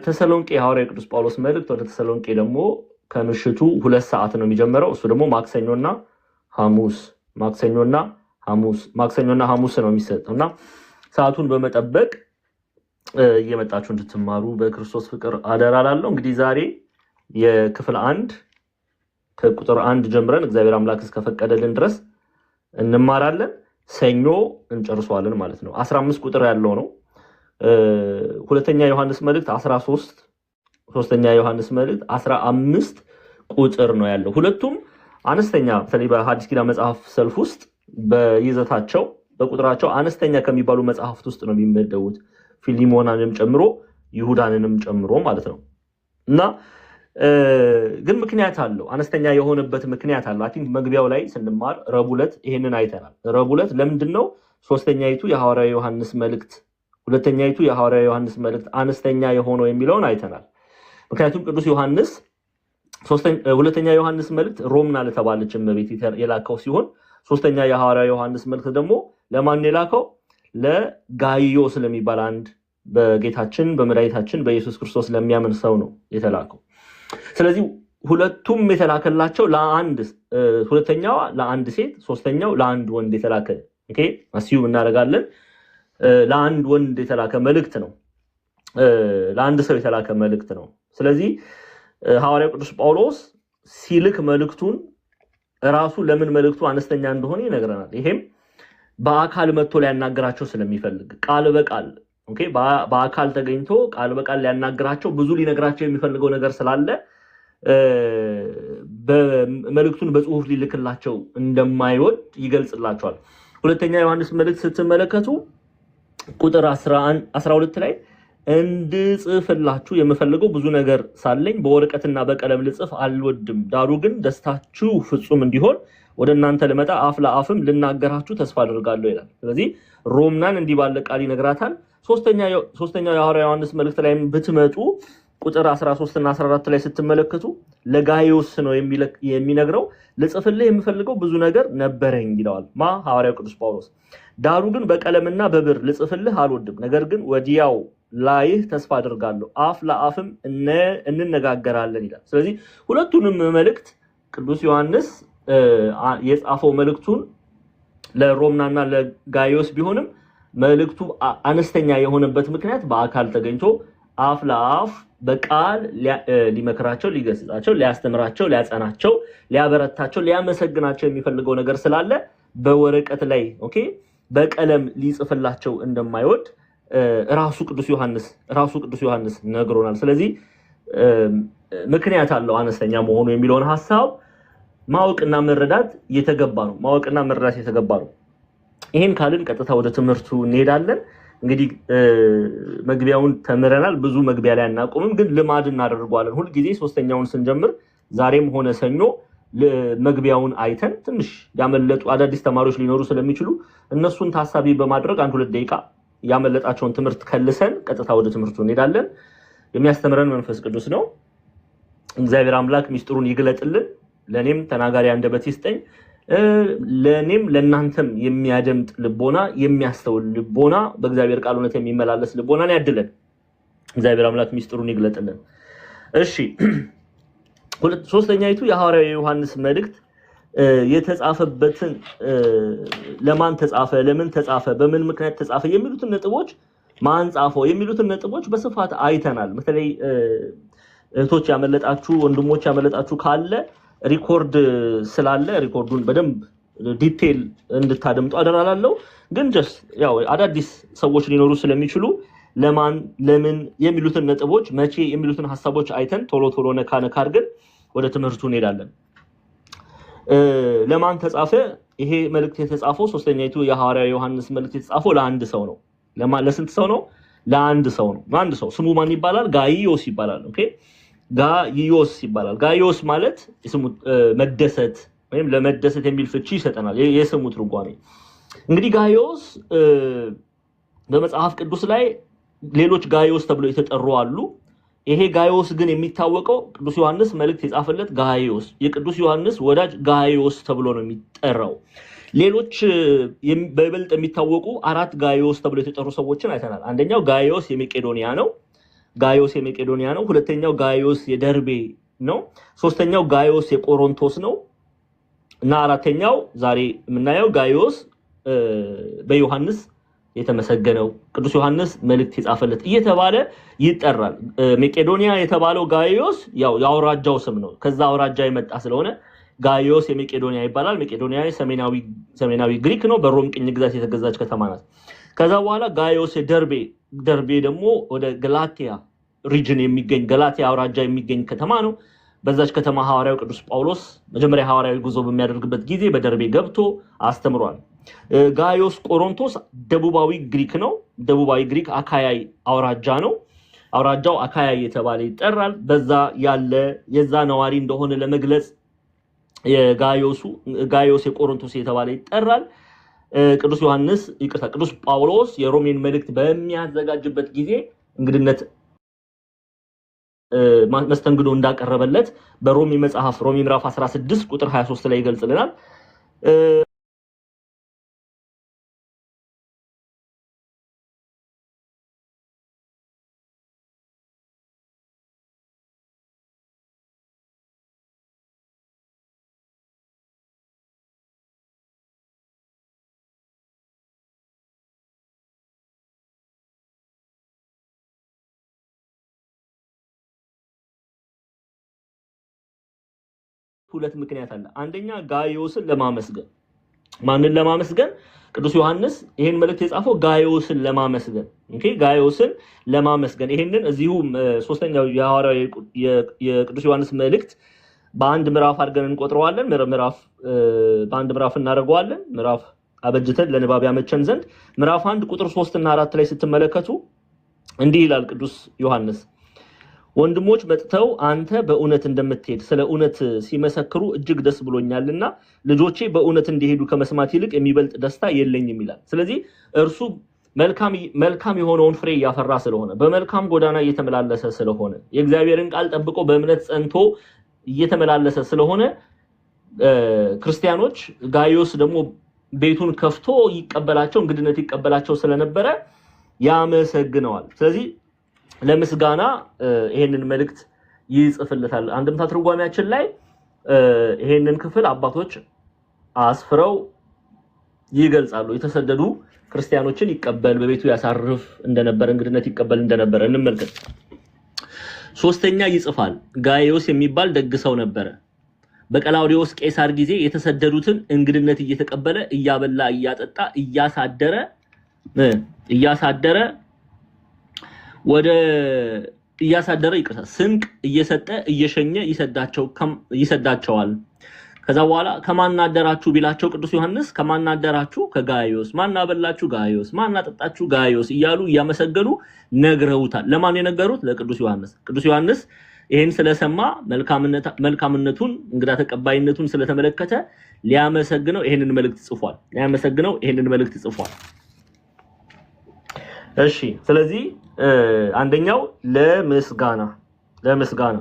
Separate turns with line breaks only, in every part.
ተሰሎንቄ ሐዋርያ ቅዱስ ጳውሎስ መልእክት ወደ ተሰሎንቄ ደግሞ ከምሽቱ 2 ሰዓት ነው የሚጀምረው። እሱ ደግሞ ማክሰኞና ሐሙስ ነው የሚሰጠውና ሰዓቱን በመጠበቅ እየመጣችሁ እንድትማሩ በክርስቶስ ፍቅር አደራላለሁ። እንግዲህ ዛሬ የክፍል 1 ከቁጥር 1 ጀምረን እግዚአብሔር አምላክ እስከፈቀደልን ድረስ እንማራለን። ሰኞ እንጨርሰዋለን ማለት ነው። 15 ቁጥር ያለው ነው። ሁለተኛ ዮሐንስ መልእክት 13፣ ሶስተኛ ዮሐንስ መልእክት 15 ቁጥር ነው ያለው። ሁለቱም አነስተኛ በተለይ በሐዲስ ኪዳን መጽሐፍ ሰልፍ ውስጥ በይዘታቸው በቁጥራቸው አነስተኛ ከሚባሉ መጽሐፍት ውስጥ ነው የሚመደቡት፣ ፊሊሞናንም ጨምሮ ይሁዳንንም ጨምሮ ማለት ነው። እና ግን ምክንያት አለው። አነስተኛ የሆነበት ምክንያት አለው። አይ ቲንክ መግቢያው ላይ ስንማር ረቡዕ ዕለት ይሄንን አይተናል። ረቡዕ ዕለት ለምንድነው ሶስተኛይቱ የሐዋርያው ዮሐንስ መልእክት ሁለተኛይቱ የሐዋርያው ዮሐንስ መልእክት አነስተኛ የሆነው የሚለውን አይተናል። ምክንያቱም ቅዱስ ዮሐንስ ሁለተኛ ዮሐንስ መልእክት ሮምና ለተባለች እመቤት የላከው ሲሆን ሶስተኛ የሐዋርያው ዮሐንስ መልእክት ደግሞ ለማን የላከው? ለጋይዮስ ለሚባል አንድ በጌታችን በመድኃኒታችን በኢየሱስ ክርስቶስ ለሚያምን ሰው ነው የተላከው። ስለዚህ ሁለቱም የተላከላቸው ለአንድ ሁለተኛው ለአንድ ሴት፣ ሶስተኛው ለአንድ ወንድ የተላከ ኦኬ አስዩም እናደርጋለን። ለአንድ ወንድ የተላከ መልእክት ነው። ለአንድ ሰው የተላከ መልእክት ነው። ስለዚህ ሐዋርያው ቅዱስ ጳውሎስ ሲልክ መልእክቱን ራሱ ለምን መልእክቱ አነስተኛ እንደሆነ ይነግረናል። ይሄም በአካል መጥቶ ሊያናገራቸው ስለሚፈልግ ቃል በቃል ኦኬ በአካል ተገኝቶ ቃል በቃል ሊያናገራቸው ብዙ ሊነግራቸው የሚፈልገው ነገር ስላለ በመልእክቱን በጽሁፍ ሊልክላቸው እንደማይወድ ይገልጽላቸዋል። ሁለተኛ ዮሐንስ መልእክት ስትመለከቱ ቁጥር 12 ላይ እንድጽፍላችሁ የምፈልገው ብዙ ነገር ሳለኝ በወረቀትና በቀለም ልጽፍ አልወድም፣ ዳሩ ግን ደስታችሁ ፍጹም እንዲሆን ወደ እናንተ ልመጣ አፍ ለአፍም ልናገራችሁ ተስፋ አደርጋለሁ ይላል። ስለዚህ ሮምናን እንዲህ ባለ ቃል ይነግራታል። ሶስተኛው የሐዋርያው ዮሐንስ መልእክት ላይ ብትመጡ ቁጥር 13 እና 14 ላይ ስትመለከቱ ለጋይዮስ ነው የሚነግረው። ልጽፍልህ የምፈልገው ብዙ ነገር ነበረኝ ይለዋል ሐዋርያው ቅዱስ ጳውሎስ። ዳሩ ግን በቀለምና በብር ልጽፍልህ አልወድም፣ ነገር ግን ወዲያው ላይህ ተስፋ አደርጋለሁ፣ አፍ ለአፍም እንነጋገራለን ይላል። ስለዚህ ሁለቱንም መልእክት ቅዱስ ዮሐንስ የጻፈው መልእክቱን ለሮምናና ለጋይዮስ ቢሆንም መልእክቱ አነስተኛ የሆነበት ምክንያት በአካል ተገኝቶ አፍ ለአፍ በቃል ሊመክራቸው፣ ሊገስጻቸው፣ ሊያስተምራቸው፣ ሊያጸናቸው፣ ሊያበረታቸው፣ ሊያመሰግናቸው የሚፈልገው ነገር ስላለ በወረቀት ላይ ኦኬ በቀለም ሊጽፍላቸው እንደማይወድ ራሱ ቅዱስ ዮሐንስ ነግሮናል። ስለዚህ ምክንያት አለው አነስተኛ መሆኑ የሚለውን ሐሳብ ማወቅና መረዳት የተገባ ነው። ይሄን ካልን ቀጥታ ወደ ትምህርቱ እንሄዳለን። እንግዲህ መግቢያውን ተምረናል። ብዙ መግቢያ ላይ አናቆምም፣ ግን ልማድ እናደርገዋለን። ሁል ጊዜ ሶስተኛውን ስንጀምር ዛሬም ሆነ ሰኞ መግቢያውን አይተን ትንሽ ያመለጡ አዳዲስ ተማሪዎች ሊኖሩ ስለሚችሉ እነሱን ታሳቢ በማድረግ 1-2 ደቂቃ ያመለጣቸውን ትምህርት ከልሰን ቀጥታ ወደ ትምህርቱ እንሄዳለን። የሚያስተምረን መንፈስ ቅዱስ ነው። እግዚአብሔር አምላክ ሚስጥሩን ይግለጥልን። ለኔም ተናጋሪ አንደበት ይስጠኝ። ለኔም ለናንተም የሚያደምጥ ልቦና፣ የሚያስተውል ልቦና፣ በእግዚአብሔር ቃል እውነት የሚመላለስ ልቦናን ያድለን። እግዚአብሔር አምላክ ሚስጥሩን ይግለጥልን። እሺ ሶስተኛይቱ የሐዋርያው ዮሐንስ መልእክት የተጻፈበትን ለማን ተጻፈ፣ ለምን ተጻፈ፣ በምን ምክንያት ተጻፈ የሚሉትን ነጥቦች ማን ጻፈው የሚሉትን ነጥቦች በስፋት አይተናል። በተለይ እህቶች ያመለጣችሁ፣ ወንድሞች ያመለጣችሁ ካለ ሪኮርድ ስላለ ሪኮርዱን በደንብ ዲቴል እንድታደምጡ አደራላለሁ። ግን ጀስት ያው አዳዲስ ሰዎች ሊኖሩ ስለሚችሉ ለማን ለምን የሚሉትን ነጥቦች መቼ የሚሉትን ሐሳቦች አይተን ቶሎ ነካ አድርገን ወደ ትምህርቱ እንሄዳለን። ለማን ተጻፈ? ይሄ መልእክት የተጻፈው ሶስተኛይቱ የሐዋርያው ዮሐንስ መልእክት የተጻፈው ለአንድ ሰው ነው። ለስንት ሰው ነው? ለአንድ ሰው ነው። አንድ ሰው ስሙ ማን ይባላል? ጋይዮስ ይባላል። ኦኬ ጋይዮስ ይባላል። ጋይዮስ ማለት የስሙ መደሰት ወይም ለመደሰት የሚል ፍቺ ይሰጠናል የስሙ ትርጓሜ። እንግዲህ ጋይዮስ በመጽሐፍ ቅዱስ ላይ ሌሎች ጋይዮስ ተብለው የተጠሩ አሉ። ይሄ ጋይዮስ ግን የሚታወቀው ቅዱስ ዮሐንስ መልእክት የጻፈለት ጋይዮስ የቅዱስ ዮሐንስ ወዳጅ ጋይዮስ ተብሎ ነው የሚጠራው። ሌሎች በይበልጥ የሚታወቁ 4 ጋይዮስ ተብለው የተጠሩ ሰዎችን አይተናል። አንደኛው ጋይዮስ የመቄዶንያ ነው። ጋዮስ የመቄዶንያ ነው። ሁለተኛው ጋዮስ የደርቤ ነው። ሶስተኛው ጋዮስ የቆሮንቶስ ነው እና አራተኛው ዛሬ የምናየው ጋዮስ በዮሐንስ የተመሰገነው ቅዱስ ዮሐንስ መልእክት የጻፈለት እየተባለ ይጠራል። መቄዶንያ የተባለው ጋዮስ ያው የአውራጃው ስም ነው። ከዛ አውራጃ የመጣ ስለሆነ ጋዮስ የመቄዶንያ ይባላል። መቄዶንያ ሰሜናዊ ግሪክ ነው። በሮም ቅኝ ግዛት የተገዛች ከተማ ናት። ከዛ በኋላ ጋዮስ ደርቤ ደግሞ ወደ ገላትያ ሪጅን የሚገኝ ገላትያ አውራጃ የሚገኝ ከተማ ነው። በዛች ከተማ ሐዋርያው ቅዱስ ጳውሎስ መጀመሪያ ሐዋርያዊ ጉዞ በሚያደርግበት ጊዜ በደርቤ ገብቶ አስተምሯል። ጋዮስ ቆሮንቶስ ደቡባዊ ግሪክ ነው። ደቡባዊ ግሪክ አካያይ አውራጃ ነው። አውራጃው አካያይ የተባለ ይጠራል። በዛ ያለ የዛ ነዋሪ እንደሆነ ለመግለጽ ጋዮስ የቆሮንቶስ የተባለ ይጠራል። ቅዱስ ጳውሎስ የሮሜን መልእክት በሚያዘጋጅበት ጊዜ እንግድነት መስተንግዶ እንዳቀረበለት በሮሜ መጽሐፍ ሮሜ ምዕራፍ 16 ቁጥር 23 ላይ ይገልጽልናል። ሁለት ምክንያት አለ። አንደኛ ጋዮስን ለማመስገን። ማንን ለማመስገን? ቅዱስ ዮሐንስ ይሄን መልእክት የጻፈው ጋዮስን ለማመስገን። ጋዮስን ለማመስገን። ይሄንን እዚሁ ሶስተኛው የሐዋርያው የቅዱስ ዮሐንስ መልእክት በአንድ ምዕራፍ አድርገን እንቆጥረዋለን። በአንድ ምዕራፍ እናደርገዋለን። ምዕራፍ አበጅተን ለንባብ ያመቸን ዘንድ ምዕራፍ 1 ቁጥር 3 እና 4 ላይ ስትመለከቱ እንዲህ ይላል ቅዱስ ዮሐንስ፣ ወንድሞች መጥተው አንተ በእውነት እንደምትሄድ ስለ እውነት ሲመሰክሩ እጅግ ደስ ብሎኛልና ልጆቼ በእውነት እንዲሄዱ ከመስማት ይልቅ የሚበልጥ ደስታ የለኝም ይላል። ስለዚህ እርሱ መልካም የሆነውን ፍሬ እያፈራ ስለሆነ፣ በመልካም ጎዳና እየተመላለሰ ስለሆነ፣ የእግዚአብሔርን ቃል ጠብቆ በእምነት ጸንቶ እየተመላለሰ ስለሆነ ክርስቲያኖች ጋዮስ ደግሞ ቤቱን ከፍቶ ይቀበላቸው እንግድነት ይቀበላቸው ስለነበረ ያመሰግነዋል። ስለዚህ ለምስጋና ይሄንን መልእክት ይጽፍለታል። አንድምታ ትርጓሜያችን ላይ ይሄንን ክፍል አባቶች አስፍረው ይገልጻሉ። የተሰደዱ ክርስቲያኖችን ይቀበል በቤቱ ያሳርፍ እንደነበረ እንግድነት ይቀበል እንደነበረ እንመልከት። ሶስተኛ ይጽፋል። ጋዮስ የሚባል ደግ ሰው ነበረ። በቀላውዲዮስ ቄሳር ጊዜ የተሰደዱትን እንግድነት እየተቀበለ እያበላ እያጠጣ እያሳደረ ስንቅ እየሰጠ እየሸኘ ይሰዳቸዋል። ከዛ በኋላ ከማናደራችሁ ቢላቸው ቅዱስ ዮሐንስ ከማናደራችሁ ከጋዮስ፣ ማናበላችሁ ጋዮስ፣ ማናጠጣችሁ ጋዮስ እያሉ እያመሰገኑ ነግረውታል። ለማን የነገሩት? ለቅዱስ ዮሐንስ። ቅዱስ ዮሐንስ ይሄን ስለሰማ መልካምነቱን እንግዳ ተቀባይነቱን ስለተመለከተ ሊያመሰግነው ይሄንን መልእክት ጽፏል። እሺ፣ ስለዚህ አንደኛው ለምስጋና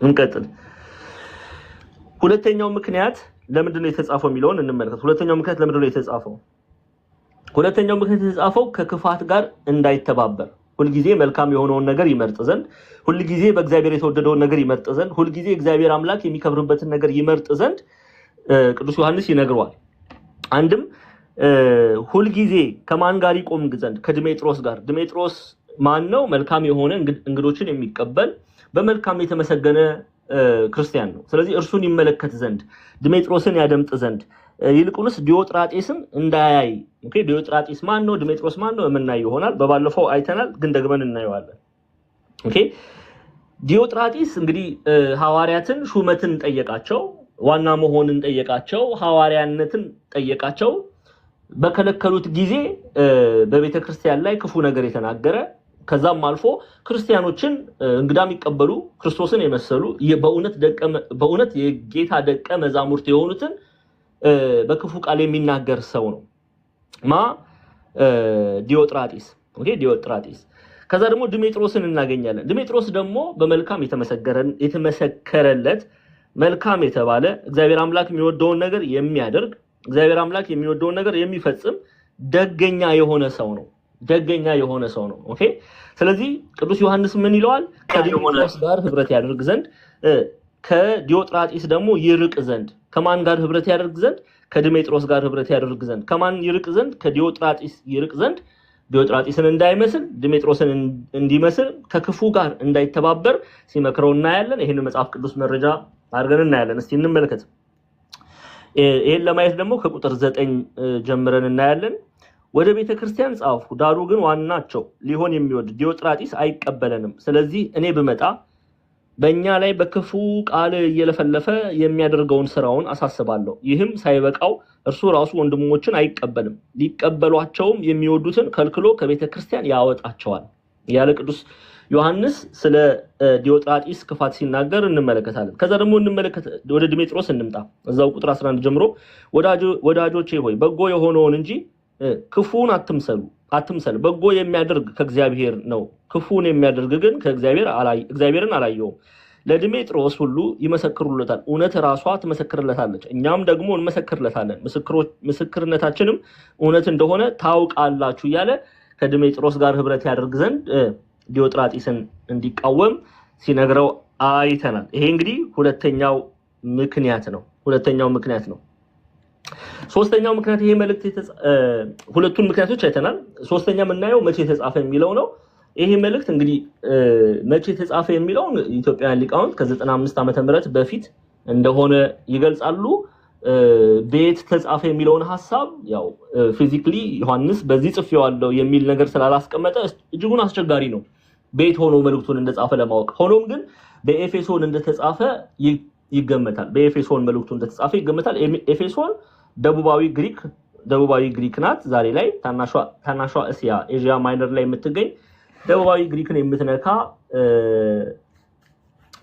እንቀጥል። ሁለተኛው ምክንያት ለምንድን ነው የተጻፈው የሚለውን እንመልከት። ሁለተኛው ምክንያት ለምንድን ነው የተጻፈው? ሁለተኛው ምክንያት የተጻፈው ከክፋት ጋር እንዳይተባበር፣ ሁልጊዜ መልካም የሆነውን ነገር ይመርጥ ዘንድ፣ ሁልጊዜ በእግዚአብሔር የተወደደውን ነገር ይመርጥ ዘንድ፣ ሁልጊዜ እግዚአብሔር አምላክ የሚከብርበትን ነገር ይመርጥ ዘንድ ቅዱስ ዮሐንስ ይነግረዋል። አንድም ሁልጊዜ ከማን ጋር ይቆም ዘንድ? ከድሜጥሮስ ጋር። ድሜጥሮስ ማን ነው? መልካም የሆነ እንግዶችን የሚቀበል በመልካም የተመሰገነ ክርስቲያን ነው። ስለዚህ እርሱን ይመለከት ዘንድ፣ ድሜጥሮስን ያደምጥ ዘንድ፣ ይልቁንስ ዲዮጥራጤስን እንዳያይ። ዲዮጥራጤስ ማን ነው? ድሜጥሮስ ማን ነው? የምናየው ይሆናል። በባለፈው አይተናል፣ ግን ደግመን እናየዋለን። ዲዮጥራጤስ እንግዲህ ሐዋርያትን ሹመትን ጠየቃቸው፣ ዋና መሆንን ጠየቃቸው፣ ሐዋርያነትን ጠየቃቸው። በከለከሉት ጊዜ በቤተ ክርስቲያን ላይ ክፉ ነገር የተናገረ፣ ከዛም አልፎ ክርስቲያኖችን እንግዳ የሚቀበሉ ክርስቶስን የመሰሉ በእውነት የጌታ ደቀ መዛሙርት የሆኑትን በክፉ ቃል የሚናገር ሰው ነው ዲዮጥራጤስ። ከዛ ደግሞ ድሜጥሮስን እናገኛለን። ድሜጥሮስ ደግሞ በመልካም የተመሰከረለት መልካም የተባለ እግዚአብሔር አምላክ የሚወደውን ነገር የሚያደርግ እግዚአብሔር አምላክ የሚወደውን ነገር የሚፈጽም ደገኛ የሆነ ሰው ነው። ስለዚህ ቅዱስ ዮሐንስ ምን ይለዋል? ከዲዮጥራጢስ ጋር ህብረት ያደርግ ዘንድ ከዲዮጥራጢስ ደግሞ ይርቅ ዘንድ ከማን ጋር ህብረት ያደርግ ዘንድ? ከዲሜጥሮስ ጋር ህብረት ያደርግ ዘንድ ከማን ይርቅ ዘንድ? ከዲዮጥራጢስ ይርቅ ዘንድ ዲዮጥራጢስን እንዳይመስል ዲሜጥሮስን እንዲመስል ከክፉ ጋር እንዳይተባበር ሲመክረው እናያለን። ይሄን መጽሐፍ ቅዱስ መረጃ አድርገን እናያለን። እስቲ እንመልከት። ይሄን ለማየት ደግሞ ከቁጥር 9 ጀምረን እናያለን። ወደ ቤተክርስቲያን ጻፉ፣ ዳሩ ግን ዋናቸው ሊሆን የሚወድ ዲዮጥራጢስ አይቀበለንም። ስለዚህ እኔ ብመጣ በእኛ ላይ በክፉ ቃል እየለፈለፈ የሚያደርገውን ስራውን አሳስባለሁ። ይህም ሳይበቃው እርሱ ራሱ ወንድሞችን አይቀበልም፣ ሊቀበሏቸውም የሚወዱትን ከልክሎ ከቤተ ክርስቲያን ያወጣቸዋል ያለ ቅዱስ ዮሐንስ ስለ ዲዮጥራጢስ ክፋት ሲናገር እንመለከታለን። ከዛ ደግሞ ወደ ዲሜጥሮስ እንምጣ። እዛው ቁጥር 11 ጀምሮ ወዳጆቼ ሆይ በጎ የሆነውን እንጂ ክፉን አትምሰል። በጎ የሚያደርግ ከእግዚአብሔር ነው፣ ክፉን የሚያደርግ ግን እግዚአብሔርን አላየውም። ለዲሜጥሮስ ሁሉ ይመሰክሩለታል፣ እውነት ራሷ ትመሰክርለታለች፣ እኛም ደግሞ እንመሰክርለታለን፣ ምስክርነታችንም እውነት እንደሆነ ታውቃላችሁ እያለ ከዲሜጥሮስ ጋር ህብረት ያደርግ ዘንድ ዲዮጥራጢስን እንዲቃወም ሲነግረው አይተናል። ይሄ እንግዲህ ሁለተኛው ምክንያት ነው። ሶስተኛው ምክንያት ይሄ መልእክት ሁለቱን ምክንያቶች አይተናል። ሶስተኛ የምናየው መቼ ተጻፈ የሚለው ነው። ይሄ መልእክት እንግዲህ መቼ ተጻፈ የሚለውን ኢትዮጵያውያን ሊቃውንት ከ95 ዓመተ ምህረት በፊት እንደሆነ ይገልጻሉ። ቤት ተጻፈ የሚለውን ሐሳብ ያው ፊዚካሊ ዮሐንስ በዚህ ጽፌዋለሁ የሚል ነገር ስላላስቀመጠ እጅጉን አስቸጋሪ ነው ቤት ሆኖ መልእክቱን እንደጻፈ ለማወቅ። ሆኖም ግን በኤፌሶን እንደተጻፈ ይገመታል። በኤፌሶን መልእክቱ እንደተጻፈ ይገመታል። ኤፌሶን ደቡባዊ ግሪክ ናት። ዛሬ ላይ ታናሿ እስያ ኤዥያ ማይነር ላይ የምትገኝ ደቡባዊ ግሪክን የምትነካ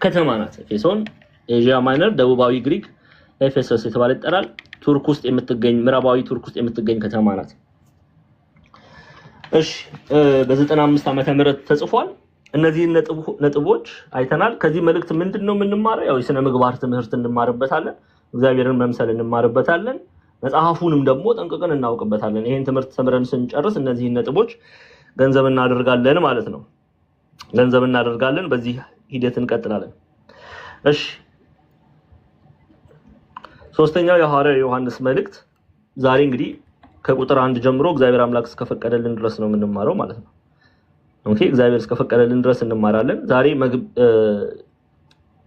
ከተማ ናት። ኤፌሶን ኤዥያ ማይነር ደቡባዊ ግሪክ ኤፌሶስ የተባለ ይጠራል። ቱርክ ውስጥ የምትገኝ ምዕራባዊ ቱርክ ውስጥ የምትገኝ ከተማ ናት። እሺ በ95 ዓመተ ምህረት ተጽፏል። እነዚህን ነጥቦች አይተናል። ከዚህ መልእክት ምንድነው የምንማረው? ያው የሥነ ምግባር ትምህርት እንማርበታለን፣ እግዚአብሔርን መምሰል እንማርበታለን፣ መጽሐፉንም ደግሞ ጠንቅቀን እናውቅበታለን። ይሄን ትምህርት ተምረን ስንጨርስ እነዚህን ነጥቦች ገንዘብ እናደርጋለን ማለት ነው። በዚህ ሂደት እንቀጥላለን። እሺ ሶስተኛው የሐዋርያው ዮሐንስ መልእክት ዛሬ እንግዲህ ከቁጥር 1 ጀምሮ እግዚአብሔር አምላክ እስከፈቀደልን ድረስ ነው የምንማረው ማለት ነው። ኦኬ እግዚአብሔር እስከፈቀደልን ድረስ እንማራለን። ዛሬ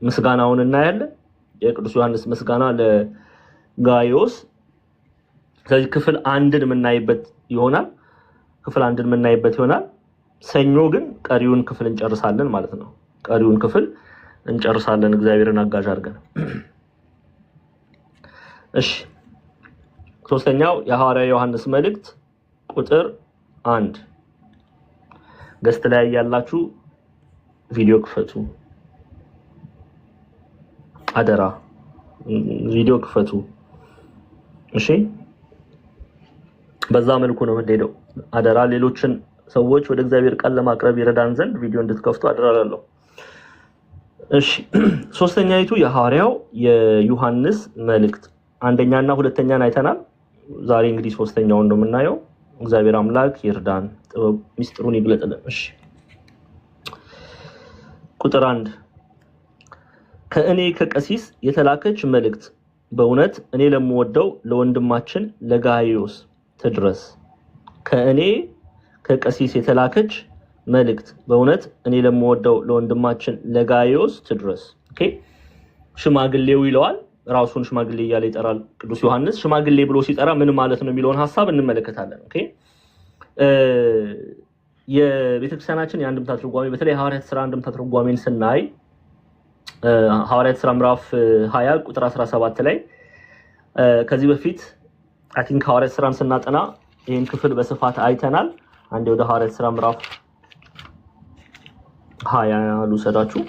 ምስጋናውን እናያለን። የቅዱስ ዮሐንስ ምስጋና ለጋይዮስ። ስለዚህ ክፍል 1ን የምናይበት ይሆናል። ሰኞ ግን ቀሪውን ክፍል እንጨርሳለን ማለት ነው። እግዚአብሔርን አጋዥ አድርገን። እሺ ሶስተኛው የሐዋርያው ዮሐንስ መልእክት ቁጥር 1 ገስት ላይ ያላችሁ ቪዲዮ ክፈቱ፣ አደራ ቪዲዮ ክፈቱ። እሺ በዛ መልኩ ነው የምንሄደው። አደራ ሌሎችን ሰዎች ወደ እግዚአብሔር ቃል ለማቅረብ ይረዳን ዘንድ ቪዲዮ እንድትከፍቱ አደራላለሁ። እሺ ሶስተኛይቱ የሐዋርያው የዮሐንስ መልእክት አንደኛና ሁለተኛን አይተናል። ዛሬ እንግዲህ ሶስተኛውን ነው የምናየው። እግዚአብሔር አምላክ ይርዳን፣ ጥበብ ሚስጥሩን ይግለጥልን። እሺ ቁጥር 1 ከእኔ ከቀሲስ የተላከች መልእክት በእውነት እኔ ለምወደው ለወንድማችን ለጋይዮስ ትድረስ። ከእኔ ከቀሲስ የተላከች መልእክት በእውነት እኔ ለምወደው ለወንድማችን ለጋይዮስ ትድረስ። ኦኬ ሽማግሌው ይለዋል። ራሱን ሽማግሌ እያለ ይጠራል ቅዱስ ዮሐንስ። ሽማግሌ ብሎ ሲጠራ ምን ማለት ነው የሚለውን ሐሳብ እንመለከታለን። ኦኬ የቤተክርስቲያናችን የአንድምታ ትርጓሜ በተለይ ሐዋርያት ሥራ አንድምታ ትርጓሜን ስናይ ሐዋርያት ሥራ ምዕራፍ 20 ቁጥር 17 ላይ ከዚህ በፊት አይ ቲንክ ሐዋርያት ሥራን ስናጠና ይሄን ክፍል በስፋት አይተናል። አንዴ ወደ ሐዋርያት ሥራ ምዕራፍ 20 ልውሰዳችሁ።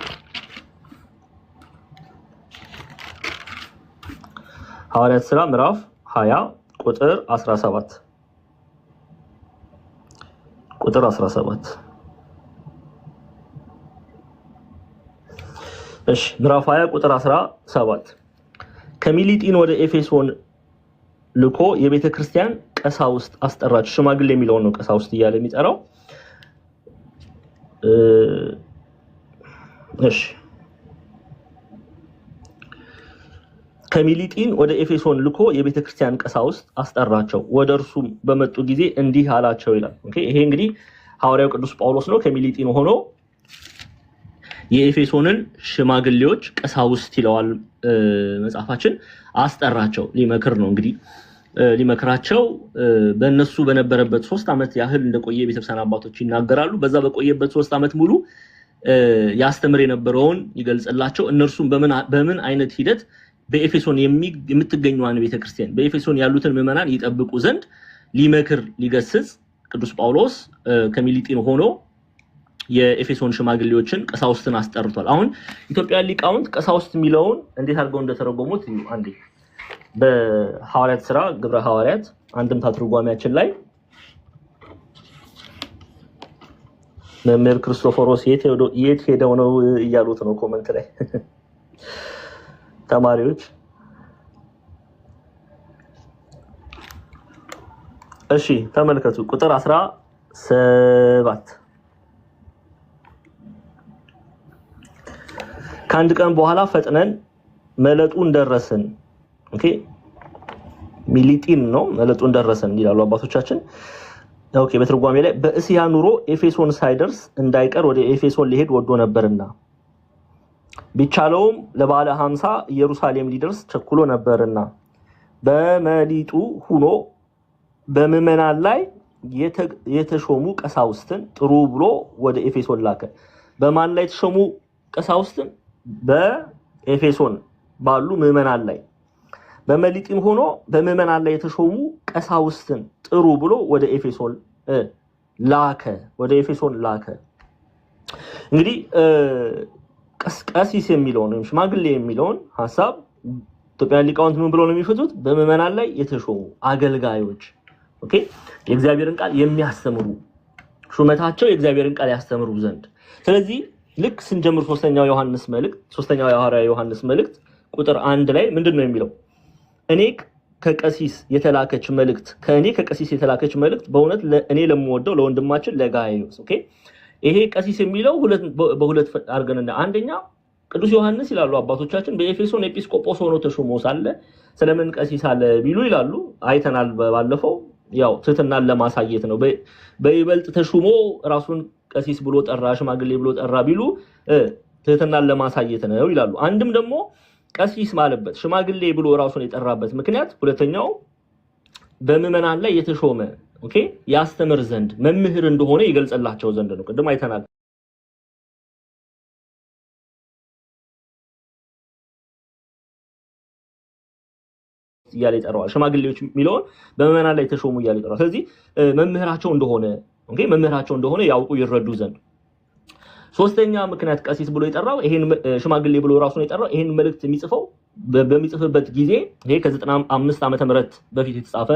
ሐዋርያት ሥራ ምዕራፍ 20 ቁጥር 17 እሺ ምዕራፍ 20 ቁጥር 17 ከሚሊጢን ወደ ኤፌሶን ልኮ የቤተ ክርስቲያን ቀሳውስት አስጠራች። ሽማግሌ የሚለው ነው ቀሳውስት እያለ የሚጠራው። እሺ ከሚሊጢን ወደ ኤፌሶን ልኮ የቤተክርስቲያን ቀሳውስት አስጠራቸው። ወደ እርሱም በመጡ ጊዜ እንዲህ አላቸው ይላል። ኦኬ ይሄ እንግዲህ ሐዋርያው ቅዱስ ጳውሎስ ነው። ከሚሊጢን ሆኖ የኤፌሶንን ሽማግሌዎች ቀሳውስት ይለዋል መጽሐፋችን፣ አስጠራቸው። ሊመክር ነው እንግዲህ ሊመክራቸው በእነሱ በነበረበት 3 ዓመት ያህል እንደቆየ ቤተክርስቲያን አባቶች ይናገራሉ። በዛ በቆየበት 3 ዓመት ሙሉ ያስተምር የነበረውን ይገልጽላቸው። እነርሱም በምን አይነት ሂደት በኤፌሶን የምትገኘዋን ቤተክርስቲያን በኤፌሶን ያሉትን ምዕመናን ይጠብቁ ዘንድ ሊመክር ሊገስጽ ቅዱስ ጳውሎስ ከሚሊጢን ሆኖ የኤፌሶን ሽማግሌዎችን ቀሳውስትን አስጠርቷል። አሁን ኢትዮጵያውያን ሊቃውንት ቀሳውስት የሚለውን እንዴት አድርገው እንደተረጎሙት አንዴ በሐዋርያት ሥራ ግብረ ሐዋርያት አንድምታ ትርጓሜያችን ላይ መምህር ክርስቶፎሮስ የት ሄደው ነው እያሉት ነው ኮሜንት ላይ ተማሪዎች። እሺ ተመልከቱ ቁጥር 17 ከአንድ ቀን በኋላ ፈጥነን መለጡን ደረስን። ኦኬ ሚሊጢን ነው መለጡን ደረስን ይላሉ አባቶቻችን። ኦኬ በትርጓሜ ላይ በእስያ ኑሮ ኤፌሶን ሳይደርስ እንዳይቀር ወደ ኤፌሶን ሊሄድ ወዶ ነበርና ቢቻለውም ለባለ 50 ኢየሩሳሌም ሊደርስ ቸኩሎ ነበርና በመሊጡ ሆኖ በምዕመናን ላይ የተሾሙ ቀሳውስትን ጥሩ ብሎ ወደ ኤፌሶን ላከ። በማን ላይ የተሾሙ ቀሳውስትን? በኤፌሶን ባሉ ምዕመናን ላይ በመሊጢም ሆኖ በምዕመናን ላይ የተሾሙ ቀሳውስትን ጥሩ ብሎ ወደ ኤፌሶን ላከ። እንግዲህ ቀሲስ የሚለውን ወይም ሽማግሌ የሚለውን ሐሳብ ኢትዮጵያውያን ሊቃውንት ምን ብለው ነው የሚፈቱት? በምዕመናን ላይ የተሾሙ አገልጋዮች። ኦኬ የእግዚአብሔርን ቃል የሚያስተምሩ ሹመታቸው የእግዚአብሔርን ቃል ያስተምሩ ዘንድ። ስለዚህ ልክ ስንጀምር ሶስተኛው የሐዋርያው ዮሐንስ መልእክት ቁጥር 1 ላይ ምንድነው የሚለው? እኔ ከቀሲስ የተላከች መልእክት በእውነት እኔ ለምወደው ለወንድማችን ለጋይዮስ። ኦኬ ይሄ ቀሲስ የሚለው በሁለት አድርገን አንደኛ ቅዱስ ዮሐንስ ይላሉ አባቶቻችን በኤፌሶን ኤጲስቆጶስ ሆኖ ተሾሞ ሳለ ስለምን ቀሲስ አለ ቢሉ ይላሉ አይተናል ባለፈው። ያው ትህትናን ለማሳየት ነው። በይበልጥ ተሾሞ ራሱን ቀሲስ ብሎ ጠራ፣ ሽማግሌ ብሎ ጠራ ቢሉ ትህትናን ለማሳየት ነው ይላሉ። አንድም ደግሞ ቀሲስ ማለበት ሽማግሌ ብሎ ራሱን የጠራበት ምክንያት ሁለተኛው በምዕመናን ላይ የተሾመ ኦኬ ያስተምር ዘንድ መምህር እንደሆነ ይገልጽላቸው ዘንድ ነው። ቅድም አይተናል እያለ ይጠራዋል። ሽማግሌዎች የሚለውን በምዕመናን ላይ የተሾሙ እያለ ይጠራዋል። ስለዚህ መምህራቸው እንደሆነ ያውቁ ይረዱ ዘንድ። ሶስተኛ ምክንያት ቀሲስ ብሎ የጠራው ይሄን ሽማግሌ ብሎ ራሱን የጠራው ይሄን መልእክት በሚጽፍበት ጊዜ ይሄ ከ95 ዓመተ ምህረት በፊት የተጻፈ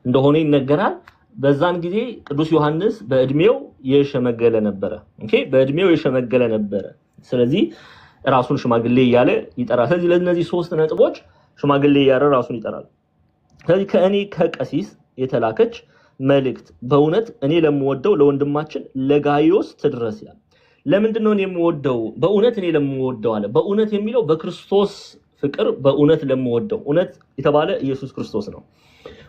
እንደሆነ ይነገራል። በዛን ጊዜ ቅዱስ ዮሐንስ በእድሜው የሸመገለ ነበረ። ስለዚህ ራሱን ሽማግሌ እያለ ይጠራል። ስለዚህ ለነዚህ 3 ነጥቦች ሽማግሌ እያለ ራሱን ይጠራል። ስለዚህ ከእኔ ከቀሲስ የተላከች መልእክት በእውነት እኔ ለምወደው ለወንድማችን ለጋይዮስ ትድረስ ይላል። ለምንድን ነው እኔ የምወደው? በእውነት እኔ ለምወደው አለ። በእውነት የሚለው በክርስቶስ ፍቅር በእውነት ለምወደው፣ እውነት የተባለ ኢየሱስ ክርስቶስ ነው።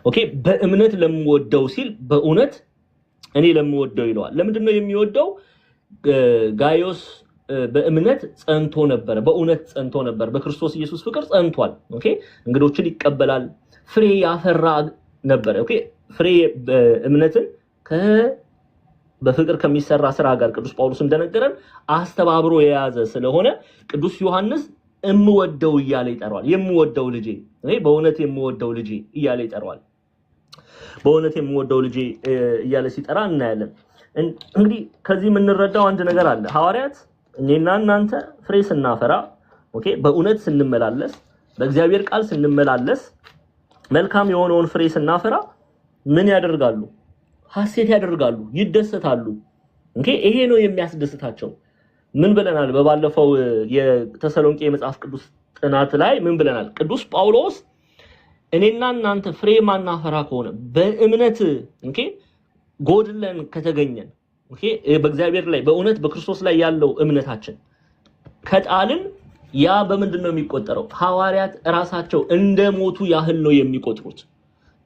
ኦኬ በእምነት ለምወደው ሲል በእውነት እኔ ለምወደው ይለዋል። ለምንድን ነው የሚወደው? ጋይዮስ በእምነት ጸንቶ ነበር፣ በእውነት ጸንቶ ነበር፣ በክርስቶስ ኢየሱስ ፍቅር ጸንቷል። ኦኬ እንግዶችን ይቀበላል፣ ፍሬ ያፈራ ነበር። ኦኬ ፍሬ እምነትን በፍቅር ከሚሰራ ስራ ጋር ቅዱስ ጳውሎስ እንደነገረን አስተባብሮ የያዘ ስለሆነ ቅዱስ ዮሐንስ እምወደው እያለ ይጠራዋል። የምወደው ልጄ በእውነት የምወደው ልጄ እያለ ይጠራዋል። በእውነት የምወደው ልጄ እያለ ሲጠራ እናያለን። እንግዲህ ከዚህ የምንረዳው አንድ ነገር አለ። ሐዋርያት እኔና እናንተ ፍሬ ስናፈራ ኦኬ በእውነት ስንመላለስ በእግዚአብሔር ቃል ስንመላለስ መልካም የሆነውን ፍሬ ስናፈራ ምን ያደርጋሉ? ሐሴት ያደርጋሉ፣ ይደሰታሉ። ኦኬ ይሄ ነው የሚያስደስታቸው። ምን ብለናል? በባለፈው የተሰሎንቄ የመጽሐፍ ቅዱስ ጥናት ላይ ምን ብለናል? ቅዱስ ጳውሎስ እኔና እናንተ ፍሬ ማናፈራ ከሆነ በእምነት ኦኬ ጎድለን ከተገኘን ኦኬ በእግዚአብሔር ላይ በእውነት በክርስቶስ ላይ ያለው እምነታችን ከጣልን ያ በምንድነው የሚቆጠረው? ሐዋርያት ራሳቸው እንደሞቱ ያህል ነው የሚቆጥሩት።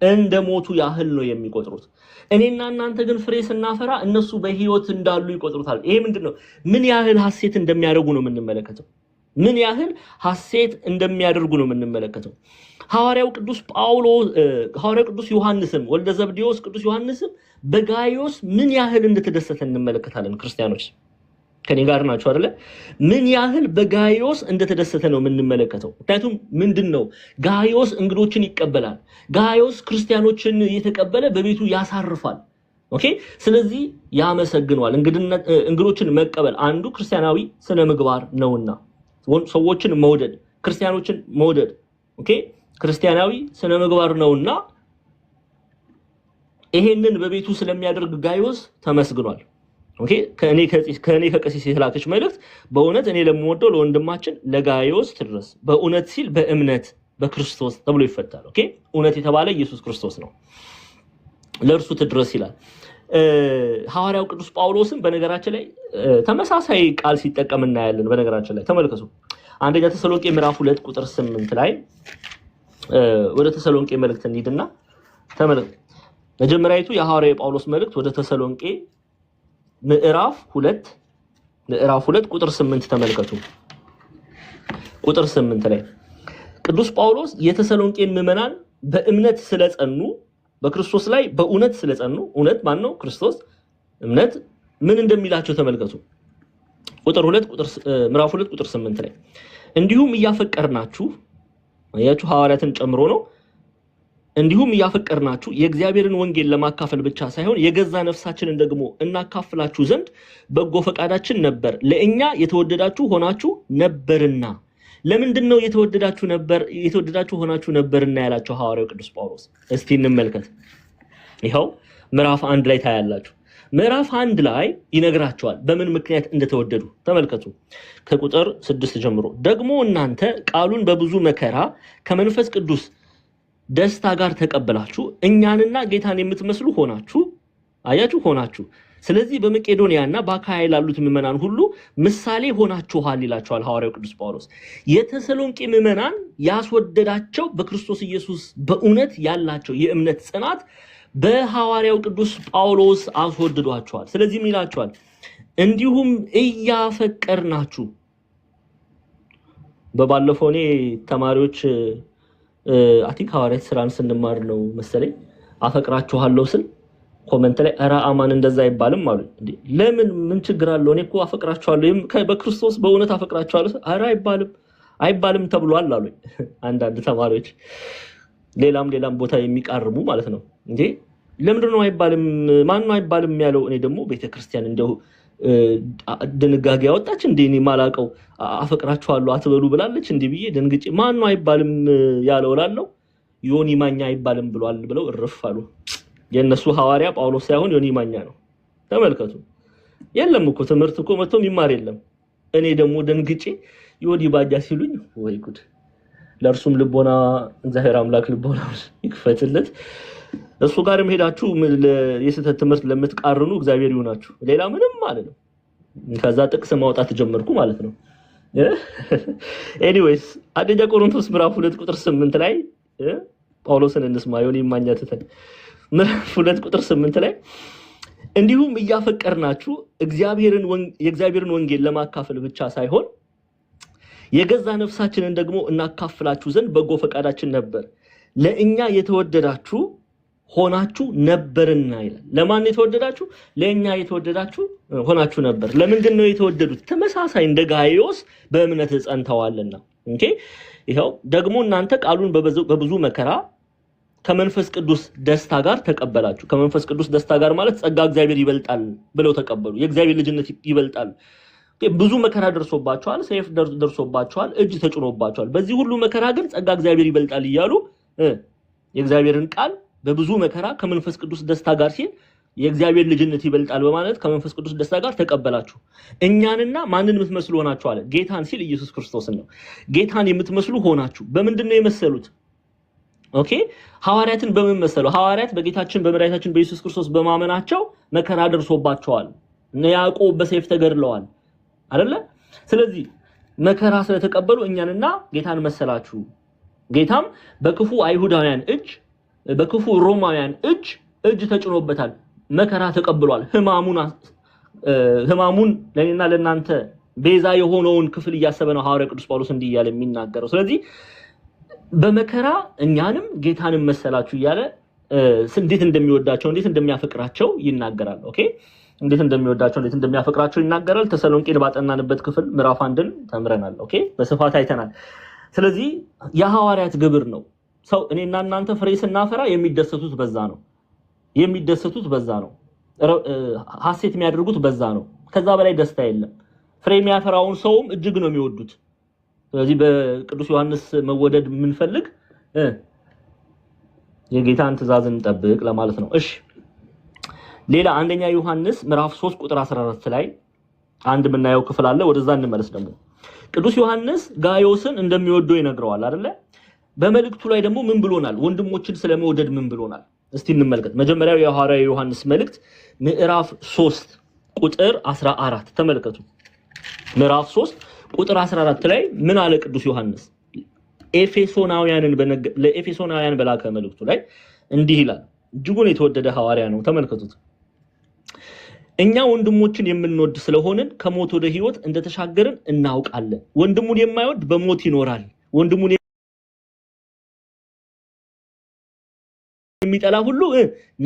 እንደሞቱ ያህል ነው የሚቆጥሩት። እኔና እናንተ ግን ፍሬ ስናፈራ እነሱ በህይወት እንዳሉ ይቆጥሩታል። ይሄ ምንድነው? ምን ያህል ሐሴት እንደሚያደርጉ ነው የምንመለከተው። ምን ያህል ሐሴት እንደሚያደርጉ ነው የምንመለከተው። ሐዋርያው ቅዱስ ዮሐንስም ወልደ ዘብዴዎስ ቅዱስ ዮሐንስም በጋይዮስ ምን ያህል እንደተደሰተ እንመለከታለን። ክርስቲያኖች ከኔ ጋር ናቸው አይደለ? ምን ያህል በጋይዮስ እንደተደሰተ ነው የምንመለከተው። ምክንያቱም ምንድነው ጋይዮስ እንግዶችን ይቀበላል። ጋይዮስ ክርስቲያኖችን እየተቀበለ በቤቱ ያሳርፋል። ኦኬ ስለዚህ ያመሰግነዋል። እንግዶችን መቀበል አንዱ ክርስቲያናዊ ስነ ምግባር ነውና ሰዎችን መውደድ፣ ክርስቲያኖችን መውደድ ኦኬ ክርስቲያናዊ ስነ ምግባር ነውና ይሄንን በቤቱ ስለሚያደርግ ጋይዮስ ተመስግኗል። ኦኬ ከኔ ከቀሲስ የተላከች መልእክት በእውነት እኔ ለምወደው ለወንድማችን ለጋይዮስ ትድረስ። በእውነት ሲል በእምነት በክርስቶስ ተብሎ ይፈታል። ኦኬ እውነት የተባለ ኢየሱስ ክርስቶስ ነው። ለእርሱ ትድረስ ይላል። ሐዋርያው ቅዱስ ጳውሎስም በነገራችን ላይ ተመሳሳይ ቃል ሲጠቀም እናያለን። በነገራችን ላይ ተመልከቱ። አንደኛ ተሰሎንቄ ምዕራፍ 2 ቁጥር 8 ላይ ወደ ተሰሎንቄ መልእክት እንሂድና ተመልከቱ። መጀመሪያይቱ የሐዋርያው ጳውሎስ መልእክት ወደ ተሰሎንቄ ምዕራፍ 2 ቁጥር 8 ተመልከቱ። ቁጥር 8 ላይ ቅዱስ ጳውሎስ የተሰሎንቄን ምዕመናን በእምነት ስለጸኑ በክርስቶስ ላይ በእውነት ስለጸኑ እውነት ማን ነው? ክርስቶስ። እምነት ምን እንደሚላቸው ተመልከቱ። ምዕራፍ 2 ቁጥር 8 ላይ እንዲሁም እያፈቀርናችሁ አያችሁ ሐዋርያትን ጨምሮ ነው። እንዲሁም እያፈቀርናችሁ የእግዚአብሔርን ወንጌል ለማካፈል ብቻ ሳይሆን የገዛ ነፍሳችንን ደግሞ እናካፍላችሁ ዘንድ በጎ ፈቃዳችን ነበር። ለእኛ የተወደዳችሁ ሆናችሁ ነበርና። ለምንድን ነው የተወደዳችሁ ሆናችሁ ነበርና ያላቸው ሐዋርያው ቅዱስ ጳውሎስ? እስቲ እንመልከት። ይኸው ምዕራፍ 1 ላይ ታያላችሁ። ምዕራፍ 1 ላይ ይነግራቸዋል በምን ምክንያት እንደተወደዱ ተመልከቱ። ከቁጥር 6 ጀምሮ ደግሞ እናንተ ቃሉን በብዙ መከራ ከመንፈስ ቅዱስ ደስታ ጋር ተቀበላችሁ እኛንና ጌታን የምትመስሉ ሆናችሁ። አያችሁ ሆናችሁ። ስለዚህ በመቄዶንያና በአካይያ ላሉት ምዕመናን ሁሉ ምሳሌ ሆናችኋል ይላቸዋል ሐዋርያው ቅዱስ ጳውሎስ። የተሰሎንቄ ምዕመናን ያስወደዳቸው በክርስቶስ ኢየሱስ በእውነት ያላቸው የእምነት ጽናት በሐዋርያው ቅዱስ ጳውሎስ አስወድዷቸዋል። ስለዚህ ምን ይላቸዋል? እንዲሁም እያፈቀርናችሁ። በባለፈው እኔ ተማሪዎች አቲክ ሐዋርያት ስራን ስንማር ነው መሰለኝ አፈቅራችኋለሁ ስል ኮሜንት ላይ ኧረ አማን እንደዛ አይባልም አሉ። እንዴ ለምን ምን ችግር አለው? እኔ እኮ አፈቅራችኋለሁ በክርስቶስ በእውነት አፈቅራችኋለሁ ኧረ አይባልም ተብሏል አሉ አንዳንድ ተማሪዎች። ሌላም ቦታ የሚቃርሙ ማለት ነው። እንዴ ለምንድን ነው አይባልም? ማን ነው አይባልም ያለው? እኔ ደግሞ ቤተክርስቲያን እንደው ድንጋጌ ያወጣች እንዴ እኔ ማላቀው አፈቅራችኋለሁ አትበሉ ብላለች እንዴ ብዬ ደንግጬ ማን ነው አይባልም ያለው ላለው ዮኒ ማኛ አይባልም ብሏል ብለው እርፍ አሉ። የነሱ ሐዋርያ ጳውሎስ ሳይሆን ዮኒ ማኛ ነው። ተመልከቱ። የለም እኮ ትምህርት እኮ መጥቶ የሚማር የለም። እኔ ደግሞ ደንግጬ ዮኒ ባጃ ሲሉኝ ወይ ጉድ። ለእርሱም ልቦና እግዚአብሔር አምላክ ልቦና ይክፈትለት። እሱ ጋርም ሄዳችሁ የስተት ትምህርት ለምትቃርኑ እግዚአብሔር ይሁናችሁ። ሌላ ምንም ማለት ነው። ከዛ ጥቅስ ማውጣት ጀመርኩ ማለት ነው። ኤኒዌይስ አንደኛ ቆሮንቶስ ምዕራፍ 2 ቁጥር 8 ላይ ጳውሎስን እንስማ። ዮኒ ማኛተን ምዕራፍ 2 ቁጥር 8 ላይ እንዲሁም እያፈቀርናችሁ የእግዚአብሔርን ወንጌል ለማካፈል ብቻ ሳይሆን የገዛ ነፍሳችንን ደግሞ እናካፍላችሁ ዘንድ በጎ ፈቃዳችን ነበር። ለእኛ የተወደዳችሁ ሆናችሁ ነበርና ይላል። ለማን የተወደዳችሁ? ለእኛ የተወደዳችሁ ሆናችሁ ነበር። ለምንድን ነው የተወደዱት? ተመሳሳይ እንደ ጋይዮስ በእምነት ጸንተዋልና። ኦኬ ይሄው ደግሞ እናንተ ቃሉን በብዙ መከራ ከመንፈስ ቅዱስ ደስታ ጋር ተቀበላችሁ። ከመንፈስ ቅዱስ ደስታ ጋር ማለት ጸጋ እግዚአብሔር ይበልጣል ብለው ተቀበሉ። የእግዚአብሔር ልጅነት ይበልጣል። ብዙ መከራ ደርሶባቸዋል፣ ሰይፍ ደርሶባቸዋል፣ እጅ ተጭኖባቸዋል። በዚህ ሁሉ መከራ ግን ጸጋ እግዚአብሔር ይበልጣል እያሉ የእግዚአብሔርን ቃል በብዙ መከራ ከመንፈስ ቅዱስ ደስታ ጋር ሲል የእግዚአብሔር ልጅነት ይበልጣል በማለት ከመንፈስ ቅዱስ ደስታ ጋር ተቀበላችሁ። እኛንና ማንን የምትመስሉ ሆናችሁ አለ። ጌታን ሲል ኢየሱስ ክርስቶስን ነው። ጌታን የምትመስሉ ሆናችሁ። በምንድን ነው የመሰሉት? ኦኬ ሐዋርያትን በምን መሰሉ? ሐዋርያት በጌታችን በመድኃኒታችን በኢየሱስ ክርስቶስ በማመናቸው መከራ ደርሶባቸዋል። ያዕቆብ በሰይፍ ተገድለዋል አይደለ? ስለዚህ መከራ ስለተቀበሉ እኛንና ጌታን መሰላችሁ። ጌታም በክፉ አይሁዳውያን እጅ በክፉ ሮማውያን እጅ ተጭኖበታል፣ መከራ ተቀብሏል። ህማሙን ለኔና ለናንተ ቤዛ የሆነውን ክፍል እያሰበ ነው ሐዋርያው ቅዱስ ጳውሎስ እንዲህ እያለ የሚናገረው። ስለዚህ በመከራ እኛንም ጌታንም መሰላችሁ እያለ እንዴት እንደሚወዳቸው እንዴት እንደሚያፈቅራቸው ይናገራል። ኦኬ እንዴት እንደሚወዳቸው እንዴት እንደሚያፈቅራቸው ይናገራል። ተሰሎንቄን ባጠናንበት ክፍል ምዕራፍ 1ን ተምረናል። ኦኬ በስፋት አይተናል። ስለዚህ የሐዋርያት ግብር ነው። ሰው እኔና እናንተ ፍሬ ስናፈራ የሚደሰቱት በዛ ነው። ሐሴት የሚያደርጉት በዛ ነው። ከዛ በላይ ደስታ የለም። ፍሬ የሚያፈራውን ሰውም እጅግ ነው የሚወዱት። ስለዚህ በቅዱስ ዮሐንስ መወደድ የምንፈልግ የጌታን ትእዛዝ እንጠብቅ ለማለት ነው። እሺ ሌላ አንደኛ ዮሐንስ ምዕራፍ 3 ቁጥር 14 ላይ አንድ የምናየው ክፍል አለ። ወደዛ እንመለስ። ደግሞ ቅዱስ ዮሐንስ ጋዮስን እንደሚወደው ይነግረዋል አይደለ? በመልእክቱ ላይ ደግሞ ምን ብሎናል? ወንድሞችን ስለመውደድ ምን ብሎናል? እስቲ እንመልከት። መጀመሪያው የሐዋርያው ዮሐንስ መልእክት ምዕራፍ 3 ቁጥር 14 ተመልከቱ። ምዕራፍ 3 ቁጥር 14 ላይ ምን አለ ቅዱስ ዮሐንስ? ለኤፌሶናውያን በላከ መልእክቱ ላይ እንዲህ ይላል። እጅጉን የተወደደ ሐዋርያ ነው። ተመልከቱት። እኛ ወንድሞችን የምንወድ ስለሆንን ከሞት ወደ ሕይወት እንደተሻገርን እናውቃለን። ወንድሙን የማይወድ በሞት ይኖራል። ወንድሙን የሚጠላ ሁሉ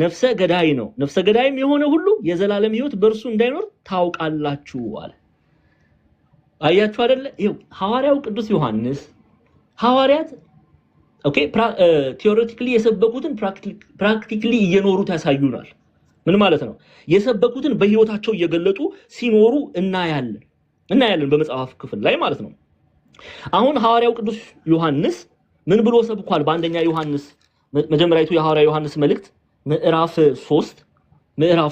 ነፍሰ ገዳይ ነው። ነፍሰ ገዳይም የሆነ ሁሉ የዘላለም ሕይወት በእርሱ እንዳይኖር ታውቃላችሁ አለ። አያችሁ አይደለ? ይኸው ሐዋርያው ቅዱስ ዮሐንስ ሐዋርያት ቲዮሬቲካሊ የሰበኩትን ፕራክቲካሊ እየኖሩት ያሳዩናል። ምን ማለት ነው? የሰበኩትን በህይወታቸው እየገለጡ ሲኖሩ እናያለን በመጽሐፍ ክፍል ላይ ማለት ነው። አሁን ሐዋርያው ቅዱስ ዮሐንስ ምን ብሎ ሰብኳል? በአንደኛ ዮሐንስ መጀመሪያቱ የሐዋርያው ዮሐንስ መልእክት ምዕራፍ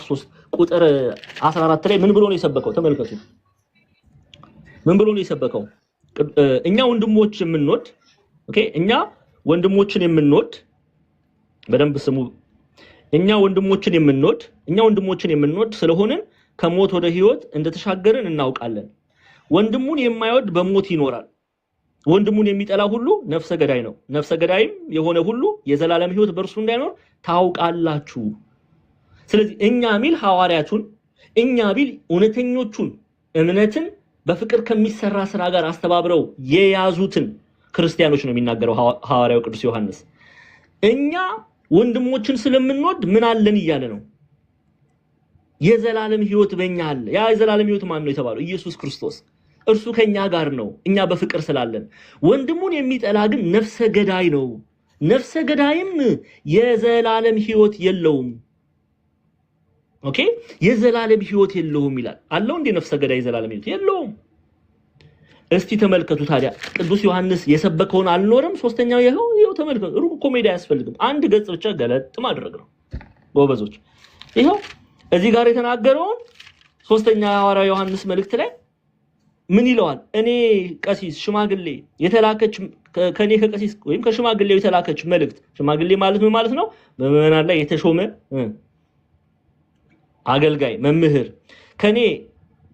3 ቁጥር 14 ላይ ምን ብሎ ነው የሰበከው? ተመልከቱ። ምን ብሎ ነው የሰበከው? እኛ ወንድሞችን የምንወድ በደንብ ስሙ። እኛ ወንድሞችን የምንወድ ስለሆነን ከሞት ወደ ሕይወት እንደተሻገርን እናውቃለን። ወንድሙን የማይወድ በሞት ይኖራል። ወንድሙን የሚጠላ ሁሉ ነፍሰ ገዳይ ነው። ነፍሰ ገዳይም የሆነ ሁሉ የዘላለም ሕይወት በእርሱ እንዳይኖር ታውቃላችሁ። ስለዚህ እኛ ቢል ሐዋርያቱን፣ እኛ ቢል እውነተኞቹን እምነትን በፍቅር ከሚሰራ ስራ ጋር አስተባብረው የያዙትን ክርስቲያኖች ነው የሚናገረው ሐዋርያው ቅዱስ ዮሐንስ። እኛ ወንድሞችን ስለምንወድ ምን አለን እያለ ነው? የዘላለም ሕይወት በእኛ አለ። ያ የዘላለም ሕይወት ማን ነው የተባለው? ኢየሱስ ክርስቶስ። እርሱ ከኛ ጋር ነው፣ እኛ በፍቅር ስላለን። ወንድሙን የሚጠላ ግን ነፍሰ ገዳይ ነው። ነፍሰ ገዳይም የዘላለም ሕይወት የለውም። ኦኬ የዘላለም ሕይወት የለውም ይላል። አለው እንዴ ነፍሰ ገዳይ የዘላለም ሕይወት የለውም? እስቲ ተመልከቱ። ታዲያ ቅዱስ ዮሐንስ የሰበከውን አልኖርም? ሶስተኛው ይሄው ተመልከቱ። ሩቅ ኮሜዲ አያስፈልግም። አንድ ገጽ ብቻ ገለጥ ማድረግ ነው ጎበዞች። ይሄው እዚህ ጋር የተናገረውን ሶስተኛ የሐዋርያው ዮሐንስ መልእክት ላይ ምን ይለዋል? እኔ ቀሲስ ሽማግሌ የተላከች ከኔ ከቀሲስ ወይም ከሽማግሌው የተላከች መልእክት። ሽማግሌ ማለት ምን ማለት ነው? በምዕመናን ላይ የተሾመ አገልጋይ መምህር። ከኔ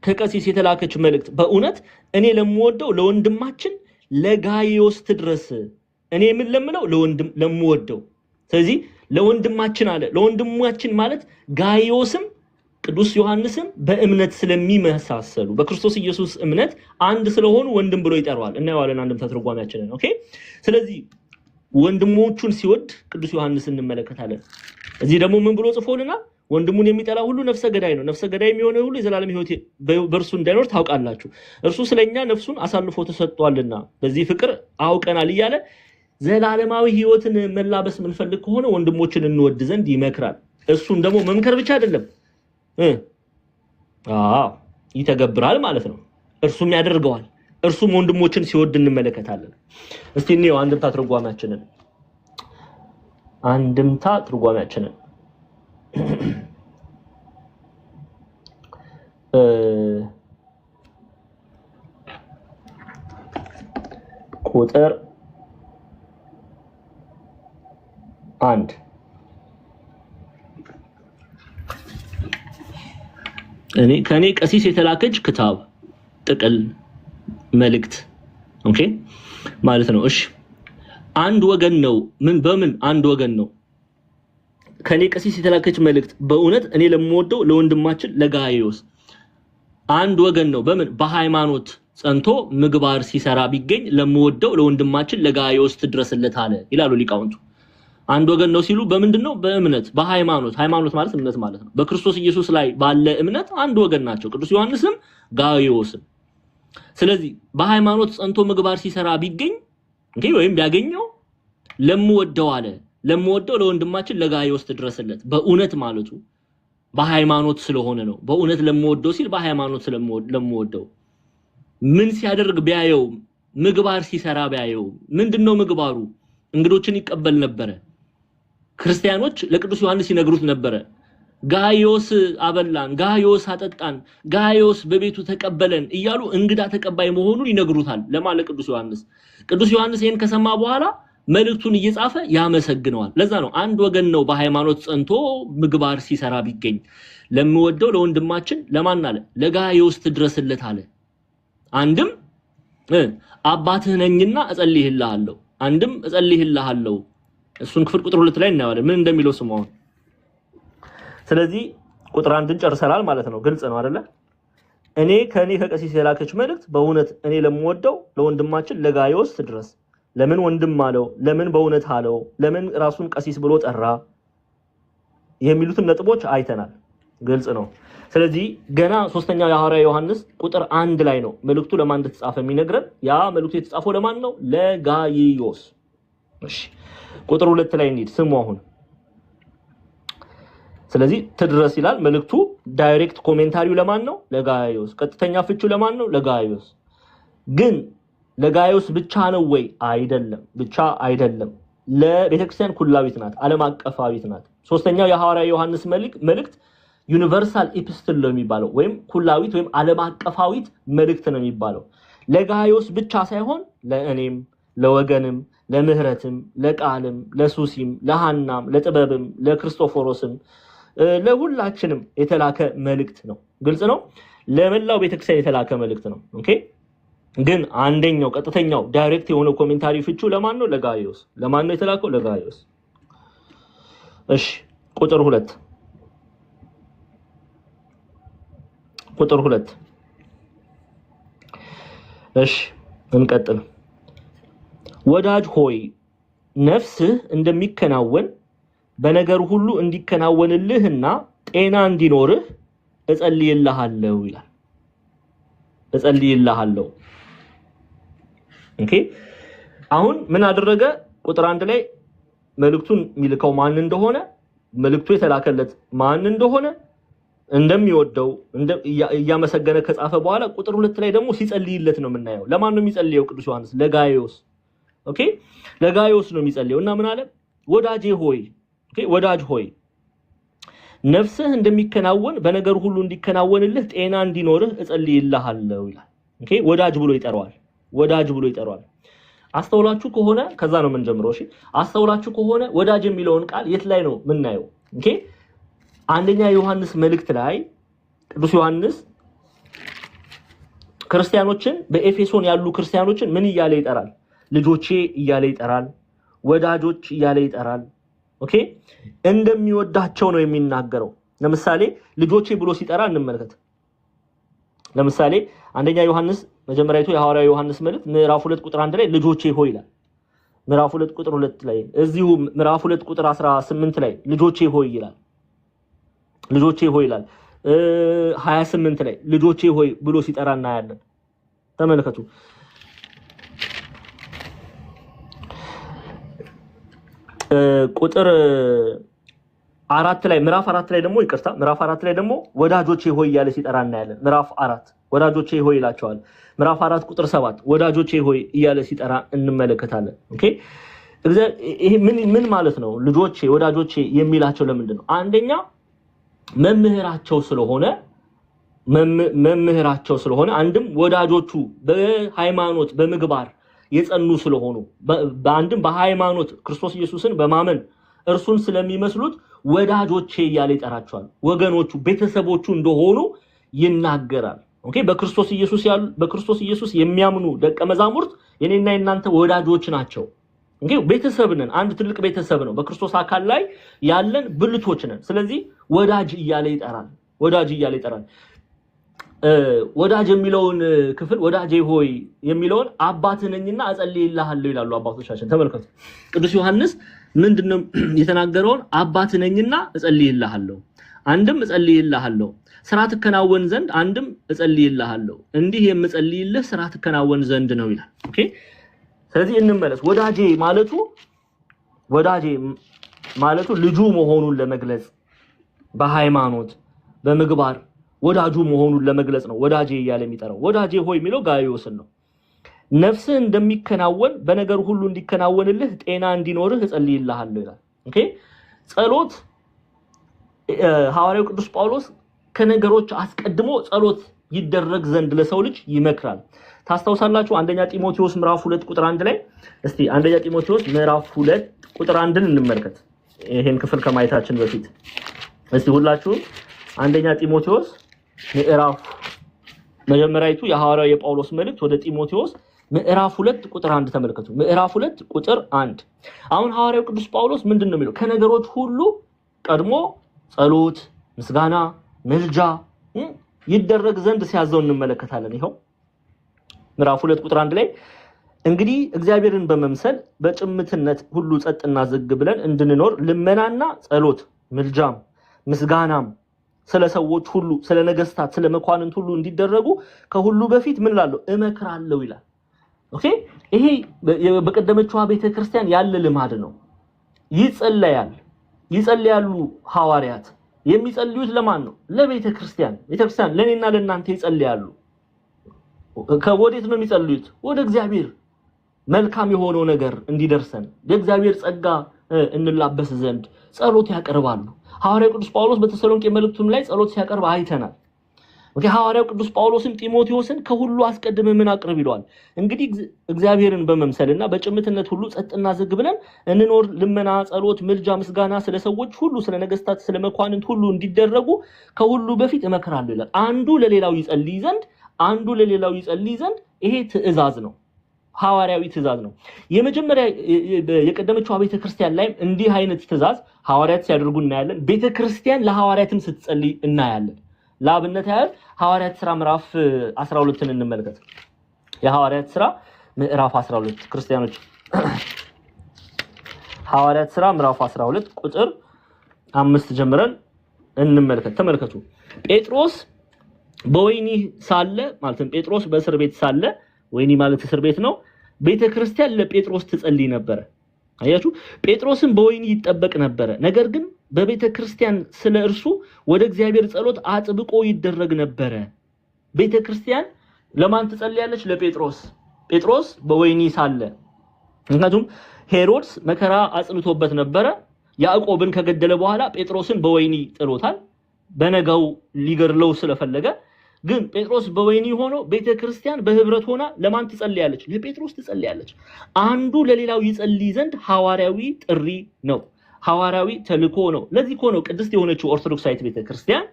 ከቀሲስ የተላከች መልእክት በእውነት እኔ ለምወደው ለወንድማችን ለጋይዮስ ትድረስ። እኔ ምን ለምለው ለምወደው። ስለዚህ ለወንድማችን አለ። ለወንድማችን ማለት ጋይዮስም ቅዱስ ዮሐንስም በእምነት ስለሚመሳሰሉ በክርስቶስ ኢየሱስ እምነት አንድ ስለሆኑ ወንድም ብሎ ይጠራዋል። እናየዋለን አንድምታ ትርጓሜያችንን። ኦኬ ስለዚህ ወንድሞቹን ሲወድ ቅዱስ ዮሐንስ እንመለከታለን። እዚህ ደግሞ ምን ብሎ ጽፎልናል? ወንድሙን የሚጠላ ሁሉ ነፍሰ ገዳይ ነው። ነፍሰ ገዳይ የሚሆነ ሁሉ የዘላለም ሕይወት በእርሱ እንዳይኖር ታውቃላችሁ። እርሱ ስለኛ ነፍሱን አሳልፎ ተሰጥቷልና በዚህ ፍቅር አውቀናል እያለ ዘላለማዊ ሕይወትን መላበስ የምንፈልግ ከሆነ ወንድሞችን እንወድ ዘንድ ይመክራል። እሱን ደግሞ መምከር ብቻ አይደለም ይተገብራል ማለት ነው። እርሱም ያደርገዋል። እርሱም ወንድሞችን ሲወድ እንመለከታለን። እስቲ እንየው አንድምታ ትርጓሜያችንን ቁጥር 1 ከኔ ቀሲስ የተላከች ክታብ ጥቅል መልእክት ኦኬ ማለት ነው። እሺ አንድ ወገን ነው። በምን አንድ ወገን ነው? ከኔ ቀሲስ የተላከች መልእክት በእውነት እኔ ለምወደው ለወንድማችን ለጋይዮስ አንድ ወገን ነው። በምን በሃይማኖት ጸንቶ ምግባር ሲሰራ ቢገኝ ለምወደው ለወንድማችን ለጋይዮስ ትድረስለት አለ ይላሉ ሊቃውንቱ። አንድ ወገን ነው ሲሉ በምንድነው? በእምነት በሃይማኖት። ሃይማኖት ማለት እምነት ማለት ነው። በክርስቶስ ኢየሱስ ላይ ባለ እምነት አንድ ወገን ናቸው፣ ቅዱስ ዮሐንስም ጋይዮስም። ስለዚህ በሃይማኖት ጸንቶ ምግባር ሲሰራ ቢገኝ ወይም ቢያገኘው ለምወደው አለ ለምወደው ለወንድማችን ለጋይዮስ ትድረስለት። በእውነት ማለቱ በሃይማኖት ስለሆነ ነው። በእውነት ለምወደው ሲል በሃይማኖት ለምወደው ምን ሲያደርግ ቢያየው ምግባር ሲሰራ ቢያየው ምንድነው ምግባሩ? እንግዶችን ይቀበል ነበረ። ክርስቲያኖች ለቅዱስ ዮሐንስ ይነግሩት ነበረ። ጋይዮስ አበላን፣ ጋይዮስ አጠጣን፣ ጋይዮስ በቤቱ ተቀበለን እያሉ እንግዳ ተቀባይ መሆኑን ይነግሩታል። ለማለት ቅዱስ ዮሐንስ ይሄን ከሰማ በኋላ መልእክቱን እየጻፈ ያመሰግነዋል። ለዛ ነው አንድ ወገን ነው በሃይማኖት ጸንቶ ምግባር ሲሰራ ቢገኝ ለምወደው ለወንድማችን ለማን አለ? ለጋይዮስ ትድረስለት አለ። አንድም አባትህ ነኝና እጸልይልሃለሁ፣ አንድም እጸልይልሃለሁ። እሱን ክፍል ቁጥር 2 ላይ እናያለን ምን እንደሚለው ስሙን። ስለዚህ ቁጥር 1ን ጨርሰናል ማለት ነው። ግልጽ ነው አይደለ? ከኔ ከቀሲስ የላከች መልእክት በእውነት እኔ ለምወደው ለወንድማችን ለጋይዮስ ትድረስ። ለምን ወንድም አለው? ለምን በእውነት አለው? ለምን ራሱን ቀሲስ ብሎ ጠራ? የሚሉትን ነጥቦች አይተናል። ግልጽ ነው። ስለዚህ ገና ሶስተኛው የሐዋርያው ዮሐንስ ቁጥር 1 ላይ ነው መልእክቱ ለማን እንደተጻፈ የሚነግረን። ያ መልእክቱ የተጻፈው ለማን ነው? ለጋይዮስ። እሺ ቁጥር 2 ላይ እንሂድ። ስሙ አሁን። ስለዚህ ትድረስ ይላል መልእክቱ። ዳይሬክት ኮሜንታሪው ለማን ነው? ለጋይዮስ። ቀጥተኛ ፍቺው ለማን ነው? ለጋይዮስ። ግን ለጋይዮስ ብቻ ነው ወይ? አይደለም፣ ብቻ አይደለም። ለቤተክርስቲያን ኩላዊት ናት፣ ዓለም አቀፋዊት ናት። ሶስተኛው የሐዋርያው ዮሐንስ መልእክት ዩኒቨርሳል ኢፕስትል ነው የሚባለው፣ ወይም ኩላዊት ወይም ዓለም አቀፋዊት መልእክት ነው የሚባለው። ለጋይዮስ ብቻ ሳይሆን ለእኔም፣ ለወገንም፣ ለምህረትም፣ ለቃልም፣ ለሱሲም፣ ለሃናም፣ ለጥበብም፣ ለክርስቶፎሮስም ለሁላችንም የተላከ መልእክት ነው። ግልጽ ነው። ለመላው ቤተክርስቲያን የተላከ መልእክት ነው። ኦኬ። ግን አንደኛው ቀጥተኛው ዳይሬክት የሆነው ኮሜንታሪ ፍቹ ለማን ነው? ለጋይዮስ። ለማን ነው የተላከው? ለጋይዮስ። እሺ ቁጥር 2 እሺ እንቀጥል። ወዳጅ ሆይ ነፍስህ እንደሚከናወን በነገር ሁሉ እንዲከናወንልህና ጤና እንዲኖርህ እጸልይልሃለሁ ይላል። እጸልይልሃለሁ። ኦኬ። አሁን ምን አደረገ? ቁጥር 1 ላይ መልእክቱን የሚልከው ማን እንደሆነ፣ መልእክቱ የተላከለት ማን እንደሆነ እንደሚወደው እያመሰገነ ከጻፈ በኋላ ቁጥር 2 ላይ ደግሞ ሲጸልይለት ነው የምናየው። ለማን ነው የሚጸልየው ቅዱስ ዮሐንስ? ለጋይዮስ። ኦኬ። ለጋይዮስ ነው የሚጸልየው እና ምን አለ? ወዳጄ ሆይ ወዳጅ ሆይ ነፍስህ እንደሚከናወን በነገር ሁሉ እንዲከናወንልህ ጤና እንዲኖርህ እጸልይልሃለሁ ይላል። ኦኬ። ወዳጅ ብሎ ይጠራዋል። ወዳጅ ብሎ ይጠራዋል። አስተውላችሁ ከሆነ ከዛ ነው የምንጀምረው። እሺ አስተውላችሁ ከሆነ ወዳጅ የሚለውን ቃል የት ላይ ነው የምናየው? ኦኬ። አንደኛ ዮሐንስ መልእክት ላይ ቅዱስ ዮሐንስ ክርስቲያኖችን በኤፌሶን ያሉ ክርስቲያኖችን ምን እያለ ይጠራል? ልጆቼ እያለ ይጠራል። ወዳጆች እያለ ይጠራል። ኦኬ። እንደሚወዳቸው ነው የሚናገረው። ለምሳሌ ልጆቼ ብሎ ሲጠራ እንመልከት። ለምሳሌ አንደኛ ዮሐንስ መጀመሪያቱ የሐዋርያው ዮሐንስ መልእክት ምዕራፍ 2 ቁጥር 1 ላይ ልጆቼ ሆይ ይላል። ምዕራፍ 2 ቁጥር 2 ላይ እዚሁ ምዕራፍ 2 ቁጥር 18 ላይ ልጆቼ ሆይ ይላል። ልጆቼ ሆይ ይላል። 28 ላይ ልጆቼ ሆይ ብሎ ሲጠራ እናያለን። ተመልከቱ። ቁጥር 4 ላይ ምዕራፍ 4 ላይ ደግሞ ይቅርታ ምዕራፍ 4 ላይ ደግሞ ወዳጆቼ ሆይ እያለ ሲጠራ እናያለን። ምዕራፍ 4 ወዳጆቼ ሆይ ይላቸዋል። ምዕራፍ 4 ቁጥር 7 ወዳጆቼ ሆይ እያለ ሲጠራ እንመለከታለን። ኦኬ። ይሄ ምን ማለት ነው? ልጆቼ ወዳጆቼ የሚላቸው ለምንድን ነው? አንደኛ መምህራቸው ስለሆነ አንድም ወዳጆቹ በሃይማኖት በምግባር የጸኑ ስለሆኑ በአንድም በሃይማኖት ክርስቶስ ኢየሱስን በማመን እርሱን ስለሚመስሉት ወዳጆቼ እያለ ይጠራቸዋል። ወገኖቹ ቤተሰቦቹ እንደሆኑ ይናገራል። ኦኬ በክርስቶስ ኢየሱስ የሚያምኑ ደቀ መዛሙርት የኔና የናንተ ወዳጆች ናቸው። ኦኬ ቤተሰብ ነን። አንድ ትልቅ ቤተሰብ ነው። በክርስቶስ አካል ላይ ያለን ብልቶች ነን። ስለዚህ ወዳጅ እያለ ይጠራል። ወዳጅ የሚለውን ክፍል ወዳጄ ሆይ የሚለውን አባት ነኝና እጸልይልሃለሁ ይላሉ አባቶቻችን። ተመልከቱ ቅዱስ ዮሐንስ ምንድነው የተናገረውን? አባት ነኝና እጸልይልሃለሁ፣ አንድም እጸልይልሃለሁ ስራ ትከናወን ዘንድ፣ አንድም እጸልይልሃለሁ እንዲህ የምጸልይልህ ስራ ትከናወን ዘንድ ነው ይላል። ኦኬ ስለዚህ እንመለስ። ወዳጄ ማለቱ ልጁ መሆኑን ለመግለጽ በሃይማኖት በምግባር ወዳጁ መሆኑን ለመግለጽ ነው ወዳጄ እያለ የሚጠራው። ወዳጄ ሆይ የሚለው ጋይዮስን ነው። ነፍስህ እንደሚከናወን በነገር ሁሉ እንዲከናወንልህ ጤና እንዲኖርህ እጸልይልሃለሁ ይላል። ኦኬ ጸሎት ሐዋርያው ቅዱስ ጳውሎስ ከነገሮች አስቀድሞ ጸሎት ይደረግ ዘንድ ለሰው ልጅ ይመክራል። ታስታውሳላችሁ አንደኛ ጢሞቴዎስ ምዕራፍ 2 ቁጥር 1 ላይ እስቲ አንደኛ ጢሞቴዎስ ምዕራፍ 2 ቁጥር 1ን እንመልከት። ይሄን ክፍል ከማየታችን በፊት እስቲ ሁላችሁም አንደኛ ጢሞቴዎስ ምዕራፍ መጀመሪያይቱ የሐዋርያው የጳውሎስ መልእክት ወደ ጢሞቴዎስ ምዕራፍ 2 ቁጥር 1 ተመልከቱ። ምዕራፍ 2 ቁጥር 1 አሁን ሐዋርያው ቅዱስ ጳውሎስ ምንድነው የሚለው? ከነገሮች ሁሉ ቀድሞ ጸሎት፣ ምስጋና፣ ምልጃ ይደረግ ዘንድ ሲያዘው እንመለከታለን። ይሄው ምዕራፍ 2 ቁጥር 1 ላይ እንግዲህ እግዚአብሔርን በመምሰል በጭምትነት ሁሉ ጸጥና ዝግ ብለን እንድንኖር ልመናና ጸሎት፣ ምልጃም፣ ምስጋናም ስለ ሰዎች ሁሉ፣ ስለ ነገስታት፣ ስለ መኳንንት ሁሉ እንዲደረጉ ከሁሉ በፊት ምን ላለው እመክራለሁ ይላል። ኦኬ ይሄ በቀደመችዋ ቤተክርስቲያን ያለ ልማድ ነው። ይጸልያሉ ሐዋርያት። የሚጸልዩት ለማን ነው? ለቤተክርስቲያን። ቤተክርስቲያን ለኔና ለናንተ ይጸልያሉ። ከወዴት ነው የሚጸልዩት? ወደ እግዚአብሔር መልካም የሆነው ነገር እንዲደርሰን የእግዚአብሔር ጸጋ እንላበስ ዘንድ ጸሎት ያቀርባሉ። ሐዋርያው ቅዱስ ጳውሎስ በተሰሎንቄ መልእክቱም ላይ ጸሎት ሲያቀርብ አይተናል። ኦኬ ሐዋርያው ቅዱስ ጳውሎስም ጢሞቴዎስን ከሁሉ አስቀድመ ምን አቅርብ ይለዋል? እንግዲህ እግዚአብሔርን በመምሰልና በጭምትነት ሁሉ ጸጥና ዝግ ብለን እንኖር ልመና፣ ጸሎት፣ ምልጃ፣ ምስጋና ስለ ሰዎች ሁሉ፣ ስለ ነገስታት፣ ስለ መኳንንት ሁሉ እንዲደረጉ ከሁሉ በፊት እመክራለሁ ይላል። አንዱ ለሌላው ይጸልይ ዘንድ ይሄ ትእዛዝ ነው። ሐዋርያዊ ትእዛዝ ነው። የመጀመሪያ የቀደመችው ቤተክርስቲያን ላይ እንዲህ አይነት ትእዛዝ ሐዋርያት ሲያደርጉ እናያለን። ቤተክርስቲያን ለሐዋርያትም ስትጸልይ እናያለን። ለአብነት ያህል ሐዋርያት ሥራ ምዕራፍ 12ን እንመልከት። የሐዋርያት ሥራ ምዕራፍ 12 ክርስቲያኖች ሐዋርያት ሥራ ምዕራፍ 12 ቁጥር 5 ጀምረን እንመልከት። ተመልከቱ። ጴጥሮስ በወይኒ ሳለ ማለትም ጴጥሮስ በእስር ቤት ሳለ፣ ወይኒ ማለት እስር ቤት ነው። ቤተክርስቲያን ለጴጥሮስ ትጸልይ ነበር። አያችሁ ጴጥሮስን በወይኒ ይጠበቅ ነበር። ነገር ግን በቤተክርስቲያን ስለ እርሱ ወደ እግዚአብሔር ጸሎት አጥብቆ ይደረግ ነበር። ቤተክርስቲያን ለማን ትጸልያለች? ለጴጥሮስ። ጴጥሮስ በወይኒ ሳለ ምክንያቱም ሄሮድስ መከራ አጽንቶበት ነበር። ያዕቆብን ከገደለ በኋላ ጴጥሮስን በወይኒ ጥሎታል። በነጋው ሊገድለው ስለፈለገ ግን ጴጥሮስ በወይኒ ሆኖ ቤተክርስቲያን በህብረት ሆና ለማን ትጸልያለች? ለጴጥሮስ ትጸልያለች። አንዱ ለሌላው ይጸልይ ዘንድ ሐዋርያዊ ጥሪ ነው። ሐዋርያዊ ተልእኮ ነው። ለዚህ እኮ ነው ቅድስት የሆነችው ኦርቶዶክሳዊት ቤተክርስቲያን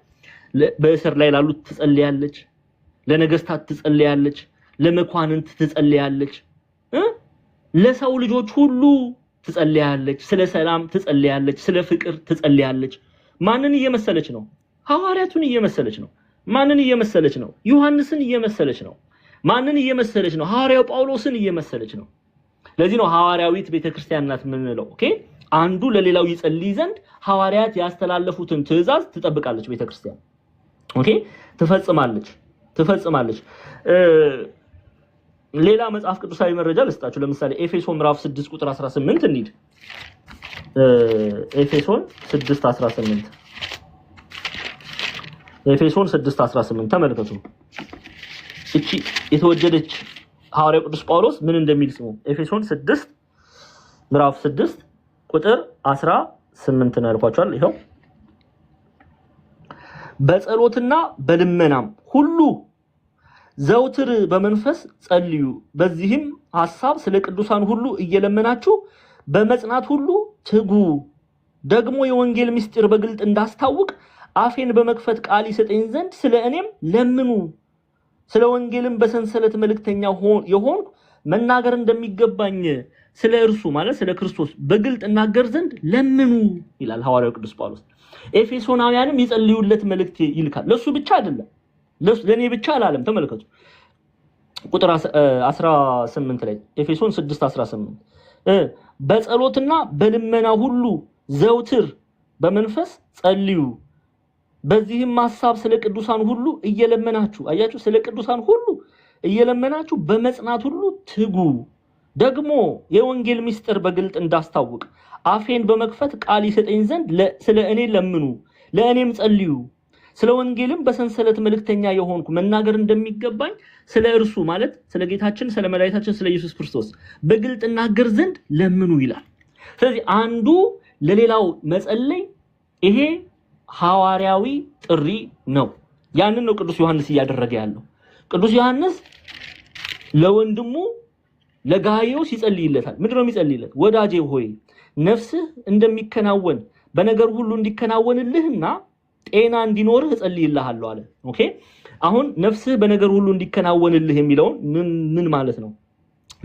በእስር ላይ ላሉት ትጸልያለች፣ ለነገስታት ትጸልያለች፣ ለመኳንንት ትጸልያለች፣ ለሰው ልጆች ሁሉ ትጸልያለች፣ ስለ ሰላም ትጸልያለች፣ ስለ ፍቅር ትጸልያለች። ማንን እየመሰለች ነው? ሐዋርያቱን እየመሰለች ነው። ማንን እየመሰለች ነው? ዮሐንስን እየመሰለች ነው። ማንን እየመሰለች ነው? ሐዋርያው ጳውሎስን እየመሰለች ነው። ለዚህ ነው ሐዋርያዊት ቤተክርስቲያን ናት የምንለው። ኦኬ አንዱ ለሌላው ይጸልይ ዘንድ ሐዋርያት ያስተላለፉትን ትእዛዝ ትጠብቃለች ቤተክርስቲያን። ኦኬ ትፈጽማለች። ሌላ መጽሐፍ ቅዱሳዊ መረጃ ልስጣችሁ። ለምሳሌ ኤፌሶን ምዕራፍ 6 ቁጥር 18 እንሂድ። ኤፌሶን 6:18 ተመልከቱ። እቺ የተወደደች ሐዋርያው ቅዱስ ጳውሎስ ምን እንደሚል ስሙ። ኤፌሶን 6 ምዕራፍ 6 ቁጥር 18 ነው ያልኳችኋል። ይሄው በጸሎትና በልመናም ሁሉ ዘውትር በመንፈስ ጸልዩ፣ በዚህም ሐሳብ ስለ ቅዱሳን ሁሉ እየለመናችሁ በመጽናት ሁሉ ትጉ። ደግሞ የወንጌል ምስጢር በግልጥ እንዳስታውቅ አፌን በመክፈት ቃል ይሰጠኝ ዘንድ ስለ እኔም ለምኑ። ስለ ወንጌልም በሰንሰለት መልእክተኛ የሆንኩ መናገር እንደሚገባኝ ስለ እርሱ ማለት ስለ ክርስቶስ በግልጥ እናገር ዘንድ ለምኑ ይላል ሐዋርያው ቅዱስ ጳውሎስ። ኤፌሶናውያንም ይጸልዩለት መልእክት ይልካል። ለሱ ብቻ አይደለም፣ ለኔ ብቻ አላለም። ተመልከቱ ቁጥር 18 ላይ ኤፌሶን 6:18 በጸሎትና በልመና ሁሉ ዘውትር በመንፈስ ጸልዩ፣ በዚህም ሐሳብ ስለ ቅዱሳን ሁሉ እየለመናችሁ አያችሁ፣ ስለ ቅዱሳን ሁሉ እየለመናችሁ በመጽናት ሁሉ ትጉ። ደግሞ የወንጌል ምስጢር በግልጥ እንዳስታውቅ አፌን በመክፈት ቃል ይሰጠኝ ዘንድ ስለ እኔ ለምኑ፣ ለእኔም ጸልዩ። ስለ ወንጌልም በሰንሰለት መልእክተኛ የሆንኩ መናገር እንደሚገባኝ ስለ እርሱ ማለት ስለ ጌታችን ስለ መድኃኒታችን ስለ ኢየሱስ ክርስቶስ በግልጥ እናገር ዘንድ ለምኑ ይላል። ስለዚህ አንዱ ለሌላው መጸለይ ይሄ ሐዋርያዊ ጥሪ ነው። ያንን ነው ቅዱስ ዮሐንስ እያደረገ ያለው። ቅዱስ ዮሐንስ ለወንድሙ ለጋይዮስ ይጸልይለታል። ምንድነው የሚጸልይለት? ወዳጄ ሆይ ነፍስህ እንደሚከናወን በነገር ሁሉ እንዲከናወንልህና ጤና እንዲኖርህ እጸልይልሃለሁ አለ። ኦኬ አሁን ነፍስህ በነገር ሁሉ እንዲከናወንልህ የሚለውን ምን ማለት ነው?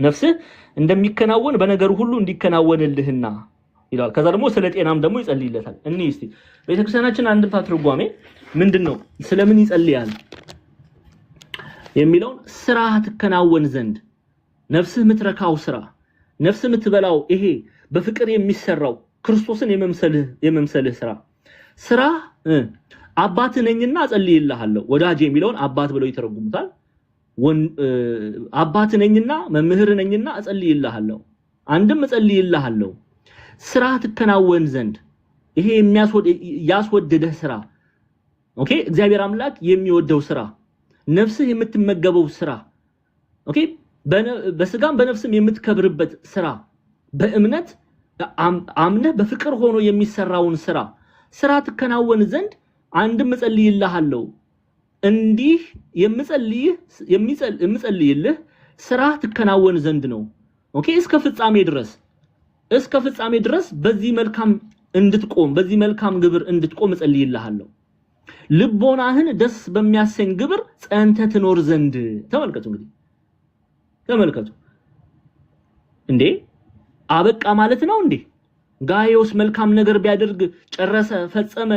ነፍስህ እንደሚከናወን በነገር ሁሉ እንዲከናወንልህና ይላል። ከዛ ደግሞ ስለ ጤናም ደግሞ ይጸልይለታል። እስቲ ቤተክርስቲያናችን አንድምታ ትርጓሜ ምንድነው? ስለምን ይጸልያል የሚለውን ስራ ትከናወን ዘንድ ነፍስህ ምትረካው ስራ፣ ነፍስህ ምትበላው ይሄ በፍቅር የሚሰራው ክርስቶስን የመምሰልህ ስራ አባት ነኝና እጸልይልሃለሁ። ወዳጅ የሚለውን አባት ብለው ይተረጉሙታል። አባት ነኝና መምህር ነኝና እጸልይልሃለሁ፣ አንድም እጸልይልሃለሁ ስራ ትከናወን ዘንድ ይሄ ያስወደደህ ስራ ኦኬ፣ እግዚአብሔር አምላክ የሚወደው ስራ፣ ነፍስህ የምትመገበው ስራ ኦኬ፣ በስጋም በነፍስም የምትከብርበት ስራ፣ በእምነት አምነህ በፍቅር ሆኖ የሚሰራውን ስራ ትከናወን ዘንድ አንድም እጸልይልሃለሁ። እንዲህ የምጸልይልህ ስራ ትከናወን ዘንድ ነው። ኦኬ እስከ ፍጻሜ ድረስ በዚህ መልካም እንድትቆም በዚህ መልካም ግብር እንድትቆም እጸልይልሃለሁ። ልቦናህን ደስ በሚያሰኝ ግብር ጸንተህ ትኖር ዘንድ። ተመልከቱ እንዴ አበቃ ማለት ነው እንዴ? ጋይዮስ መልካም ነገር ቢያደርግ ጨረሰ፣ ፈጸመ፣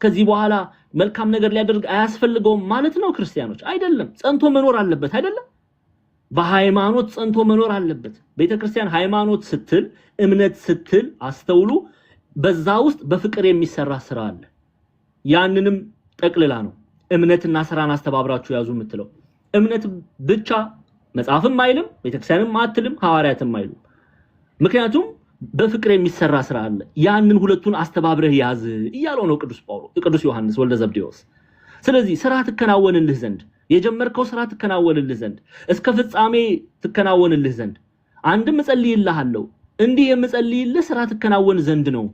ከዚህ በኋላ መልካም ነገር ሊያደርግ አያስፈልገውም ማለት ነው? ክርስቲያኖች አይደለም። ጸንቶ መኖር አለበት አይደለም? በሃይማኖት ጸንቶ መኖር አለበት። ቤተክርስቲያን ሃይማኖት ስትል እምነት ስትል አስተውሉ፣ በዛ ውስጥ በፍቅር የሚሰራ ስራ አለ። ያንንም ጠቅልላ ነው እምነትና ስራን አስተባብራችሁ ያዙ የምትለው። እምነት ብቻ መጽሐፍም አይልም፣ ቤተክርስቲያንም አትልም፣ ሐዋርያትም አይሉም። ምክንያቱም በፍቅር የሚሰራ ስራ አለ። ያንን ሁለቱን አስተባብረህ ያዝ እያለው ነው ቅዱስ ዮሐንስ ወልደ ዘብዴዎስ። ስለዚህ ስራ ትከናወንልህ ዘንድ የጀመርከው ስራ ትከናወንልህ ዘንድ እስከ ፍጻሜ ትከናወንልህ ዘንድ አንድም እጸልይልሃለሁ። እንዲህ የምጸልይልህ ስራ ትከናወን ዘንድ ነው።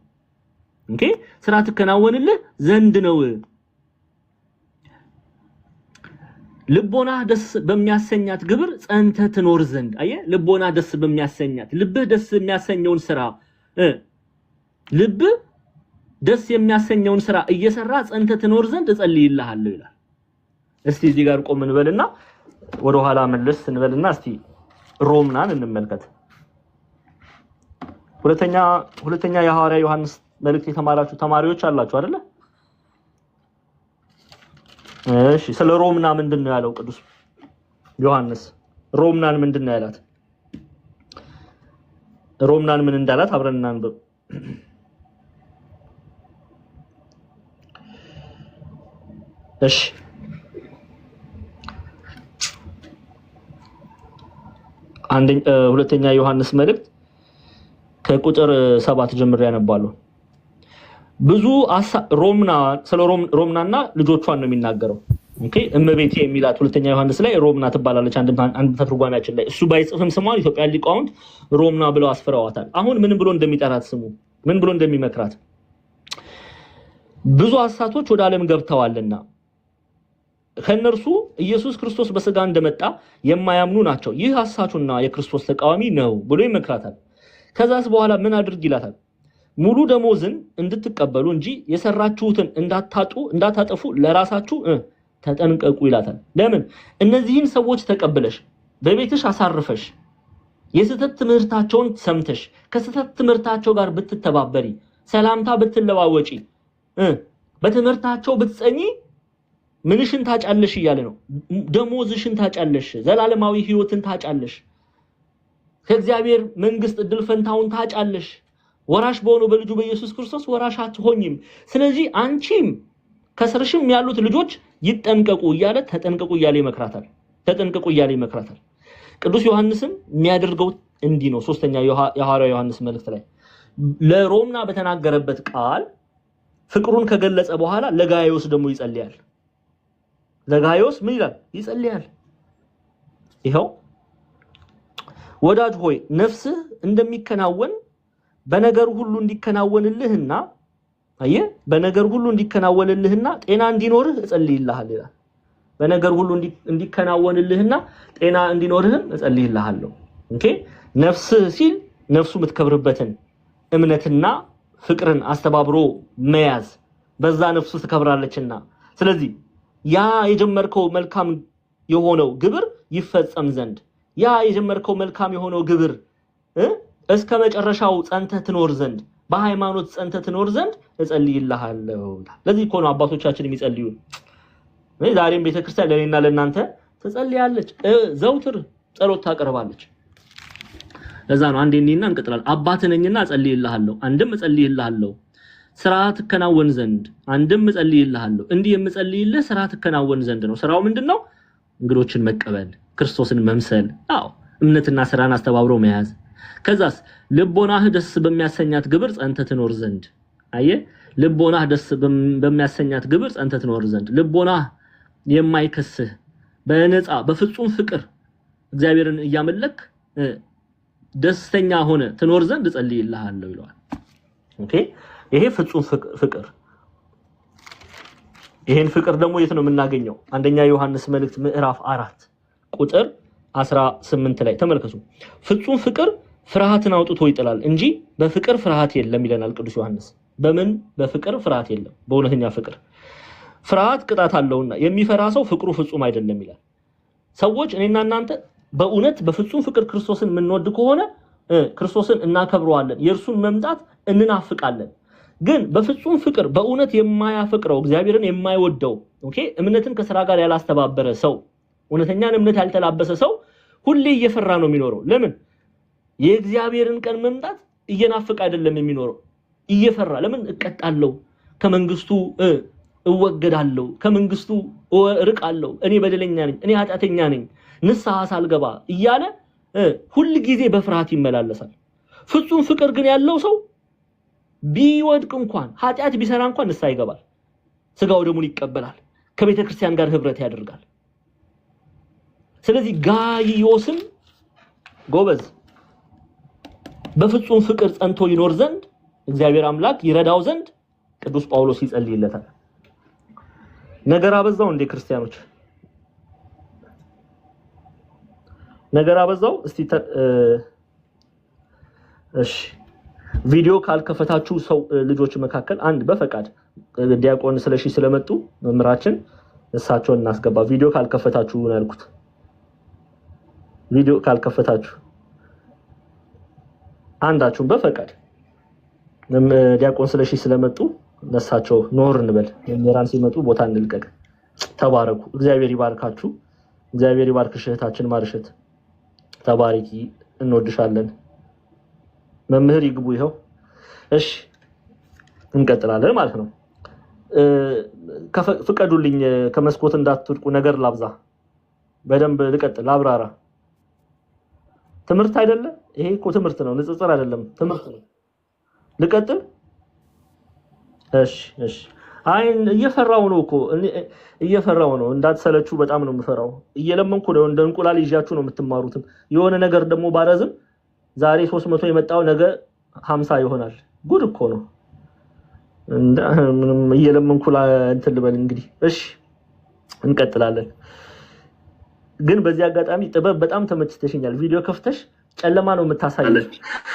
ኦኬ ስራ ትከናወንልህ ዘንድ ነው። ልቦና ደስ በሚያሰኛት ግብር ጸንተህ ትኖር ዘንድ። አየህ፣ ልቦና ደስ በሚያሰኛት ልብህ ደስ የሚያሰኘውን ስራ ልብህ ደስ የሚያሰኘውን ስራ እየሰራ ጸንተህ ትኖር ዘንድ እጸልይልሃለሁ ይላል። እስቲ እዚህ ጋር ቆም እንበልና ወደ ኋላ መለስ እንበልና እስቲ ሮምናን እንመልከት። ሁለተኛ የሐዋርያ ዮሐንስ መልእክት የተማራችሁ ተማሪዎች አላችሁ አይደለ? እሺ ስለ ሮምና ምንድነው ያለው ቅዱስ ዮሐንስ? ሮምናን ምንድነው ያላት? ሮምናን ምን እንዳላት አብረን እናንብብ። እሺ ሁለተኛ ዮሐንስ መልእክት ከቁጥር 7 ጀምሮ ያነባለሁ። ብዙ ሮምና ስለ ሮምናና ልጆቿን ነው የሚናገረው። ኦኬ እመቤቴ የሚላት ሁለተኛ ዮሐንስ ላይ ሮምና ትባላለች። አንድ ተርጓሚያችን ላይ እሱ ባይጽፍም ስሟን ኢትዮጵያ ሊቃውንት ሮምና ብለው አስፈራዋታል። አሁን ምን ብሎ እንደሚጠራት ስሙ፣ ምን ብሎ እንደሚመክራት። ብዙ ሐሳቶች ወደ ዓለም ገብተዋልና ከነርሱ ኢየሱስ ክርስቶስ በስጋ እንደመጣ የማያምኑ ናቸው። ይህ ሐሳቹና የክርስቶስ ተቃዋሚ ነው ብሎ ይመክራታል። ከዛስ በኋላ ምን አድርግ ይላታል? ሙሉ ደሞዝን እንድትቀበሉ እንጂ የሰራችሁትን እንዳታጠፉ ለራሳችሁ ተጠንቀቁ ይላታል። ለምን እነዚህን ሰዎች ተቀብለሽ በቤትሽ አሳርፈሽ የስተት ትምህርታቸውን ሰምተሽ ከስተት ትምህርታቸው ጋር ብትተባበሪ ሰላምታ ብትለዋወጪ በትምህርታቸው ብትጸኚ ምንሽን ታጫለሽ እያለ ነው። ደሞዝሽን ታጫለሽ፣ ዘላለማዊ ህይወትን ታጫለሽ፣ ከእግዚአብሔር መንግስት እድል ፈንታውን ታጫለሽ። ወራሽ በሆነው በልጁ በኢየሱስ ክርስቶስ ወራሽ አትሆኝም። ስለዚህ አንቺም ከስርሽም ያሉት ልጆች ይጠንቀቁ እያለ ተጠንቀቁ እያለ ይመክራታል። ተጠንቀቁ እያለ ይመክራታል። ቅዱስ ዮሐንስም የሚያደርገው እንዲህ ነው። ሶስተኛ የሐዋርያው ዮሐንስ መልእክት ላይ ለሮምና በተናገረበት ቃል ፍቅሩን ከገለጸ በኋላ ለጋይዮስ ደግሞ ይጸልያል። ለጋይዮስ ምን ይላል? ይጸልያል። ይሄው ወዳጅ ሆይ ነፍስህ እንደሚከናወን በነገር ሁሉ እንዲከናወንልህና በነገር ሁሉ እንዲከናወንልህና ጤና እንዲኖርህ እጸልይልሃለሁ ይላል። በነገር ሁሉ እንዲከናወንልህና ጤና እንዲኖርህም እጸልይልሃለሁ። ኦኬ ነፍስህ ሲል ነፍሱ የምትከብርበትን እምነትና ፍቅርን አስተባብሮ መያዝ በዛ ነፍሱ ትከብራለችና ስለዚህ ያ የጀመርከው መልካም የሆነው ግብር ይፈጸም ዘንድ ያ የጀመርከው መልካም የሆነው ግብር እስከ መጨረሻው ጸንተህ ትኖር ዘንድ በሃይማኖት ጸንተህ ትኖር ዘንድ እጸልይልሃለሁ። ለዚህ እኮ ነው አባቶቻችን የሚጸልዩ። ዛሬም ቤተክርስቲያን ለኔና ለናንተ ትጸልያለች፣ ዘውትር ጸሎት ታቀርባለች። ለዛ ነው አንዴ እንዲና እንቀጥላለን። አባት ነኝና እጸልይልሃለሁ፣ አንድም እጸልይልሃለሁ ስርዓት ከናወን ዘንድ አንድም እጸልይልሃለሁ። እንዲህ የምጸልይልህ ስርዓት ከናወን ዘንድ ነው። ስራው ምንድነው? እንግዶችን መቀበል፣ ክርስቶስን መምሰል፣ እምነትና ስራን አስተባብሮ መያዝ። ከዛስ ልቦናህ ደስ በሚያሰኛት ግብር ጸንተህ ትኖር ዘንድ። ልቦናህ ደስ በሚያሰኛት ግብር ጸንተህ ትኖር ዘንድ ልቦናህ የማይከስህ በነፃ በፍጹም ፍቅር እግዚአብሔርን እያመለክ ደስተኛ ሆነ ትኖር ዘንድ እጸልይልሃለሁ ይለዋል። ኦኬ ይሄ ፍጹም ፍቅር። ይሄን ፍቅር ደግሞ የት ነው የምናገኘው? አንደኛ ዮሐንስ መልእክት ምዕራፍ 4 ቁጥር 18 ላይ ተመልከቱ። ፍጹም ፍቅር ፍርሃትን አውጥቶ ይጥላል እንጂ በፍቅር ፍርሃት የለም ይለናል ቅዱስ ዮሐንስ። በምን በፍቅር ፍርሃት የለም? በእውነተኛ ፍቅር። ፍርሃት ቅጣት አለውና የሚፈራ ሰው ፍቅሩ ፍጹም አይደለም ይላል። ሰዎች እኔና እናንተ በእውነት በፍጹም ፍቅር ክርስቶስን የምንወድ ከሆነ ክርስቶስን እናከብረዋለን፣ የእርሱን መምጣት እንናፍቃለን። ግን በፍጹም ፍቅር በእውነት የማያፈቅረው እግዚአብሔርን የማይወደው እምነትን ከሥራ ጋር ያላስተባበረ ሰው እውነተኛን እምነት ያልተላበሰ ሰው ሁሌ እየፈራ ነው የሚኖረው። ለምን? የእግዚአብሔርን ቀን መምጣት እየናፈቀ አይደለም የሚኖረው፣ እየፈራ ለምን እቀጣለሁ፣ ከመንግስቱ እወገዳለሁ፣ ከመንግስቱ እርቃለሁ፣ እኔ በደለኛ ነኝ፣ እኔ ኃጢአተኛ ነኝ፣ ንስሐ ሳልገባ እያለ ሁሉ ጊዜ በፍርሃት ይመላለሳል። ፍጹም ፍቅር ግን ያለው ሰው ቢወድቅ እንኳን ኃጢአት ቢሰራ እንኳን ንስሐ ይገባል፣ ስጋው ደሙን ይቀበላል፣ ከቤተ ክርስቲያን ጋር ህብረት ያደርጋል። ስለዚህ ጋይዮስም ጎበዝ በፍጹም ፍቅር ጸንቶ ይኖር ዘንድ እግዚአብሔር አምላክ ይረዳው ዘንድ ቅዱስ ጳውሎስ ይጸልይለታል። ነገር አበዛው እንደ ክርስቲያኖች ነገር አበዛው። እስቲ እሺ ቪዲዮ ካልከፈታችሁ ሰው ልጆች መካከል አንድ በፈቃድ ዲያቆን ስለሺ ስለመጡ መምራችን እሳቸውን እናስገባ። ቪዲዮ ካልከፈታችሁ ነው ያልኩት። ቪዲዮ ካልከፈታችሁ አንዳችሁም በፈቃድ ዲያቆን ስለሺ ስለመጡ ለሳቸው ኖር እንበል። መምህራን ሲመጡ ቦታ እንልቀቅ። ተባረኩ። እግዚአብሔር ይባርካችሁ። እግዚአብሔር ይባርክሽ እህታችን ማርሸት። ተባረኪ። እንወድሻለን። መምህር ይግቡ። ይኸው እሺ እንቀጥላለን ማለት ነው። ፍቀዱልኝ ከመስኮት እንዳትወድቁ። ነገር ላብዛ፣ በደንብ ልቀጥል፣ አብራራ። ትምህርት አይደለ ይሄ እኮ ትምህርት ነው፣ ንጽጽር አይደለም፣ ትምህርት ነው። ልቀጥል። እሺ አይ እየፈራው ነው እኮ እየፈራው ነው። እንዳትሰለቹ በጣም ነው የምፈራው። እየለመንኩ ነው። እንደ እንቁላል ይዣችሁ ነው የምትማሩት። የሆነ ነገር ደግሞ ባረዝም ዛሬ 300 የመጣው ነገ 50 ይሆናል። ጉድ እኮ ነው። ምንም እየለመንኩ እንትን ልበል እንግዲህ። እሺ እንቀጥላለን። ግን በዚህ አጋጣሚ ጥበብ በጣም ተመችተሽኛል። ቪዲዮ ከፍተሽ ጨለማ ነው የምታሳየው።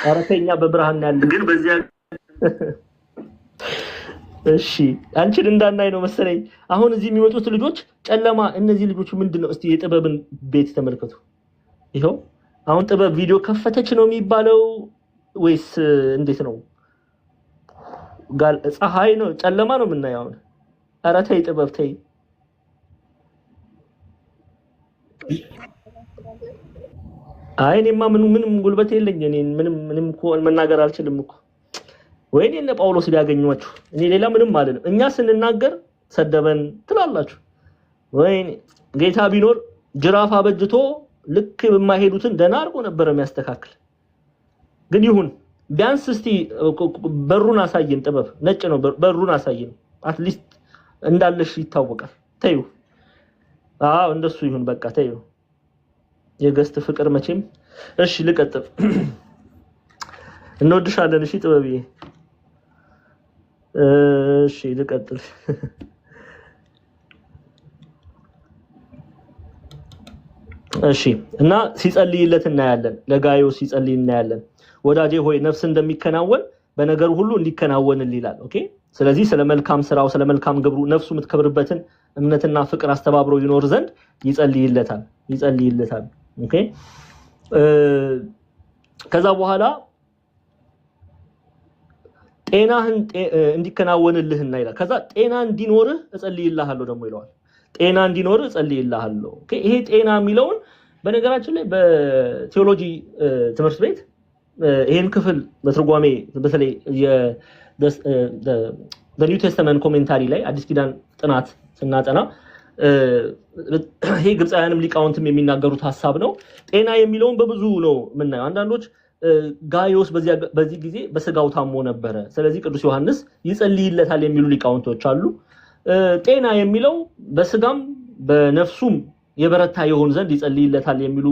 አረተኛ በብርሃን ያለ ግን በዚህ እሺ አንቺን እንዳናይ ነው መሰለኝ። አሁን እዚህ የሚመጡት ልጆች ጨለማ እነዚህ ልጆች ምንድነው? እስቲ የጥበብን ቤት ተመልከቱ። ይሄው አሁን ጥበብ ቪዲዮ ከፈተች ነው የሚባለው ወይስ እንዴት ነው? ፀሐይ ነው ጨለማ ነው የምናየው አሁን? ኧረ ተይ ጥበብ ተይ። አይ እኔማ ምንም ጉልበት የለኝ። እኔ ምንም መናገር አልችልም እኮ። ወይኔ እነ ጳውሎስ ቢያገኟችሁ እኔ ሌላ ምንም አይደለም። እኛ ስንናገር ሰደበን ትላላችሁ። ወይኔ ጌታ ቢኖር ጅራፍ አበጅቶ ልክ በማይሄዱትን ደና አድርጎ ነበር የሚያስተካክል። ግን ይሁን ቢያንስ እስቲ በሩን አሳየን። ጥበብ ነጭ ነው፣ በሩን አሳየን። አትሊስት እንዳለሽ ይታወቃል። ተዩ። አዎ እንደሱ ይሁን በቃ ተዩ። የገስት ፍቅር መቼም። እሺ ልቀጥል። እንወድሻለን። እሺ ጥበብዬ። እሺ ልቀጥል። እሺ እና ሲጸልይለት እናያለን። ለጋዮስ ሲጸልይ እናያለን። ወዳጄ ሆይ ነፍስ እንደሚከናወን በነገር ሁሉ እንዲከናወንል ይላል። ኦኬ። ስለዚህ ስለመልካም ስራው ስለመልካም ግብሩ ነፍሱ የምትከብርበትን እምነትና ፍቅር አስተባብሮ ይኖር ዘንድ ይጸልይለታል። ኦኬ። ከዛ በኋላ ጤናህን እንዲከናወንልህና ይላል። ከዛ ጤና እንዲኖርህ እጸልይልሃለሁ ደግሞ ይለዋል። ጤና እንዲኖርህ እጸልይልሃለሁ። ኦኬ። ይሄ ጤና የሚለውን በነገራችን ላይ በቴዎሎጂ ትምህርት ቤት ይሄን ክፍል በትርጓሜ በተለይ በኒው ቴስተመንት ኮሜንታሪ ላይ አዲስ ኪዳን ጥናት ስናጠና ይሄ ግብፃውያንም ሊቃውንትም የሚናገሩት ሐሳብ ነው። ጤና የሚለውን በብዙ ነው የምናየው። አንዳንዶች ጋዮስ በዚህ ጊዜ በስጋው ታሞ ነበረ፣ ስለዚህ ቅዱስ ዮሐንስ ይጸልይለታል የሚሉ ሊቃውንቶች አሉ። ጤና የሚለው በስጋም በነፍሱም የበረታ ይሆን ዘንድ ይጸልይለታል የሚሉ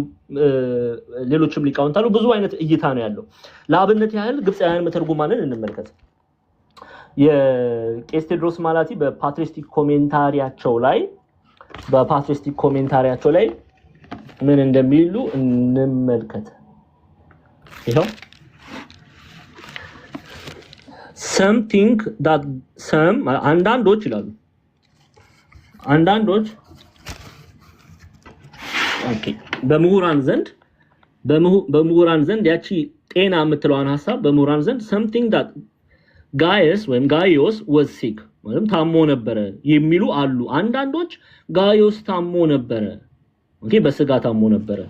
ሌሎችም ሊቃውንት አሉ። ብዙ አይነት እይታ ነው ያለው። ለአብነት ያህል ግብፃውያን መተርጉማንን እንመልከት። የቄስ ቴዎድሮስ ማላቲ በፓትሪስቲክ ኮሜንታሪያቸው ላይ ምን እንደሚሉ እንመልከት። ይሄው አንዳንዶች ይላሉ ኦኬ በምሁራን ዘንድ ያቺ ጤና የምትለዋን ሐሳብ በምሁራን ዘንድ something that ጋዮስ was sick ወይም ታሞ ነበረ የሚሉ አሉ። አንዳንዶች ጋዮስ ታሞ ነበረ፣ ኦኬ በስጋ ታሞ ነበረ።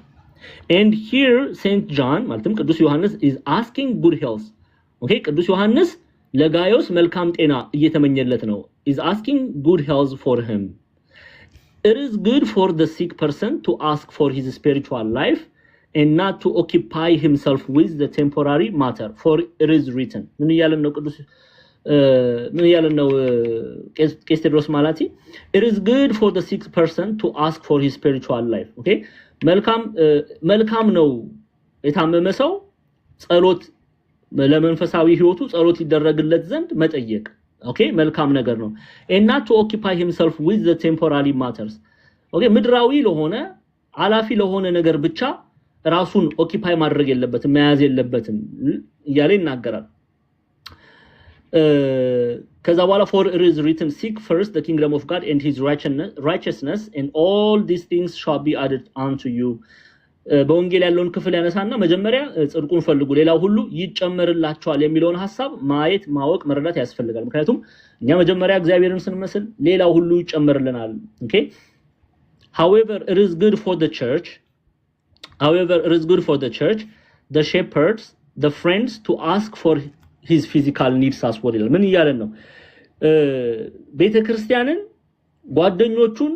and here Saint John ማለትም ቅዱስ ዮሐንስ is asking good health። ኦኬ ቅዱስ ዮሐንስ ለጋዮስ መልካም ጤና እየተመኘለት ነው። is asking good health for him. It is good for the sick person to ask for his spiritual life and not to occupy himself with the temporary matter, for it is written. ምን ያለን ነው ቄስ ቴዎድሮስ ማላቲ? It is good for the sick person to ask for his spiritual life. ኦኬ መልካም ነው የታመመ ሰው ጸሎት ለመንፈሳዊ ህይወቱ ጸሎት ይደረግለት ዘንድ መጠየቅ። ኦኬ መልካም ነገር ነው። and not to occupy himself with the temporary matters። ኦኬ ምድራዊ ለሆነ አላፊ ለሆነ ነገር ብቻ ራሱን ኦኪፓይ ማድረግ የለበትም መያዝ የለበትም እያለ ይናገራል። ከዛ በኋላ for it is written seek first the kingdom of God and his righteousness and all these things shall be added unto you። በወንጌል ያለውን ክፍል ያነሳና መጀመሪያ ጽድቁን ፈልጉ ሌላው ሁሉ ይጨመርላችኋል የሚለውን ሐሳብ ማየት ማወቅ መረዳት ያስፈልጋል። ምክንያቱም እኛ መጀመሪያ እግዚአብሔርን ስንመስል ሌላው ሁሉ ይጨመርልናል። ኦኬ however it is good for the church the shepherds the friends to ask for his physical needs as well ይላል። ምን እያለን ነው? ቤተክርስቲያንን ጓደኞቹን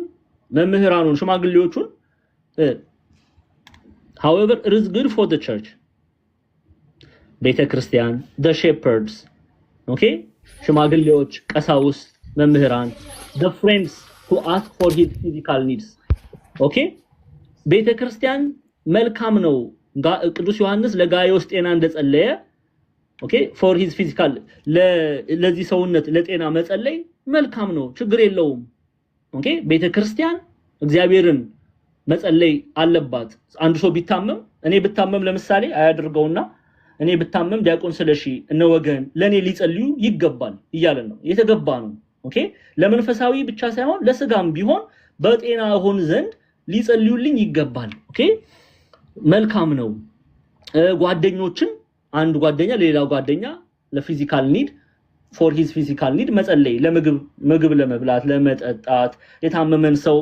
መምህራኑን ሽማግሌዎቹን however it is good for the church ቤተክርስቲያን the shepherds okay ሽማግሌዎች ቀሳውስት መምህራን the friends to ask for his physical needs okay ቤተክርስቲያን መልካም ነው። ቅዱስ ዮሐንስ ለጋዮስ ጤና እንደጸለየ ኦኬ for his physical ለዚህ ሰውነት ለጤና መጸለይ መልካም ነው፣ ችግር የለውም። ኦኬ ቤተክርስቲያን እግዚአብሔርን መጸለይ አለባት። አንድ ሰው ቢታመም እኔ ብታመም ለምሳሌ አያድርገውና እኔ ብታመም ዲያቆን ስለሺ እነ ወገን ለኔ ሊጸልዩ ይገባል እያለን ነው የተገባ ነው ኦኬ ለመንፈሳዊ ብቻ ሳይሆን ለስጋም ቢሆን በጤና ሆን ዘንድ ሊጸልዩልኝ ይገባል ኦኬ መልካም ነው ጓደኞችን አንድ ጓደኛ ለሌላው ጓደኛ ለፊዚካል ኒድ for his physical need መጸለይ ለምግብ ለመብላት ለመጠጣት የታመመን ሰው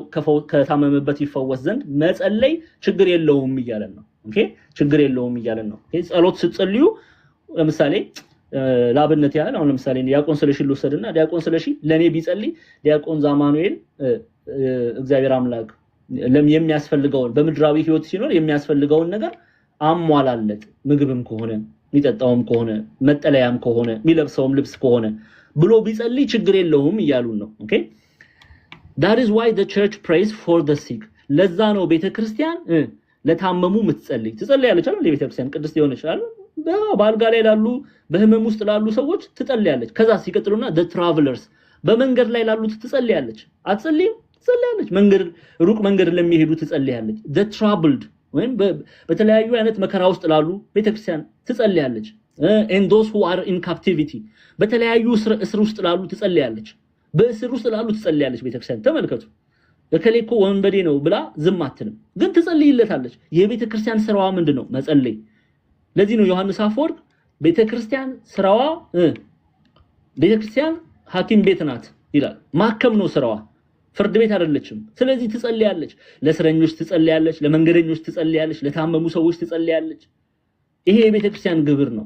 ከታመመበት ይፈወስ ዘንድ መጸለይ ችግር የለውም ይያለን ነው ኦኬ ችግር የለውም ይያለን ነው ኦኬ ጸሎት ስትጸልዩ ለምሳሌ ላብነት ያህል አሁን ለምሳሌ ዲያቆን ስለሺ ልወሰድና ዲያቆን ስለሺ ለኔ ቢጸልይ ዲያቆን ዛማኑኤል እግዚአብሔር አምላክ የሚያስፈልገውን በምድራዊ ህይወት ሲኖር የሚያስፈልገውን ነገር አሟላለት ምግብም ከሆነ ሚጠጣውም ከሆነ መጠለያም ከሆነ ሚለብሰውም ልብስ ከሆነ ብሎ ቢጸልይ ችግር የለውም ይያሉን ነው ኦኬ that is why the church prays for the sick ለዛ ነው ቤተክርስቲያን ለታመሙ ምትጸልይ ትጸልያለች አይደል ቤተክርስቲያን ቅድስት የሆነች አይደል በአልጋ ላይ ላሉ በህመም ውስጥ ላሉ ሰዎች ትጸልያለች ከዛ ሲቀጥሉና the travelers በመንገድ ላይ ላሉት ትጸልያለች አትጸልይም ትጸልያለች መንገድ ሩቅ መንገድ ለሚሄዱ ትጸልያለች the troubled ወይም በተለያዩ አይነት መከራ ውስጥ ላሉ ቤተክርስቲያን ትጸልያለች and those who are in captivity በተለያዩ እስር ውስጥ ላሉ ትጸልያለች በእስር ውስጥ ላሉ ትጸልያለች ቤተክርስቲያን ተመልከቱ ለከሌኮ ወንበዴ ነው ብላ ዝም አትልም ግን ትጸልይለታለች የቤተክርስቲያን ስራዋ ምንድነው መጸለይ ለዚህ ነው ዮሐንስ አፈወርቅ ቤተክርስቲያን ስራዋ ቤተክርስቲያን ሐኪም ቤት ናት ይላል ማከም ነው ስራዋ ፍርድ ቤት አይደለችም ስለዚህ ትጸልያለች ለስረኞች ትጸልያለች ለመንገደኞች ትጸልያለች ለታመሙ ሰዎች ትጸልያለች ይሄ የቤተክርስቲያን ግብር ነው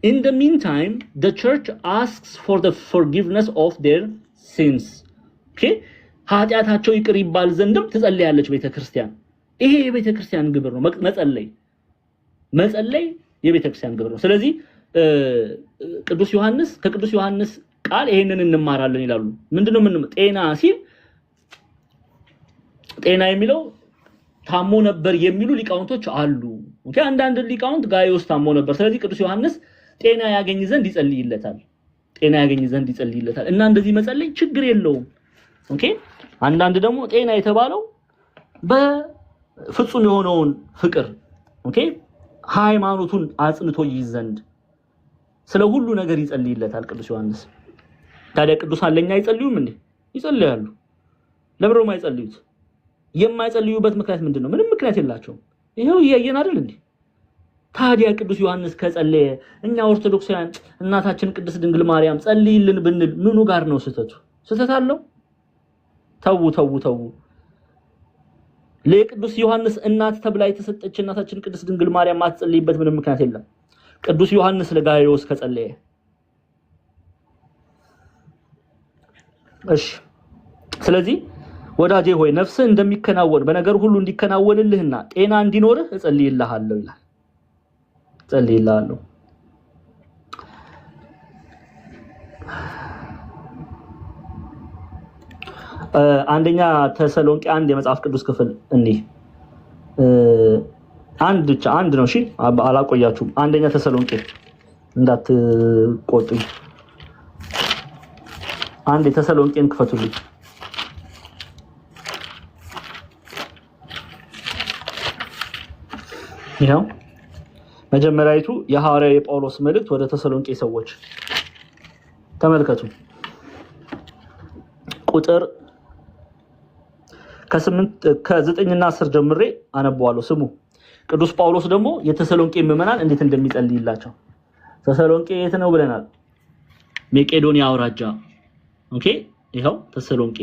in the meantime the church asks for the forgiveness of their sins okay ኃጢያታቸው ይቅር ይባል ዘንድም ትጸልያለች ቤተክርስቲያን ይሄ የቤተክርስቲያን ግብር ነው መጸለይ የቤተክርስቲያን ግብር ነው ስለዚህ ከቅዱስ ዮሐንስ ቃል ይሄንን እንማራለን ይላሉ ምንድነው ጤና ሲል ጤና የሚለው ታሞ ነበር የሚሉ ሊቃውንቶች አሉ ኦኬ አንዳንድ ሊቃውንት ጋይዮስ ታሞ ነበር ስለዚህ ቅዱስ ዮሐንስ ጤና ያገኝ ዘንድ ይጸልይለታል እና እንደዚህ መጸለይ ችግር የለውም ኦኬ አንዳንድ ደግሞ ጤና የተባለው በፍጹም የሆነውን ፍቅር ኦኬ ሃይማኖቱን አጽንቶ ይዘንድ ስለ ሁሉ ነገር ይጸልይለታል ቅዱስ ዮሐንስ ታዲያ ቅዱሳን ለኛ ይጸልዩም እንዴ ይጸልያሉ ለብሮ ማይጸልዩት የማይጸልዩበት ምክንያት ምንድነው ምንም ምክንያት የላቸውም ይሄው ያየን አይደል እንዴ ታዲያ ቅዱስ ዮሐንስ ከጸለየ እኛ ኦርቶዶክሳውያን እናታችን ቅድስት ድንግል ማርያም ጸልይልን ብንል ምኑ ጋር ነው ስህተት አለው ተው ለቅዱስ ዮሐንስ እናት ተብላ የተሰጠች እናታችን ቅድስት ድንግል ማርያም ማትጸልይበት ምንም ምክንያት የለም ቅዱስ ዮሐንስ ለጋይዮስ ከጸለየ እሺ ስለዚህ ወዳጄ ሆይ ነፍስህ እንደሚከናወን በነገር ሁሉ እንዲከናወንልህና ጤና እንዲኖርህ እጸልይልሃለሁ ይላል ጸልይልሃለሁ አንደኛ ተሰሎንቄ 1 የመጽሐፍ ቅዱስ ክፍል እንዲህ አንድ ነው እሺ አላቆያችሁም አንደኛ ተሰሎንቄ እንዳትቆጡኝ አንድ ተሰሎንቄን ክፈቱልኝ ይሄው መጀመሪያይቱ የሐዋርያው የጳውሎስ መልእክት ወደ ተሰሎንቄ ሰዎች ተመልከቱ ቁጥር ከ9 እና 10 ጀምሬ አነባዋለሁ ስሙ ቅዱስ ጳውሎስ ደግሞ የተሰሎንቄ ምዕመናን እንዴት እንደሚጸልይላቸው ተሰሎንቄ የት ነው ብለናል መቄዶንያ አውራጃ ኦኬ ይሄው ተሰሎንቄ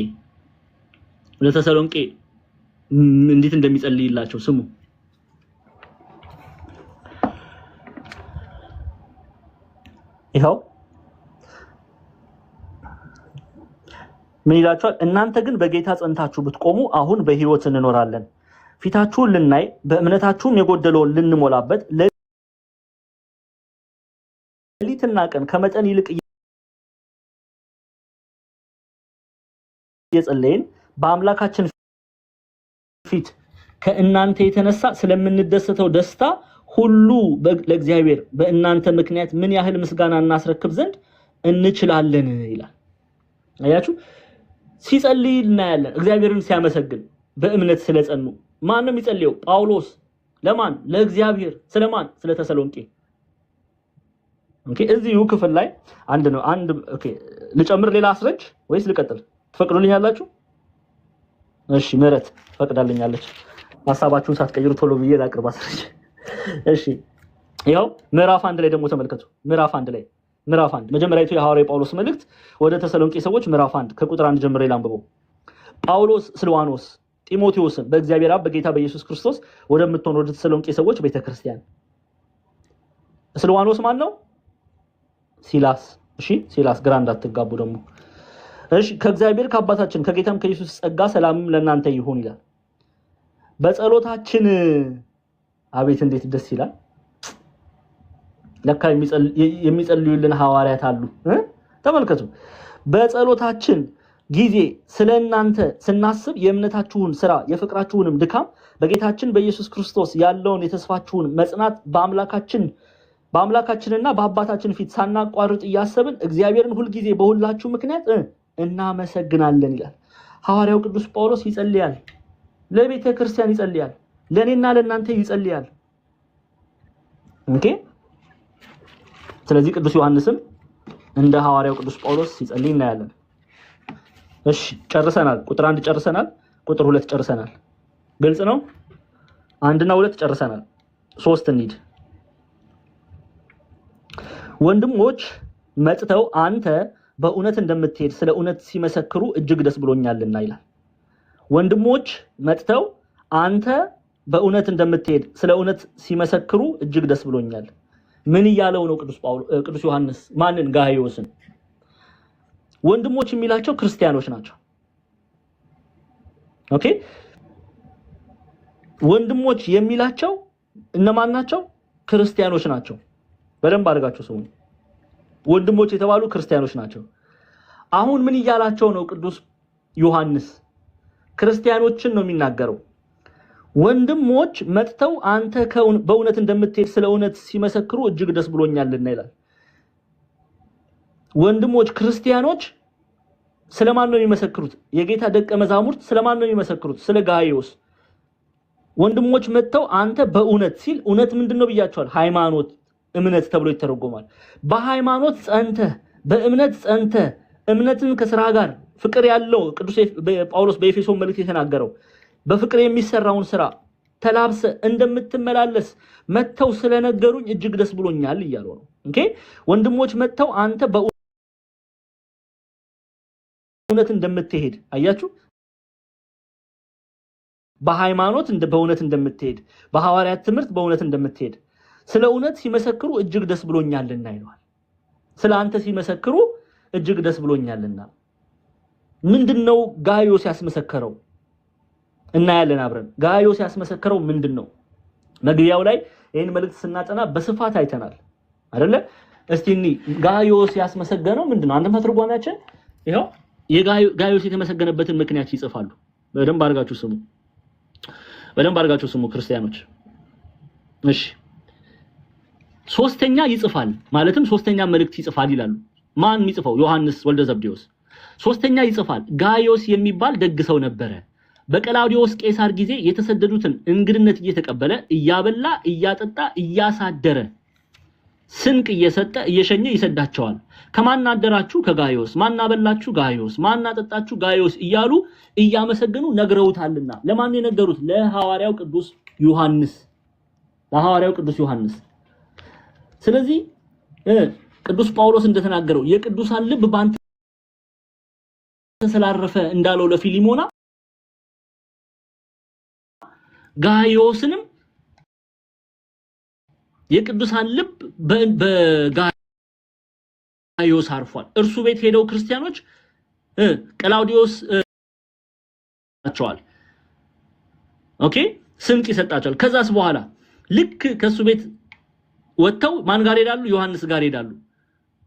ለተሰሎንቄ እንዴት እንደሚጸልይላቸው ስሙ ይሄው ምን ይላችኋል እናንተ ግን በጌታ ጸንታችሁ ብትቆሙ አሁን በህይወት እንኖራለን ፊታችሁን ልናይ በእምነታችሁም የጎደለውን ልንሞላበት ሌሊትና ቀን ከመጠን ይልቅ የጸለይን በአምላካችን ፊት ከእናንተ የተነሳ ስለምንደሰተው ደስታ ሁሉ ለእግዚአብሔር በእናንተ ምክንያት ምን ያህል ምስጋና እናስረክብ ዘንድ እንችላለን ይላል አያችሁ ሲጸልይ እናያለን እግዚአብሔርን ሲያመሰግን በእምነት ስለጸኑ ማንም ይጸልየው ጳውሎስ ለማን ለእግዚአብሔር ስለማን ስለተሰሎንቄ ኦኬ እዚሁ ክፍል ላይ አንድ ነው አንድ ኦኬ ልጨምር ሌላ አስረጅ ወይስ ልቀጥል ትፈቅዱልኛላችሁ? እሺ ምህረት ፈቅዳልኛለች። ሐሳባችሁን ሳትቀይሩ ቶሎ ብዬ ላቅርብ አስረጅ። እሺ ያው ምዕራፍ 1 ላይ ደግሞ ተመልከቱ። ምዕራፍ 1 መጀመሪያቱ የሐዋርያው ጳውሎስ መልእክት ወደ ተሰሎንቄ ሰዎች ምዕራፍ 1 ከቁጥር 1 ጀምሬ ላንብበው። ጳውሎስ ስልዋኖስ ጢሞቴዎስን በእግዚአብሔር አብ በጌታ በኢየሱስ ክርስቶስ ወደምትሆን ወደ ተሰሎንቄ ሰዎች ቤተክርስቲያን። ስልዋኖስ ማን ነው? ሲላስ። እሺ ሲላስ ግራ እንዳትጋቡ ደግሞ። እሺ ከእግዚአብሔር ከአባታችን ከጌታም ከኢየሱስ ጸጋ ሰላምም ለእናንተ ይሁን ይላል። በጸሎታችን አቤት እንዴት ደስ ይላል። ለካ የሚጸልዩልን ሐዋርያት አሉ። ተመልከቱ። በጸሎታችን ጊዜ ስለእናንተ ስናስብ የእምነታችሁን ስራ የፍቅራችሁንም ድካም በጌታችን በኢየሱስ ክርስቶስ ያለውን የተስፋችሁን መጽናት በአምላካችንና በአባታችን ፊት ሳናቋርጥ እያሰብን እግዚአብሔርን ሁል ጊዜ በሁላችሁ ምክንያት እናመሰግናለን ይላል። ሐዋርያው ቅዱስ ጳውሎስ ይጸልያል፣ ለቤተ ክርስቲያን ይጸልያል፣ ለኔና ለእናንተ ይጸልያል። ኦኬ ስለዚህ ቅዱስ ዮሐንስም እንደ ሐዋርያው ቅዱስ ጳውሎስ ሲጸልይ እናያለን። እሺ ጨርሰናል። ቁጥር 1 ጨርሰናል። ቁጥር 2 ጨርሰናል። ግልጽ ነው። 1 እና 2 ጨርሰናል። 3 እንሂድ። ወንድሞች መጥተው አንተ በእውነት እንደምትሄድ ስለ እውነት ሲመሰክሩ እጅግ ደስ ብሎኛልና ይላል። ወንድሞች መጥተው አንተ በእውነት እንደምትሄድ ስለ እውነት ሲመሰክሩ እጅግ ደስ ብሎኛል። ምን እያለው ነው ቅዱስ ዮሐንስ? ማንን? ጋይዮስን። ወንድሞች የሚላቸው ክርስቲያኖች ናቸው። ኦኬ ወንድሞች የሚላቸው እነማን ናቸው? ክርስቲያኖች ናቸው። በደንብ አድርጋችሁ ስሙ። ወንድሞች የተባሉ ክርስቲያኖች ናቸው። አሁን ምን እያላቸው ነው ቅዱስ ዮሐንስ? ክርስቲያኖችን ነው የሚናገረው። ወንድሞች መጥተው አንተ በእውነት እንደምትሄድ ስለ እውነት ሲመሰክሩ እጅግ ደስ ብሎኛልና ይላል። ወንድሞች ክርስቲያኖች ስለማን ነው የሚመሰክሩት? የጌታ ደቀ መዛሙርት ስለማን ነው የሚመሰክሩት? ስለ ጋይዮስ። ወንድሞች መጥተው አንተ በእውነት ሲል እውነት ምንድነው ብያቸዋል? ሃይማኖት፣ እምነት ተብሎ ይተረጎማል። በሃይማኖት ጸንተ፣ በእምነት ጸንተ፣ እምነትን ከሥራ ጋር ፍቅር ያለው ቅዱስ ጳውሎስ በኤፌሶን መልእክት የተናገረው በፍቅር የሚሰራውን ስራ ተላብሰ እንደምትመላለስ መተው ስለነገሩኝ እጅግ ደስ ብሎኛል እያለው ነው። ኦኬ ወንድሞች መተው አንተ በእውነት እንደምትሄድ አያችሁ። በሃይማኖት በእውነት እንደምትሄድ፣ በሐዋርያት ትምህርት በእውነት እንደምትሄድ ስለ እውነት ሲመሰክሩ እጅግ ደስ ብሎኛልና ይለዋል። ስለ አንተ ሲመሰክሩ እጅግ ደስ ብሎኛልና። ምንድነው ጋይዮስ ያስመሰከረው? እናያለን አብረን። ጋይዮስ ያስመሰከረው ምንድነው? መግቢያው ላይ ይሄን መልእክት ስናጠና በስፋት አይተናል አይደለ? እስቲ ጋይዮስ ያስመሰገነው ምንድነው? አንተም ተርጓሚያችን ይሄው የጋይዮስ የተመሰገነበትን ምክንያት ይጽፋሉ። በደንብ አድርጋችሁ ስሙ ክርስቲያኖች። እሺ ሶስተኛ ይጽፋል ማለትም ሶስተኛ መልእክት ይጽፋል ይላሉ። ማን የሚጽፈው? ዮሐንስ ወልደ ዘብዴዎስ። ሶስተኛ ይጽፋል። ጋይዮስ የሚባል ደግ ሰው ነበረ። በቀላውዲዮስ ቄሳር ጊዜ የተሰደዱትን እንግድነት እየተቀበለ እያበላ እያጠጣ እያሳደረ ስንቅ እየሰጠ እየሸኘ ይሰዳቸዋል። ከማን አደራችሁ? ከጋይዮስ። ማን አበላችሁ? ጋይዮስ። ማን አጠጣችሁ? ጋይዮስ እያሉ እያመሰገኑ ነግረውታልና። ለማን የነገሩት? ለሐዋርያው ቅዱስ ዮሐንስ። ስለዚህ ቅዱስ ጳውሎስ እንደተናገረው የቅዱሳን ልብ ባንተ ስላረፈ እንዳለው ለፊሊሞና ጋይዮስንም የቅዱሳን ልብ በጋይዮስ አርፏል። እርሱ ቤት ሄደው ክርስቲያኖች ቀላውዲዮስ አቸዋል። ኦኬ ስንቅ ይሰጣቸዋል። ከዛስ በኋላ ልክ ከሱ ቤት ወጥተው ማን ጋር ሄዳሉ? ዮሐንስ ጋር ሄዳሉ።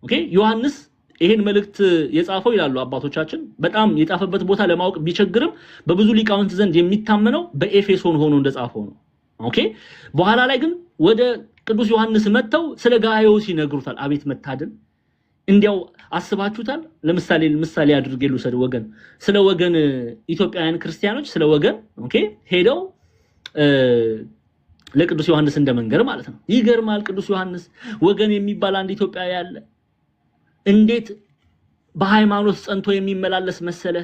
ኦኬ ዮሐንስ ይሄን መልእክት የጻፈው ይላሉ አባቶቻችን በጣም የጻፈበት ቦታ ለማወቅ ቢቸግርም በብዙ ሊቃውንት ዘንድ የሚታመነው በኤፌሶን ሆኖ እንደጻፈው ነው። ኦኬ በኋላ ላይ ግን ወደ ቅዱስ ዮሐንስ መጥተው ስለ ጋይዮስ ይነግሩታል። አቤት መታደል! እንዲያው አስባችሁታል? ለምሳሌ አድርጌ ልውሰድ። ወገን ስለ ወገን ኢትዮጵያውያን ክርስቲያኖች ስለ ወገን ኦኬ ሄደው ለቅዱስ ዮሐንስ እንደመንገር ማለት ነው። ይገርማል። ቅዱስ ዮሐንስ ወገን የሚባል አንድ ኢትዮጵያዊ ያለ እንዴት በሃይማኖት ጸንቶ የሚመላለስ መሰለ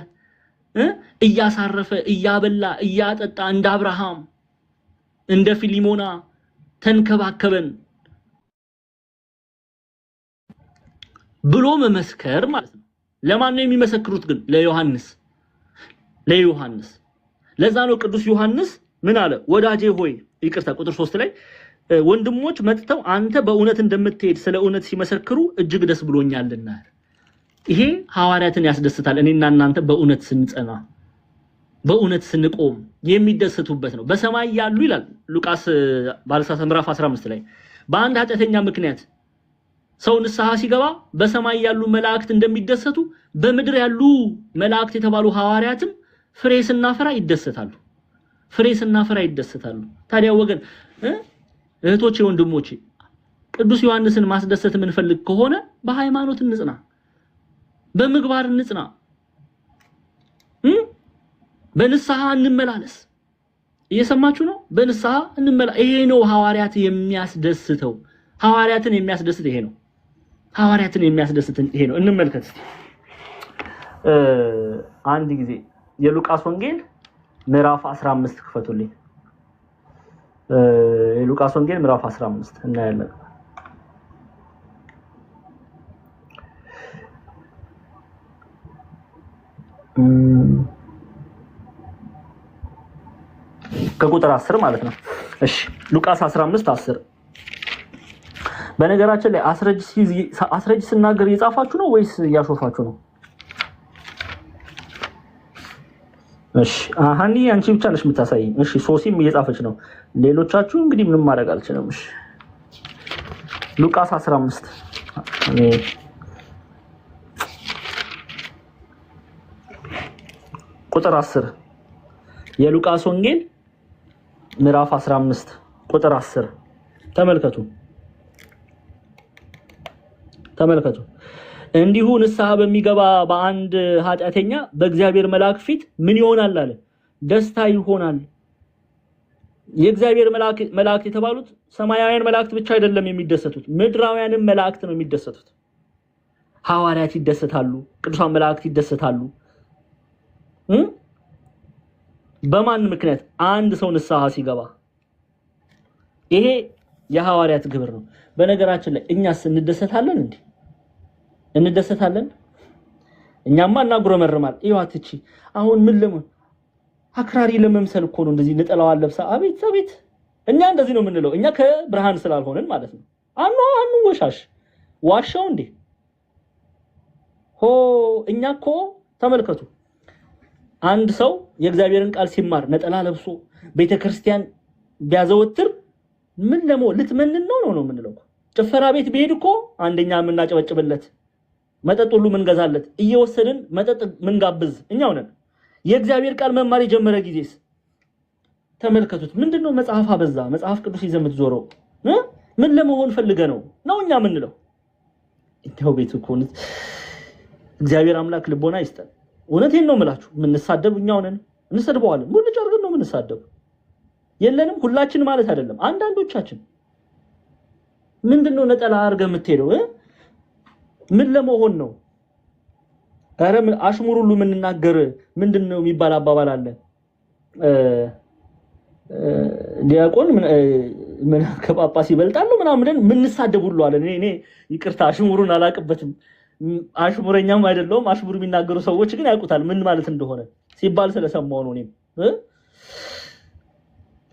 እያሳረፈ እያበላ እያጠጣ እንደ አብርሃም እንደ ፊሊሞና ተንከባከበን ብሎ መመስከር ማለት ነው። ለማን ነው የሚመሰክሩት ግን? ለዮሐንስ። ለዛ ነው ቅዱስ ዮሐንስ ምን አለ? ወዳጄ ሆይ ይቅርታ፣ ቁጥር 3 ላይ ወንድሞች መጥተው አንተ በእውነት እንደምትሄድ ስለ እውነት ሲመሰክሩ እጅግ ደስ ብሎኛልና። ይሄ ሐዋርያትን ያስደስታል። እኔና እናንተ በእውነት ስንጸና በእውነት ስንቆም የሚደሰቱበት ነው። በሰማይ ያሉ ይላል ሉቃስ ባለሳሳ ምዕራፍ 15 ላይ በአንድ ኃጢአተኛ ምክንያት ሰው ንስሐ ሲገባ በሰማይ ያሉ መላእክት እንደሚደሰቱ በምድር ያሉ መላእክት የተባሉ ሐዋርያትም ፍሬ ስናፈራ ይደሰታሉ። ታዲያ ወገን እህቶቼ፣ ወንድሞቼ ቅዱስ ዮሐንስን ማስደሰት የምንፈልግ ከሆነ በሃይማኖት እንጽና፣ በምግባር እንጽና፣ በንስሐ እንመላለስ። እየሰማችሁ ነው? በንስሐ እንመላለስ። ይሄ ነው ሐዋርያትን የሚያስደስት ይሄ ነው። እንመልከት እስቲ አንድ ጊዜ የሉቃስ ወንጌል ምዕራፍ 15 ክፈቱልኝ። የሉቃስ ወንጌል ምዕራፍ 15 እናያለን። ከቁጥር 10 ማለት ነው። እሺ ሉቃስ 15:10 በነገራችን ላይ አስረጅ ስናገር እየጻፋችሁ ነው ወይስ እያሾፋችሁ ነው? እሺ አሃኒ አንቺ ብቻ ነሽ የምታሳይ። እሺ ሶሲም እየጻፈች ነው። ሌሎቻችሁ እንግዲህ ምንም ማድረግ አልችልም። እሺ ሉቃስ 15 ቁጥር 10 የሉቃስ ወንጌል ምዕራፍ 15 ቁጥር 10 ተመልከቱ። እንዲሁ ንስሐ በሚገባ በአንድ ኃጢአተኛ በእግዚአብሔር መልአክ ፊት ምን ይሆናል አለ? ደስታ ይሆናል። የእግዚአብሔር መላእክት የተባሉት ሰማያውያን መላእክት ብቻ አይደለም የሚደሰቱት፣ ምድራውያንም መላእክት ነው የሚደሰቱት። ሐዋርያት ይደሰታሉ፣ ቅዱሳን መላእክት ይደሰታሉ። በማን ምክንያት? አንድ ሰው ንስሐ ሲገባ። ይሄ የሐዋርያት ግብር ነው። በነገራችን ላይ እኛስ እንደሰታለን እንዴ? እንደሰታለን? እኛማ እናጉረመርማል። ይዋትቺ አሁን ምን አክራሪ ለመምሰል እኮ ነው እንደዚህ ነጠላዋን ለብሳ አቤት። እኛ እንደዚህ ነው የምንለው። እኛ ከብርሃን ስላልሆነን ማለት ነው። አኑ ወሻሽ ዋሻው እንዴ እኛ እኮ ተመልከቱ፣ አንድ ሰው የእግዚአብሔርን ቃል ሲማር ነጠላ ለብሶ ቤተክርስቲያን ቢያዘወትር ምን ልትመንን ነው የምንለው። ጭፈራ ቤት ቢሄድ እኮ አንደኛ የምናጨበጭብለት፣ መጠጥ ሁሉ ምንገዛለት፣ እየወሰድን መጠጥ ምንጋብዝ እኛው ነን። የእግዚአብሔር ቃል መማር የጀመረ ጊዜስ ተመልከቱት። ምንድነው መጽሐፍ አበዛ፣ መጽሐፍ ቅዱስ ይዘምት ዞሮ ምን ለመሆን ፈልገ ነው እኛ የምንለው። እንተው ቤት እኮ እግዚአብሔር አምላክ ልቦና ይስጠን። እውነቴን ነው የምላችሁ። የምንሳደብ እኛው ነን፣ እንሰድበዋለን። ሙልጭ አድርገን ነው የምንሳደብ። የለንም ሁላችን ማለት አይደለም። አንዳንዶቻችን ምንድነው ነጠላ አድርገህ የምትሄደው? ምን ለመሆን ነው? ኧረ አሽሙር ሁሉ የምንናገር ምንድነው የሚባል አባባል አለ። ዲያቆን ምን ከጳጳስ ይበልጣሉ ምናምን የምንሳደብ ሁሉ አለ። እኔ ይቅርታ አሽሙሩን አላቅበትም፣ አሽሙረኛም አይደለሁም። አሽሙር የሚናገሩ ሰዎች ግን ያውቁታል ምን ማለት እንደሆነ ሲባል ስለሰማሁ ነው። እኔም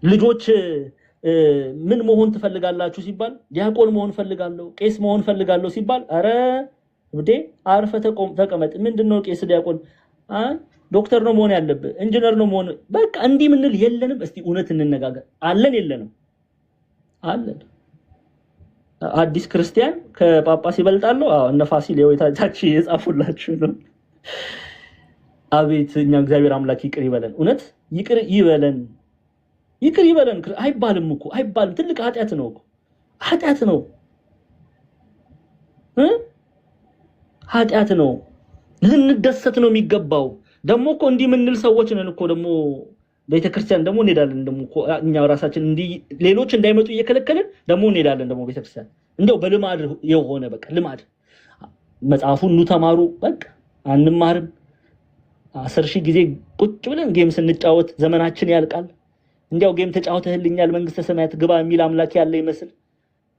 ልጆች ምን መሆን ትፈልጋላችሁ ሲባል ዲያቆን መሆን ፈልጋለሁ፣ ቄስ መሆን ፈልጋለሁ ሲባል አረ እንዴ አርፈ ተቀመጥ። ምንድነው ቄስ ዲያቆን? ዶክተር ነው መሆን ያለብህ፣ ኢንጂነር ነው መሆን። በቃ እንዲህ ምንል የለንም። እስቲ እውነት እንነጋገር። አለን የለንም? አለን። አዲስ ክርስቲያን ከጳጳስ ይበልጣሉ? አዎ እነ ፋሲል የወይታች የጻፉላችሁ ነው። አቤት እኛ እግዚአብሔር አምላክ ይቅር ይበለን። እውነት ይቅር ይበለን አይባልም እኮ አይባልም። ትልቅ ኃጢአት ነው እኮ ኃጢአት ነው ኃጢአት ነው። ልንደሰት ነው የሚገባው። ደሞ እኮ እንዲህ ምንል ሰዎች ነን እኮ። ደሞ ቤተክርስቲያን ደግሞ እንሄዳለን ደግሞ እኛ ራሳችን እንዲ ሌሎች እንዳይመጡ እየከለከልን ደግሞ እንሄዳለን ደግሞ ቤተክርስቲያን እንደው በልማድ የሆነ በቃ ልማድ መጽሐፉን ኑ ተማሩ በቃ አንማርም 10,000 ጊዜ ቁጭ ብለን ጌም ስንጫወት ዘመናችን ያልቃል እንዲያው ጌም ተጫውተህልኛል መንግስተ ሰማያት ግባ የሚል አምላክ ያለ ይመስል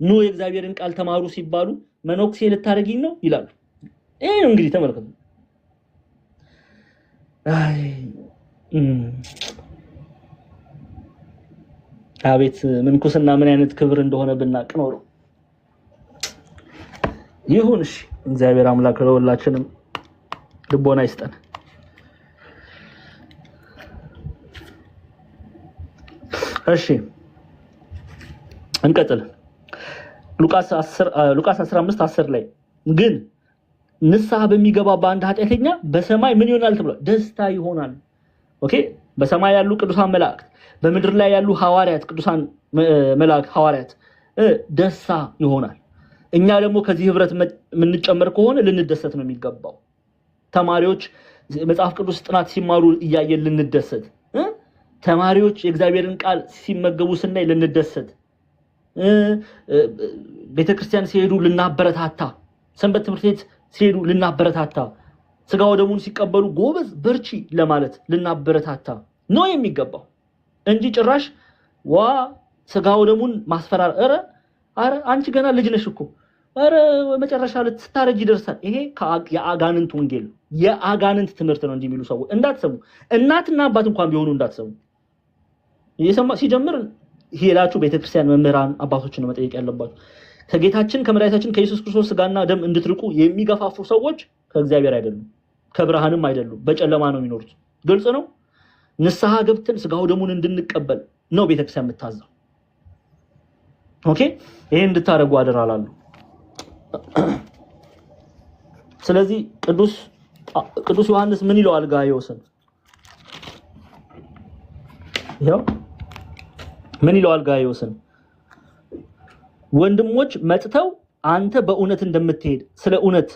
ኑ የእግዚአብሔርን ቃል ተማሩ ሲባሉ መኖክሴ ልታረጊኝ ነው ይላሉ ይሄ ነው እንግዲህ ተመልከቱ አቤት ምንኩስና ምን አይነት ክብር እንደሆነ ብናቅ ኖሮ ይሁንሽ እግዚአብሔር አምላክ ለሁላችንም ልቦና ይስጠን እሺ እንቀጥል ሉቃስ 15:10 ላይ ግን ንስሐ በሚገባ በአንድ ኃጢአተኛ በሰማይ ምን ይሆናል ተብሏል ደስታ ይሆናል ኦኬ በሰማይ ያሉ ቅዱሳን መላእክት በምድር ላይ ያሉ ሐዋርያት ቅዱሳን መላእክት ሐዋርያት ደስታ ይሆናል እኛ ደግሞ ከዚህ ህብረት ምንጨመር ከሆነ ልንደሰት ነው የሚገባው ተማሪዎች መጽሐፍ ቅዱስ ጥናት ሲማሩ እያየን ልንደሰት ተማሪዎች የእግዚአብሔርን ቃል ሲመገቡ ስናይ ልንደሰት ቤተክርስቲያን ሲሄዱ ልናበረታታ ሰንበት ትምህርት ቤት ሲሄዱ ልናበረታታ ስጋው ደሙን ሲቀበሉ ጎበዝ በርቺ ለማለት ልናበረታታ ነው የሚገባው እንጂ ጭራሽ ዋ ስጋው ደሙን ማስፈራር አረ አንቺ ገና ልጅ ነሽ እኮ አረ መጨረሻ ልትታረጅ ይደርሳል ይሄ የአጋንንት ወንጌል የአጋንንት ትምህርት ነው እንደሚሉ ሰው እንዳትሰሙ እናትና አባት እንኳን ቢሆኑ እንዳትሰሙ የሰማ ሲጀምር ሄላችሁ ቤተክርስቲያን መምህራን አባቶችን መጠየቅ ያለባችሁ ከጌታችን ከመድኃኒታችን ከኢየሱስ ክርስቶስ ስጋና ደም እንድትርቁ የሚገፋፉ ሰዎች ከእግዚአብሔር አይደሉም ከብርሃንም አይደሉም በጨለማ ነው የሚኖሩት ግልጽ ነው ንስሐ ገብተን ስጋው ደሙን እንድንቀበል ነው ቤተክርስቲያን የምታዘው ኦኬ ይሄ እንድታረጉ አደራላለሁ ስለዚህ ቅዱስ ዮሐንስ ምን ይለዋል ጋይዮስን ይሄው ምን ይለዋል ጋይዮስን ወንድሞች መጥተው አንተ በእውነት እንደምትሄድ ስለ እውነት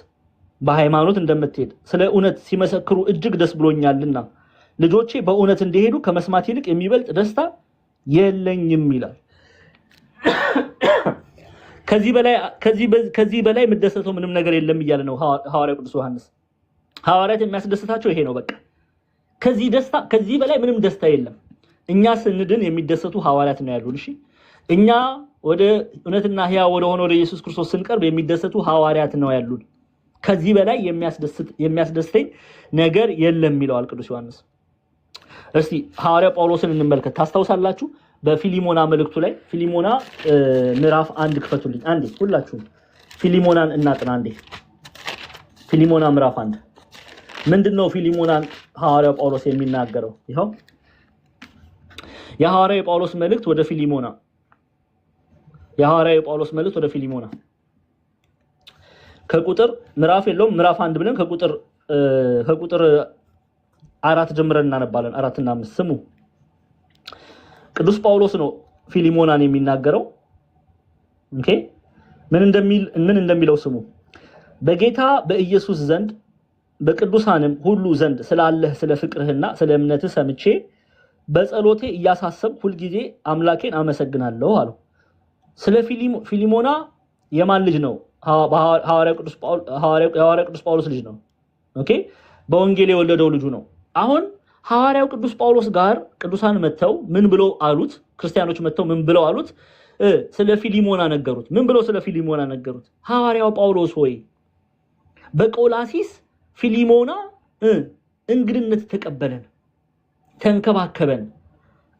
በሃይማኖት እንደምትሄድ ስለ እውነት ሲመሰክሩ እጅግ ደስ ብሎኛልና ልጆቼ በእውነት እንደሄዱ ከመስማት ይልቅ የሚበልጥ ደስታ የለኝም ይላል ከዚህ በላይ የምደሰተው ምንም ነገር የለም ይያለ ነው ሐዋርያው ቅዱስ ዮሐንስ ሐዋርያት የሚያስደስታቸው ይሄ ነው በቃ ከዚህ በላይ ምንም ደስታ የለም እኛ ስንድን የሚደሰቱ ሐዋርያት ነው ያሉን እሺ እኛ ወደ እውነትና ሕያው ወደ ሆነው ወደ ኢየሱስ ክርስቶስ ስንቀርብ የሚደሰቱ ሐዋርያት ነው ያሉን ከዚህ በላይ የሚያስደስተኝ ነገር የለም ይላል ቅዱስ ዮሐንስ እስቲ ሐዋርያው ጳውሎስን እንመልከት ታስታውሳላችሁ በፊሊሞና መልእክቱ ላይ ፊሊሞና ምዕራፍ 1 ክፈቱልኝ አንዴ ሁላችሁም ፊሊሞናን እናጥና አንዴ ፊሊሞና ምዕራፍ 1 ምንድነው ፊሊሞናን ሐዋርያው ጳውሎስ የሚናገረው ይሄው የሐዋርያው ጳውሎስ መልእክት ወደ ፊሊሞና የሐዋርያው ጳውሎስ መልእክት ወደ ፊሊሞና ከቁጥር ምዕራፍ የለውም ምዕራፍ 1 ብለን ከቁጥር 4 ጀምረን እናነባለን 4 እና 5 ስሙ ቅዱስ ጳውሎስ ነው ፊሊሞናን የሚናገረው ኦኬ ምን እንደሚለው ስሙ በጌታ በኢየሱስ ዘንድ በቅዱሳንም ሁሉ ዘንድ ስላለህ ስለ ፍቅርህና ስለ እምነትህ ሰምቼ በጸሎቴ እያሳሰብኩ ሁሉ ጊዜ አምላኬን አመሰግናለሁ አለው ስለ ፊሊሞና የማን ልጅ ነው ሐዋርያው ቅዱስ ጳውሎስ ልጅ ነው ኦኬ በወንጌል የወለደው ልጁ ነው አሁን ሐዋርያው ቅዱስ ጳውሎስ ጋር ቅዱሳን መተው ምን ብለው አሉት ክርስቲያኖች መተው ምን ብለው አሉት ስለ ፊሊሞና ነገሩት ምን ብለው ስለ ፊሊሞና ነገሩት ሐዋርያው ጳውሎስ ሆይ በቆላሲስ ፊሊሞና እንግድነት ተቀበለን ተንከባከበን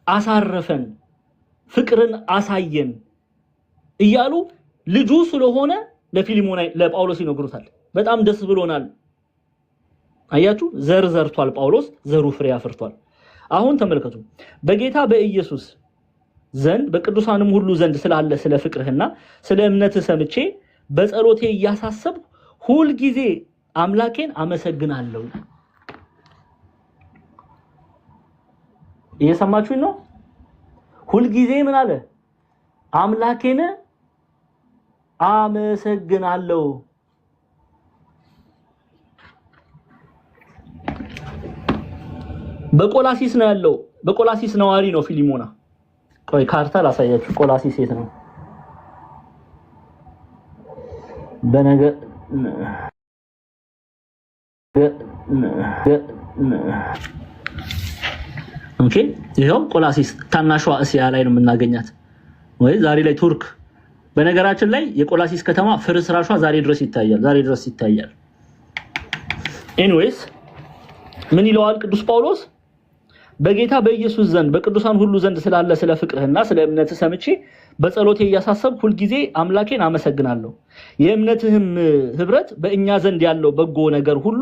አሳረፈን ፍቅርን አሳየን እያሉ ልጁ ስለሆነ ለፊሊሞና ለጳውሎስ ይነግሩታል በጣም ደስ ብሎናል አያችሁ ዘር ዘርቷል ጳውሎስ ዘሩ ፍሬ አፍርቷል አሁን ተመልከቱ በጌታ በኢየሱስ ዘንድ በቅዱሳንም ሁሉ ዘንድ ስላለ ስለ ፍቅርህና ስለ እምነትህ ሰምቼ በጸሎቴ እያሳሰብኩ ሁሉ ጊዜ አምላኬን አመሰግናለሁ እየሰማችሁኝ ነው ሁሉ ጊዜ ምን አለ አምላኬን አመሰግናለሁ በቆላሲስ ነው ያለው በቆላሲስ ነዋሪ ነው ፊሊሞና። ቆይ ካርታ ላሳያችሁ። ቆላሲስ የት ነው? በነገ ኦኬ ይሄው ቆላሲስ ታናሿ እስያ ላይ ነው የምናገኛት፣ ወይ ዛሬ ላይ ቱርክ። በነገራችን ላይ የቆላሲስ ከተማ ፍርስራሿ ዛሬ ድረስ ይታያል። ኤኒዌይስ ምን ይለዋል ቅዱስ ጳውሎስ? በጌታ በኢየሱስ ዘንድ በቅዱሳን ሁሉ ዘንድ ስላለ ስለ ፍቅርህና ስለ እምነትህ ሰምቼ በጸሎቴ እያሳሰብኩ ሁል ጊዜ አምላኬን አመሰግናለሁ። የእምነትህም ህብረት በእኛ ዘንድ ያለው በጎ ነገር ሁሉ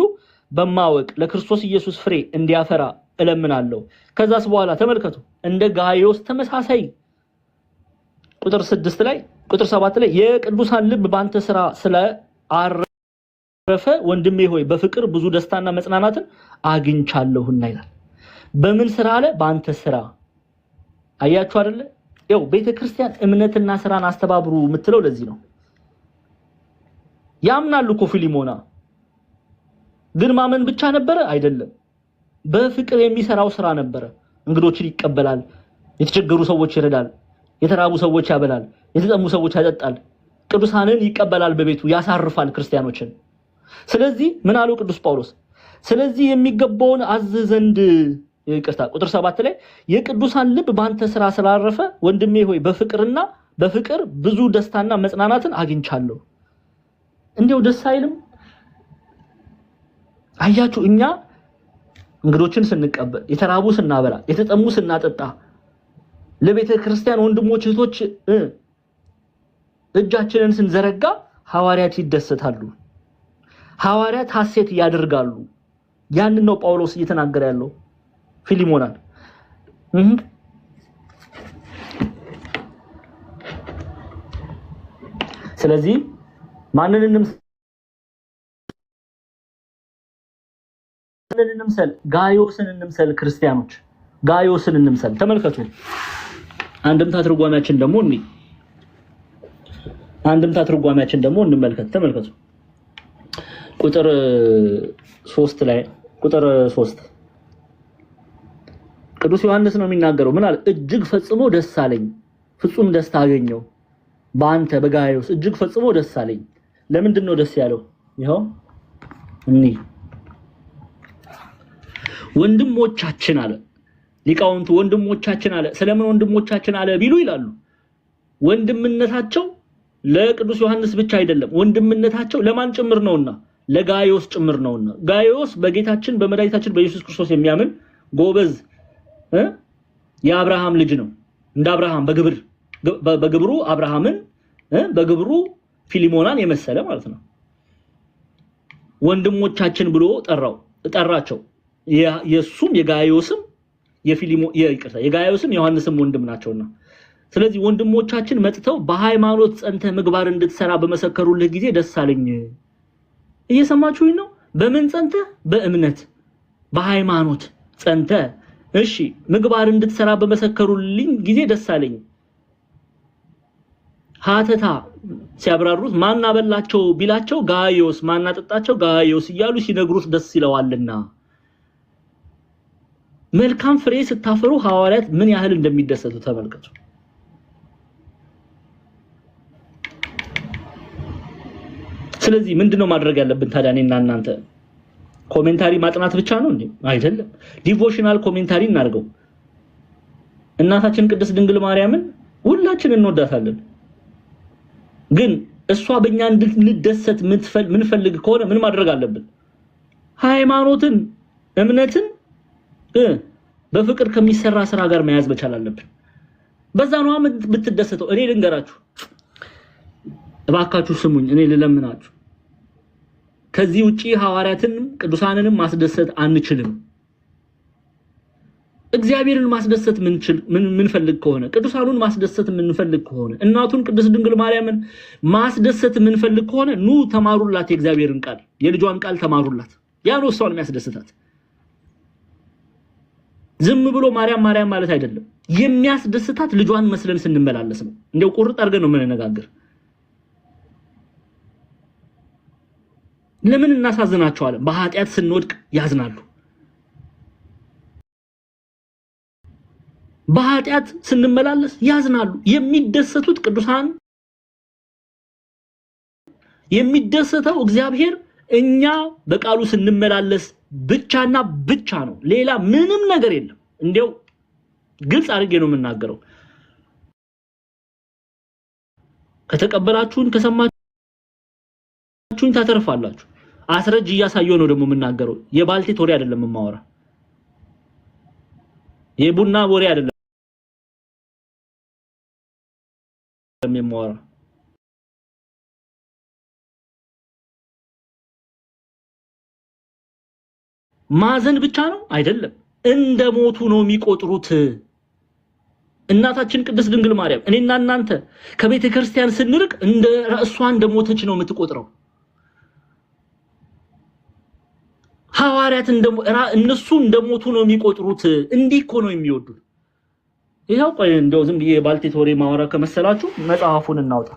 በማወቅ ለክርስቶስ ኢየሱስ ፍሬ እንዲያፈራ እለምናለሁ። ከዛስ በኋላ ተመልከቱ፣ እንደ ጋይዮስ ተመሳሳይ ቁጥር 7 ላይ የቅዱሳን ልብ ባንተ ስራ ስለ አረፈ ወንድሜ ሆይ በፍቅር ብዙ ደስታና መጽናናትን አግኝቻለሁና ይላል። በምን ስራ አለ? ባንተ ስራ። አያችሁ አይደለ? ያው ቤተክርስቲያን እምነትና ስራን አስተባብሩ የምትለው ለዚህ ነው። ያምናሉ እኮ ፊሊሞና፣ ግን ማመን ብቻ ነበረ አይደለም። በፍቅር የሚሰራው ስራ ነበረ። እንግዶችን ይቀበላል፣ የተቸገሩ ሰዎች ይረዳል፣ የተራቡ ሰዎች ያበላል፣ የተጠሙ ሰዎች ያጠጣል፣ ቅዱሳንን ይቀበላል፣ በቤቱ ያሳርፋል ክርስቲያኖችን። ስለዚህ ምን አለው ቅዱስ ጳውሎስ? ስለዚህ የሚገባውን አዝህ ዘንድ ይቅርታ፣ ቁጥር 7 ላይ የቅዱሳን ልብ ባንተ ስራ ስላረፈ ወንድሜ ሆይ በፍቅር ብዙ ደስታና መጽናናትን አግኝቻለሁ። እንዴው ደስ አይልም? አያችሁ፣ እኛ እንግዶችን ስንቀበል፣ የተራቡ ስናበላ፣ የተጠሙ ስናጠጣ፣ ለቤተ ክርስቲያን ወንድሞች እህቶች እጃችንን ስንዘረጋ ሐዋርያት ይደሰታሉ፣ ሐዋርያት ሐሴት ያደርጋሉ። ያንን ነው ጳውሎስ እየተናገረ ያለው ፊሊሞናን። ስለዚህ ማንንም ጋዮስን እንምሰል፣ ክርስቲያኖች ጋዮስን እንምሰል። ተመልከቱ፣ አንድምታ ትርጓሜያችን ደግሞ እንመልከት። ተመልከቱ ቁጥር 3 ቅዱስ ዮሐንስ ነው የሚናገረው። ምን አለ? እጅግ ፈጽሞ ደስ አለኝ፣ ፍጹም ደስታ አገኘው በአንተ በጋዮስ እጅግ ፈጽሞ ደስ አለኝ። ለምንድን ነው ደስ ያለው? ይሄው ወንድሞቻችን አለ ሊቃውንቱ፣ ወንድሞቻችን አለ። ስለምን ወንድሞቻችን አለ ቢሉ ይላሉ፣ ወንድምነታቸው ለቅዱስ ዮሐንስ ብቻ አይደለም፣ ወንድምነታቸው ለማን ጭምር ነውና? ለጋዮስ ጭምር ነውና። ጋዮስ በጌታችን በመድኃኒታችን በኢየሱስ ክርስቶስ የሚያምን ጎበዝ የአብርሃም ልጅ ነው። እንደ አብርሃም በግብሩ አብርሃምን በግብሩ ፊሊሞናን የመሰለ ማለት ነው። ወንድሞቻችን ብሎ ጠራቸው። የሱም የጋዮስም የጋዮስም ዮሐንስም ወንድም ናቸውና፣ ስለዚህ ወንድሞቻችን መጥተው በሃይማኖት ጸንተ ምግባር እንድትሰራ በመሰከሩልህ ጊዜ ደስ አለኝ። እየሰማችሁኝ ነው? በምን ጸንተ? በእምነት በሃይማኖት ጸንተ እሺ ምግባር እንድትሰራ በመሰከሩልኝ ጊዜ ደስ አለኝ። ሀተታ ሲያብራሩት ማን አበላቸው ቢላቸው ጋዮስ፣ ማን አጠጣቸው ጋዮስ እያሉ ሲነግሩት ደስ ይለዋልና። መልካም ፍሬ ስታፈሩ ሐዋርያት ምን ያህል እንደሚደሰቱ ተመልከቱ። ስለዚህ ምንድነው ማድረግ ያለብን ታዲያ? እኔና እናንተ ኮሜንታሪ ማጥናት ብቻ ነው እንዴ? አይደለም። ዲቮሽናል ኮሜንታሪ እናርገው። እናታችን ቅድስት ድንግል ማርያምን ሁላችን እንወዳታለን፣ ግን እሷ በእኛ እንድንደሰት ምን ፈልግ ከሆነ ምን ማድረግ አለብን? ሃይማኖትን እምነትን በፍቅር ከሚሰራ ስራ ጋር መያዝ መቻል አለብን። በዛ ነው የምትደሰተው። እኔ ልንገራችሁ እባካችሁ ስሙኝ፣ እኔ ልለምናችሁ፣ ከዚህ ውጪ ሐዋርያትንም ቅዱሳንንም ማስደሰት አንችልም። እግዚአብሔርን ማስደሰት ምን ፈልግ ከሆነ፣ ቅዱሳኑን ማስደሰት ምን ፈልግ ከሆነ፣ እናቱን ቅድስት ድንግል ማርያምን ማስደሰት ምን ፈልግ ከሆነ ኑ ተማሩላት፣ የእግዚአብሔርን ቃል የልጇን ቃል ተማሩላት። ያ ነው እሷን የሚያስደስታት። ዝም ብሎ ማርያም ማርያም ማለት አይደለም። የሚያስደስታት ልጇን መስለን ስንመላለስ ነው። እንደው ቁርጥ አድርገን ነው የምንነጋገር። ለምን እናሳዝናቸዋለን? በኃጢአት ስንወድቅ ያዝናሉ። በኃጢአት ስንመላለስ ያዝናሉ። የሚደሰቱት ቅዱሳን የሚደሰተው እግዚአብሔር እኛ በቃሉ ስንመላለስ ብቻና ብቻ ነው። ሌላ ምንም ነገር የለም። እንዴው ግልጽ አድርጌ ነው የምናገረው። ከተቀበላችሁን ከሰማችሁን ታተርፋላችሁ። አስረጅ እያሳየው ነው ደግሞ የምናገረው። የባልቴት ወሬ አይደለም የማወራ፣ የቡና ወሬ አይደለም የማወራ። ማዘን ብቻ ነው አይደለም፣ እንደሞቱ ነው የሚቆጥሩት። እናታችን ቅድስት ድንግል ማርያም እኔና እናንተ ከቤተ ክርስቲያን ስንርቅ እንደ እሷ እንደሞተች ነው የምትቆጥረው። ሐዋርያት እነሱ እንደሞቱ ነው የሚቆጥሩት። እንዲህ እኮ ነው የሚወዱት። ይሄው ቆይ እንደው ዝም ብዬ ባልቴት ወሬ ማወራ ከመሰላችሁ መጽሐፉን እናውጣ፣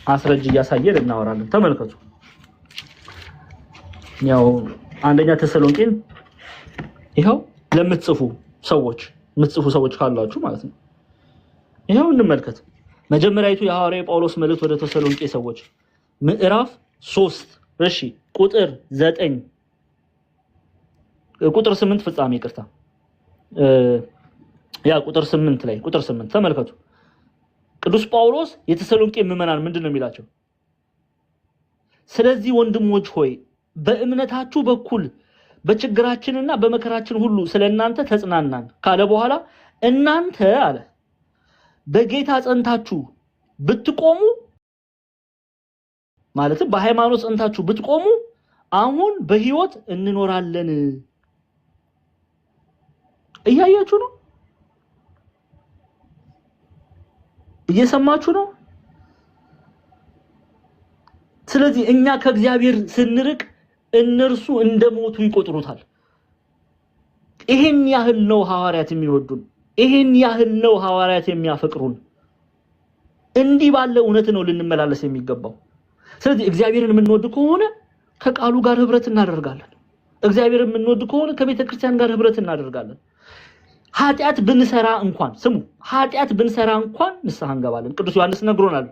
አስረጅ እያሳየን እናወራለን። ተመልከቱ። ያው አንደኛ ተሰሎንቄን ይሄው ለምትጽፉ ሰዎች ካላችሁ ማለት ነው። ይሄው እንመልከት። መጀመሪያይቱ የሐዋርያው ጳውሎስ መልእክት ወደ ተሰሎንቄ ሰዎች ምዕራፍ 3 እሺ ቁጥር 9 ቁጥር 8 ፍጻሜ ይቅርታ ያ ቁጥር 8 ላይ ቁጥር 8 ተመልከቱ። ቅዱስ ጳውሎስ የተሰሎንቄ ምዕመናን ምንድነው የሚላቸው? ስለዚህ ወንድሞች ሆይ በእምነታችሁ በኩል በችግራችንና በመከራችን ሁሉ ስለናንተ ተጽናናን ካለ በኋላ እናንተ አለ በጌታ ጸንታችሁ ብትቆሙ ማለትም በሃይማኖት ጸንታችሁ ብትቆሙ አሁን በህይወት እንኖራለን። እያያችሁ ነው? እየሰማችሁ ነው? ስለዚህ እኛ ከእግዚአብሔር ስንርቅ እነርሱ እንደሞቱ ይቆጥሩታል። ይሄን ያህል ነው ሐዋርያት የሚወዱን። ይሄን ያህል ነው ሐዋርያት የሚያፈቅሩን። እንዲህ ባለ እውነት ነው ልንመላለስ የሚገባው። ስለዚህ እግዚአብሔርን የምንወድ ከሆነ ከቃሉ ጋር ህብረት እናደርጋለን። እግዚአብሔርን የምንወድ ከሆነ ከቤተ ክርስቲያን ጋር ህብረት እናደርጋለን። ኃጢአት ብንሰራ እንኳን ስሙ፣ ኃጢአት ብንሰራ እንኳን ንስሐ እንገባለን። ቅዱስ ዮሐንስ ነግሮናል።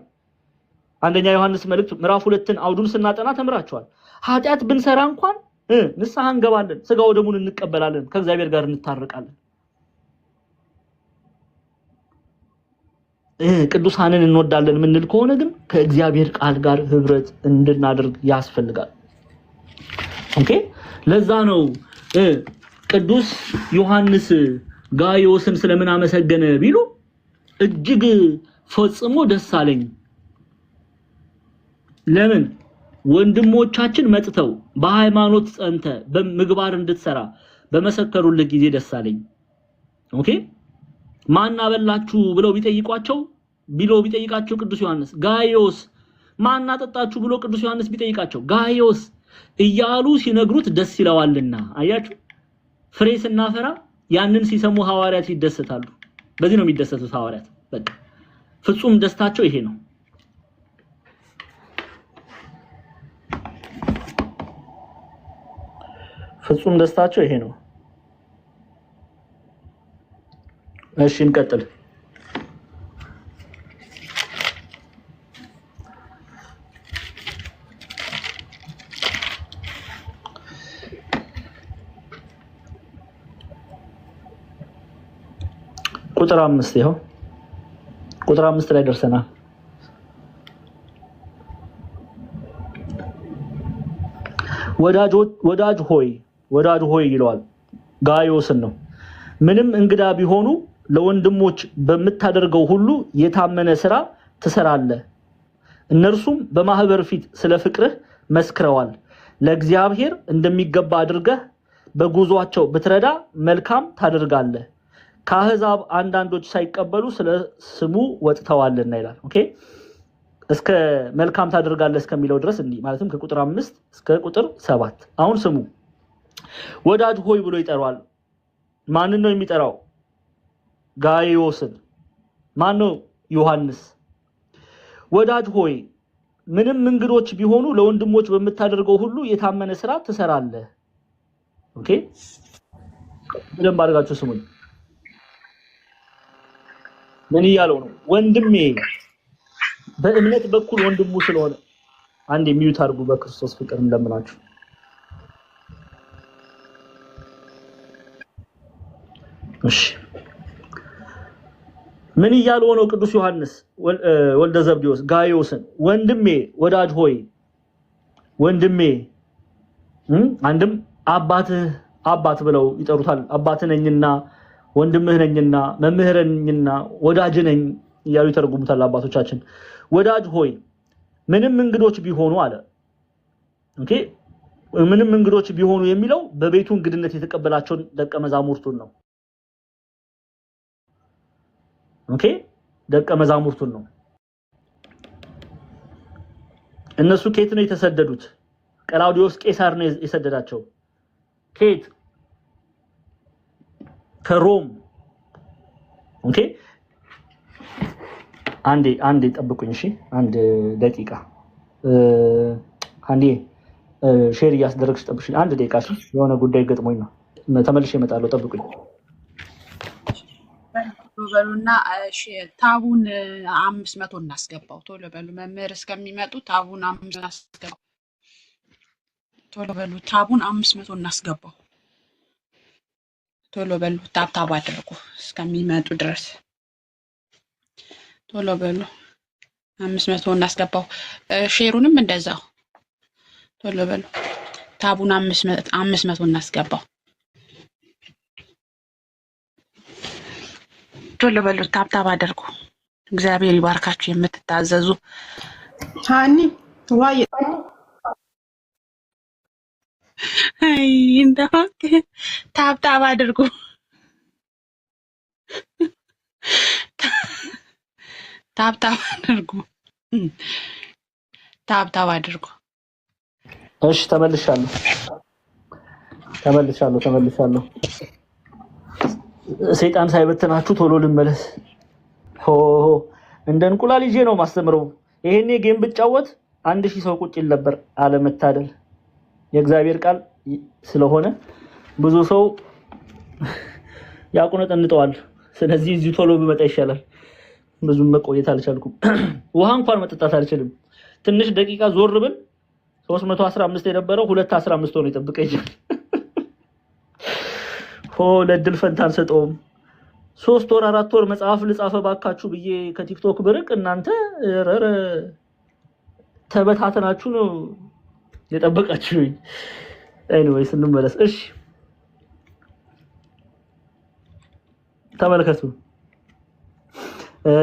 አንደኛ ዮሐንስ መልእክት ምዕራፍ 2ን አውዱን ስናጠና ተምራችኋል። ኃጢአት ብንሰራ እንኳን ንስሐ እንገባለን፣ ስጋው ደሙን እንቀበላለን፣ ከእግዚአብሔር ጋር እንታረቃለን። ቅዱሳንን እንወዳለን ምንል ከሆነ ግን ከእግዚአብሔር ቃል ጋር ህብረት እንድናደርግ ያስፈልጋል። ኦኬ። ለዛ ነው ቅዱስ ዮሐንስ ጋይዮስን ስለምን አመሰገነ ቢሉ እጅግ ፈጽሞ ደስ አለኝ። ለምን? ወንድሞቻችን መጥተው በሃይማኖት ጸንተ በምግባር እንድትሰራ በመሰከሩልህ ጊዜ ደስ አለኝ። ኦኬ። ማን አበላችሁ ብለው ቢጠይቃቸው ቅዱስ ዮሐንስ ጋይዮስ፣ ማን አጠጣችሁ ብሎ ቅዱስ ዮሐንስ ቢጠይቃቸው ጋይዮስ እያሉ ሲነግሩት ደስ ይለዋልና። አያችሁ፣ ፍሬ ስናፈራ ያንን ሲሰሙ ሐዋርያት ይደሰታሉ። በዚህ ነው የሚደሰቱት ሐዋርያት። በቃ ፍጹም ደስታቸው ይሄ ነው። ፍጹም ደስታቸው ይሄ ነው። እሺ እንቀጥል። ቁጥር 5 ይኸው ቁጥር 5 ላይ ደርሰናል። ወዳጅ ሆይ ይለዋል ጋይዮስን ነው። ምንም እንግዳ ቢሆኑ ለወንድሞች በምታደርገው ሁሉ የታመነ ሥራ ትሰራለህ። እነርሱም በማህበር ፊት ስለ ፍቅርህ መስክረዋል። ለእግዚአብሔር እንደሚገባ አድርገህ በጉዟቸው ብትረዳ መልካም ታደርጋለህ። ከአሕዛብ አንዳንዶች ሳይቀበሉ ስለ ስሙ ወጥተዋልና ይላል። ኦኬ። እስከ መልካም ታደርጋለህ እስከሚለው ድረስ እንዲህ ማለትም ከቁጥር 5 እስከ ቁጥር 7። አሁን ስሙ። ወዳጅ ሆይ ብሎ ይጠራዋል። ማንን ነው የሚጠራው? ጋይዮስን። ማን ነው? ዮሐንስ። ወዳጅ ሆይ ምንም እንግዶች ቢሆኑ ለወንድሞች በምታደርገው ሁሉ የታመነ ሥራ ትሰራለህ። ኦኬ። በደንብ አድርጋችሁ ስሙኝ። ምን እያለው ነው? ወንድሜ በእምነት በኩል ወንድሙ ስለሆነ አንድ የሚዩት አድርጉ። በክርስቶስ ፍቅር እንደምናችሁ። እሺ ምን እያለው ነው? ቅዱስ ዮሐንስ ወልደ ዘብዴዎስ ጋይዮስን ወንድሜ ወዳጅ ሆይ ወንድሜ አንድም አባት ብለው ይጠሩታል። አባት ነኝና ወንድምህ ነኝና መምህር ነኝና ወዳጅ ነኝ እያሉ ይተረጉሙታል አባቶቻችን። ወዳጅ ሆይ ምንም እንግዶች ቢሆኑ አለ። ኦኬ ምንም እንግዶች ቢሆኑ የሚለው በቤቱ እንግድነት የተቀበላቸውን ደቀ መዛሙርቱን ነው። ኦኬ ደቀ መዛሙርቱን ነው። እነሱ ከየት ነው የተሰደዱት? ቀላውዲዮስ ቄሳር ነው የሰደዳቸው። ከየት? ከሮም። ኦኬ አንዴ ጠብቁኝ እሺ፣ አንድ ደቂቃ አንዴ ሼር እያስደረግሽ ጠብቁኝ። አንድ ደቂቃ እሺ፣ የሆነ ጉዳይ ገጥሞኝ ነው ተመልሼ እመጣለሁ። ጠብቁኝ።
በሉና እሺ፣ ታቡን 500 እናስገባው። ቶሎ በሉ መምህር እስከሚመጡ ታቡን 500 እናስገባው። ቶሎ በሉ ታቡን 500 እናስገባው። ቶሎ በሉ ታብታብ አድርጉ እስከሚመጡ ድረስ። ቶሎ በሉ 500 እናስገባው። ሼሩንም እንደዛው ቶሎ በሉ ታቡን 500 እናስገባው። ቶሎ በሉ ታብታብ አድርጉ። እግዚአብሔር ይባርካችሁ የምትታዘዙ።
ሃኒ ዋይ
አይ እንደው ታብታብ አድርጉ። ታብታብ አድርጉ። ታብታብ አድርጉ።
እሺ ተመልሻለሁ። ሰይጣን ሳይበትናችሁ ቶሎ ልመለስ። እንደ እንቁላል ይዤ ነው ማስተምረው። ይሄኔ ጌም ብጫወት 1000 ሰው ቁጭ ይል ነበር። አለመታደል የእግዚአብሔር ቃል ስለሆነ ብዙ ሰው ያቁነጠንጠዋል። ስለዚህ እዚህ ቶሎ ብመጣ ይሻላል። ብዙም መቆየት አልቻልኩም። ውሃ እንኳን መጠጣት አልችልም። ትንሽ ደቂቃ ዞር ብል 315 የነበረው 215 ሆኖ ይጠብቀኛል። ለድል ፈንታን ሰጠውም 3 ወር 4 ወር መጽሐፍ ልጻፈ ባካችሁ ብዬ ከቲክቶክ ብርቅ እናንተ ረረ ተበታተናችሁ ነው የጠበቃችሁኝ። ኤኒዌይስ እንመለስ። እሺ ተመልከቱ።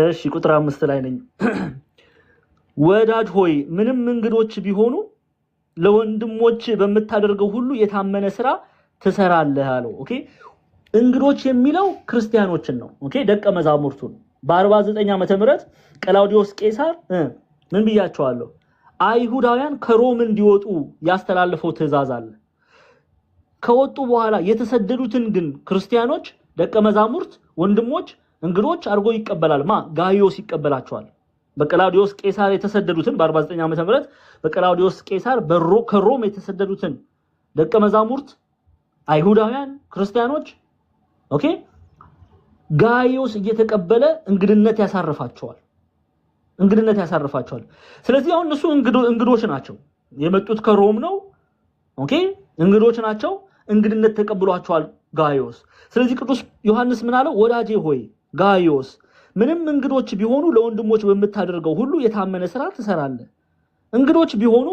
እሺ ቁጥር 5 ላይ ነኝ። ወዳጅ ሆይ ምንም እንግዶች ቢሆኑ ለወንድሞች በመታደርገው ሁሉ የታመነ ስራ ትሰራለህ አለው። ኦኬ እንግዶች የሚለው ክርስቲያኖችን ነው። ኦኬ ደቀ መዛሙርቱን በ49 ዓመተ ምህረት ቀላውዲዮስ ቄሳር ምን ብያቸዋለሁ? አይሁዳውያን ከሮም እንዲወጡ ያስተላለፈው ትእዛዝ አለ። ከወጡ በኋላ የተሰደዱትን ግን ክርስቲያኖች ደቀ መዛሙርት ወንድሞች እንግዶች አድርጎ ይቀበላል። ጋይዮስ ይቀበላቸዋል። በቀላውዲዮስ ቄሳር የተሰደዱትን በ49 ዓመተ ምህረት በቀላውዲዮስ ቄሳር ከሮም የተሰደዱትን ደቀ መዛሙርት አይሁዳውያን ክርስቲያኖች ኦኬ ጋይዮስ እየተቀበለ እንግድነት ያሳርፋቸዋል። ስለዚህ አሁን እነሱ እንግዶች ናቸው። የመጡት ከሮም ነው። ኦኬ እንግዶች ናቸው። እንግድነት ተቀብሏቸዋል ጋይዮስ። ስለዚህ ቅዱስ ዮሐንስ ምን አለው? ወዳጄ ሆይ ጋይዮስ ምንም እንግዶች ቢሆኑ ለወንድሞች በመታደርገው ሁሉ የታመነ ስራ ትሰራለህ። እንግዶች ቢሆኑ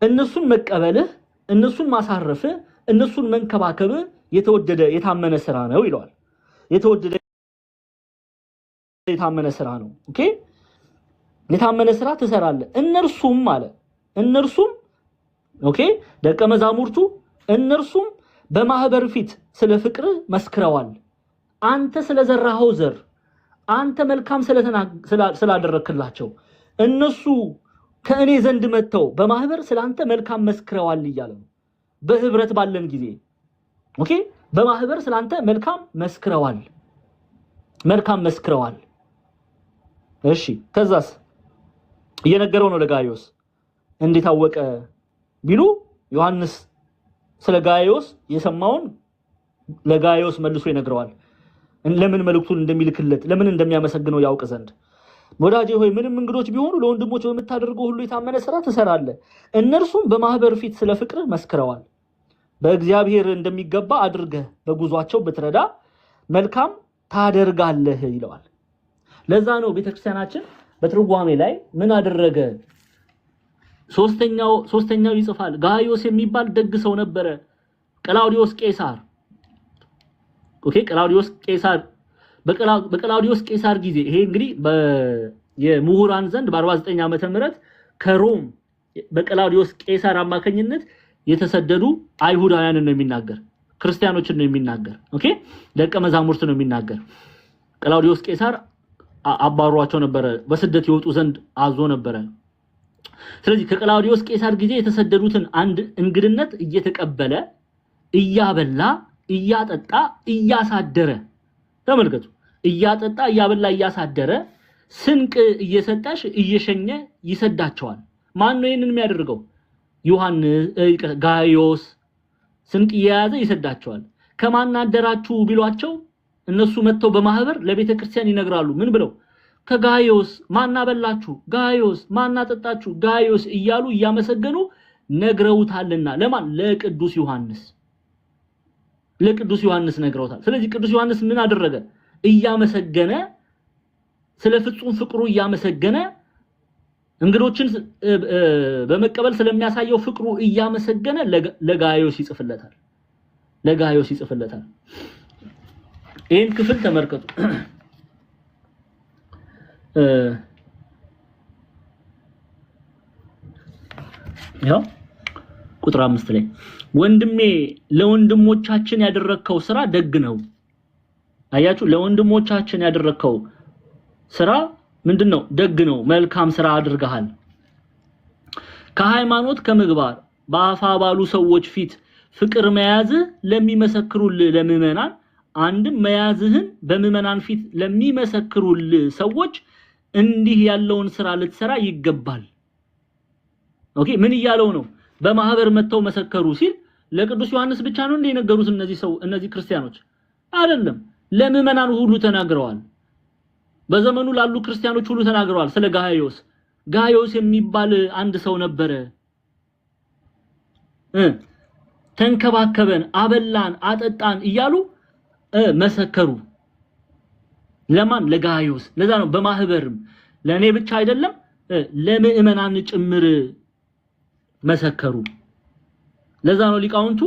እነሱን መቀበልህ፣ እነሱን ማሳረፍህ፣ እነሱን መንከባከብህ የተወደደ የታመነ ስራ ነው ይለዋል። የተወደደ የታመነ ስራ ነው። ኦኬ የታመነ ስራ ትሰራለህ። እነርሱም ኦኬ ደቀ መዛሙርቱ እነርሱም በማህበር ፊት ስለ ፍቅር መስክረዋል። አንተ ስለዘራኸው ዘር አንተ መልካም ስላደረክላቸው እነሱ ከእኔ ዘንድ መጥተው በማህበር ስላንተ መልካም መስክረዋል እያለ ነው። በህብረት ባለን ጊዜ ኦኬ በማህበር ስላንተ መልካም መስክረዋል። እሺ ከዛስ እየነገረው ነው ለጋይዮስ። እንዴት አወቀ ቢሉ ዮሐንስ ስለ ጋይዮስ የሰማውን ለጋይዮስ መልሶ ይነግረዋል። ለምን መልእክቱን እንደሚልክለት ለምን እንደሚያመሰግነው ያውቅ ዘንድ። ወዳጄ ሆይ ምንም እንግዶች ቢሆኑ ለወንድሞች በምታደርገው ሁሉ የታመነ ስራ ትሰራለህ። እነርሱም በማህበር ፊት ስለ ፍቅርህ መስክረዋል። በእግዚአብሔር እንደሚገባ አድርገህ በጉዟቸው ብትረዳ መልካም ታደርጋለህ ይለዋል። ለዛ ነው ቤተክርስቲያናችን በትርጓሜ ላይ ምን አደረገ? ሶስተኛው ይጽፋል። ጋይዮስ የሚባል ደግ ሰው ነበረ። ቀላውዲዮስ ቄሳር ቀላውዲዮስ ቄሳር በቀላውዲዮስ ቄሳር ጊዜ ይሄ እንግዲህ የምሁራን ዘንድ በ49 ዓመተ ምህረት ከሮም በቀላውዲዮስ ቄሳር አማካኝነት የተሰደዱ አይሁዳውያንን ነው የሚናገር፣ ክርስቲያኖችን ነው የሚናገር። ደቀ መዛሙርት ነው የሚናገር። ቀላውዲዮስ ቄሳር አባሯቸው ነበረ፣ በስደት ይወጡ ዘንድ አዞ ነበረ። ስለዚህ ከቀላውዲዮስ ቄሳር ጊዜ የተሰደዱትን አንድ እንግድነት እየተቀበለ እያበላ እያጠጣ እያሳደረ ተመልከቱ፣ እያጠጣ እያበላ እያሳደረ ስንቅ እየሰጣሽ እየሸኘ ይሰዳቸዋል። ማን ነው ይሄንን የሚያደርገው? ጋይዮስ ስንቅ እየያዘ ይሰዳቸዋል። ከማን አደራችሁ ቢሏቸው እነሱ መጥተው በማህበር ለቤተ ክርስቲያን ይነግራሉ። ምን ብለው? ከጋይዮስ። ማን አበላችሁ? ጋይዮስ። ማን አጠጣችሁ? ጋይዮስ እያሉ እያመሰገኑ ነግረውታልና። ለማን? ለቅዱስ ዮሐንስ ነግረውታል። ስለዚህ ቅዱስ ዮሐንስ ምን አደረገ? እያመሰገነ ስለ ፍጹም ፍቅሩ እያመሰገነ እንግዶችን በመቀበል ስለሚያሳየው ፍቅሩ እያመሰገነ ለጋይዮስ ይጽፍለታል። ይህን ክፍል ተመልከቱ። ያው ቁጥር 5 ላይ ወንድሜ ለወንድሞቻችን ያደረከው ስራ ደግ ነው። አያችሁ፣ ለወንድሞቻችን ያደረከው ስራ ምንድነው? ደግ ነው። መልካም ስራ አድርገሃል። ከሃይማኖት ከምግባር በአፋ ባሉ ሰዎች ፊት ፍቅር መያዝህ ለሚመሰክሩልህ ለምእመናን፣ አንድም መያዝህን በምእመናን ፊት ለሚመሰክሩልህ ሰዎች እንዲህ ያለውን ስራ ልትሰራ ይገባል። ምን እያለው ነው? በማህበር መተው መሰከሩ ሲል ለቅዱስ ዮሐንስ ብቻ ነው እንደ የነገሩት እነዚህ ክርስቲያኖች አይደለም፣ ለምእመናን ሁሉ ተናግረዋል። በዘመኑ ላሉ ክርስቲያኖች ሁሉ ተናግረዋል። ስለ ጋይዮስ የሚባል አንድ ሰው ነበረ። ተንከባከበን፣ አበላን፣ አጠጣን እያሉ መሰከሩ። ለማን? ለጋይዮስ። ለዛ ነው በማህበርም ለኔ ብቻ አይደለም ለምእመናን ጭምር መሰከሩ። ለዛ ነው ሊቃውንቱ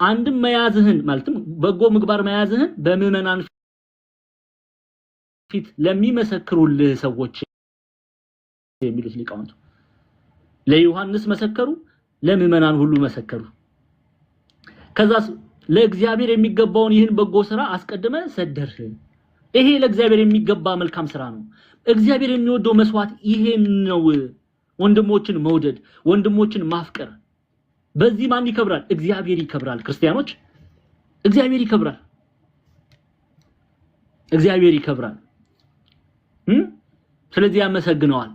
አንድም መያዝህን ማለትም በጎ ምግባር መያዝህን በምእመናን ፊት ለሚመሰክሩልህ ሰዎች የሚሉት ሊቃውንቱ ለዮሐንስ መሰከሩ፣ ለምእመናን ሁሉ መሰከሩ። ከዛስ ለእግዚአብሔር የሚገባውን ይህን በጎ ስራ አስቀድመ ሰደርህ። ይሄ ለእግዚአብሔር የሚገባ መልካም ስራ ነው። እግዚአብሔር የሚወደው መስዋዕት ይሄን ነው። ወንድሞችን መውደድ፣ ወንድሞችን ማፍቀር። በዚህ ማን ይከብራል? እግዚአብሔር ይከብራል። ክርስቲያኖች እግዚአብሔር ይከብራል። ስለዚህ ያመሰግነዋል።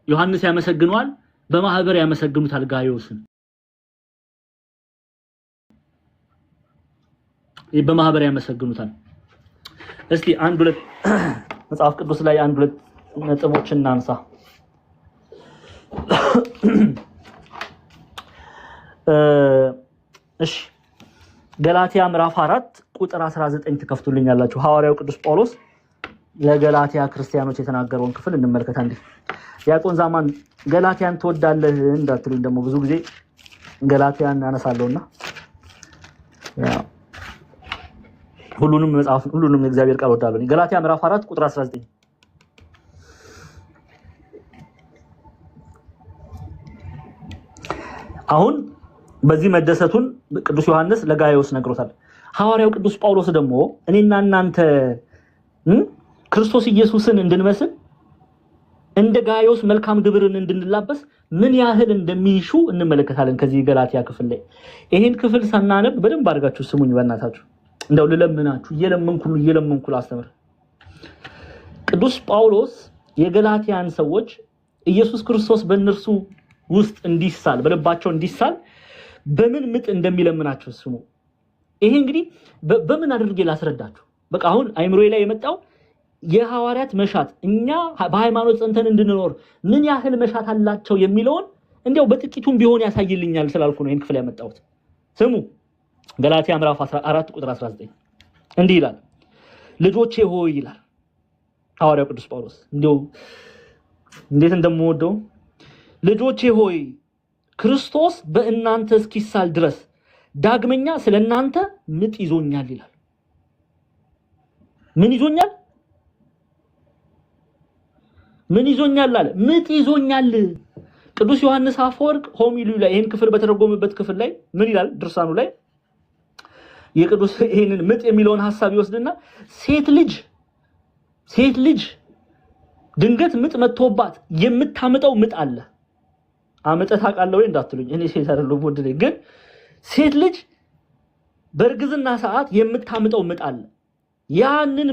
ዮሐንስ ያመሰግነዋል፣ በማህበር ያመሰግኑታል ጋይዮስን። በማህበር ያመሰግኑታል። እስቲ አንድ ሁለት መጽሐፍ ቅዱስ ላይ አንድ ሁለት ነጥቦችን እናንሳ። እሺ ገላትያ ምዕራፍ 4 ቁጥር 19 ተከፍቱልኛላችሁ። ሐዋርያው ቅዱስ ጳውሎስ ለገላትያ ክርስቲያኖች የተናገረውን ክፍል እንመልከት። አንዴ ዲያቆን ዛማን ገላትያን ትወዳለህ እንዳትሉኝ ደግሞ ብዙ ጊዜ ገላትያን አነሳለሁና ሁሉንም የእግዚአብሔር ቃል ወዳለሁ። ገላትያ ምዕራፍ 4 ቁጥር 19 አሁን በዚህ መደሰቱን ቅዱስ ዮሐንስ ለጋይዮስ ነግሮታል። ሐዋርያው ቅዱስ ጳውሎስ ደግሞ እኔና እናንተ ክርስቶስ ኢየሱስን እንድንመስል እንደ ጋይዮስ መልካም ግብርን እንድንላበስ ምን ያህል እንደሚሹ እንመለከታለን። ከዚህ ገላትያ ክፍል ላይ ይሄን ክፍል ሳናነብ በደንብ አድርጋችሁ ስሙኝ በእናታችሁ። እንደው ልለምናችሁ እየለመንኩ ላስተምር። ቅዱስ ጳውሎስ የገላትያን ሰዎች ኢየሱስ ክርስቶስ በእነርሱ ውስጥ እንዲሳል በልባቸው እንዲሳል በምን ምጥ እንደሚለምናቸው ስሙ። ይሄ እንግዲህ በምን አድርጌ ላስረዳችሁ? በቃ አሁን አይምሮዬ ላይ የመጣው የሐዋርያት መሻት እኛ በሃይማኖት ጸንተን እንድንኖር ምን ያህል መሻት አላቸው የሚለውን እንዲያው በጥቂቱም ቢሆን ያሳይልኛል ስላልኩ ነው ይሄን ክፍል ያመጣሁት። ስሙ ገላትያ ምዕራፍ 14 ቁጥር 19 እንዲህ ይላል፣ ልጆቼ ሆይ ይላል ሐዋርያው ቅዱስ ጳውሎስ። እንዴት እንደምወደው ልጆቼ ሆይ ክርስቶስ በእናንተ እስኪሳል ድረስ ዳግመኛ ስለናንተ ምጥ ይዞኛል ይላል። ምን ይዞኛል? ምን ይዞኛል አለ? ምጥ ይዞኛል። ቅዱስ ዮሐንስ አፈወርቅ ሆሚሊው ላይ ይሄን ክፍል በተረጎመበት ክፍል ላይ ምን ይላል? ድርሳኑ ላይ የቅዱስ ይሄንን ምጥ የሚለውን ሐሳብ ይወስድና ሴት ልጅ ድንገት ምጥ መጥቶባት የምታመጣው ምጥ አለ። አመጣት አቃለው ወይ እንዳትሉኝ፣ እኔ ሴት አይደለሁም ወንድ ነኝ። ግን ሴት ልጅ በእርግዝና ሰዓት የምታመጣው ምጥ አለ። ያንን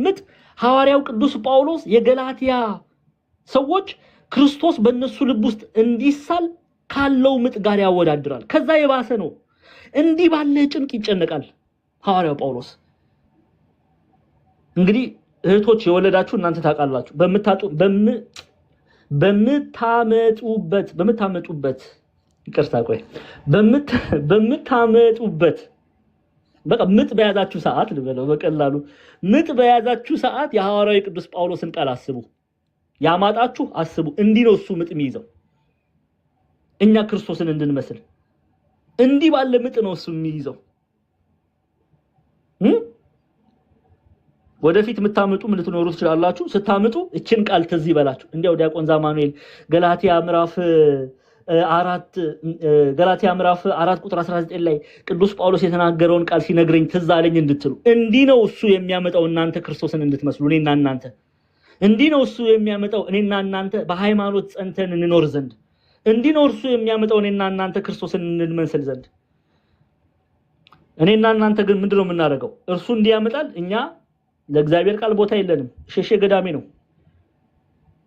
ምጥ ሐዋርያው ቅዱስ ጳውሎስ የገላትያ ሰዎች ክርስቶስ በእነሱ ልብ ውስጥ እንዲሳል ካለው ምጥ ጋር ያወዳድራል። ከዛ የባሰ ነው። እንዲህ ባለ ጭንቅ ይጨነቃል ሐዋርያው ጳውሎስ። እንግዲህ እህቶች የወለዳችሁ እናንተ ታውቃላችሁ። በምታመጡበት ይቅርታ ቆይ በምታመጡበት በቃ ምጥ በያዛችሁ ሰዓት ልበለው በቀላሉ ምጥ በያዛችሁ ሰዓት የሐዋርያው ቅዱስ ጳውሎስን ቃል አስቡ። ያማጣችሁ አስቡ። እንዲህ ነው እሱ ምጥ የሚይዘው እኛ ክርስቶስን እንድንመስል። እንዲህ ባለ ምጥ ነው እሱ የሚይዘው። ወደፊት የምታመጡ ምን ልትኖሩ ትችላላችሁ። ስታመጡ እችን ቃል ትዝ ይበላችሁ። እንዲያው ዲያቆን ዛማኑኤል ገላትያ ምዕራፍ 4 ቁጥር 19 ላይ ቅዱስ ጳውሎስ የተናገረውን ቃል ሲነግረኝ ትዝ አለኝ እንድትሉ። እንዲህ ነው እሱ የሚያመጣው እናንተ ክርስቶስን እንድትመስሉ እኔና እናንተ። እንዲህ ነው እሱ የሚያመጣው እኔና እናንተ በሃይማኖት ጸንተን እንኖር ዘንድ። እንዲህ ነው እሱ የሚያመጣው እኔና እናንተ ክርስቶስን እንመስል ዘንድ። እኔና እናንተ ግን ምንድነው የምናደርገው? እርሱ እንዲያመጣል እኛ ለእግዚአብሔር ቃል ቦታ የለንም። ሸሼ ገዳሜ ነው።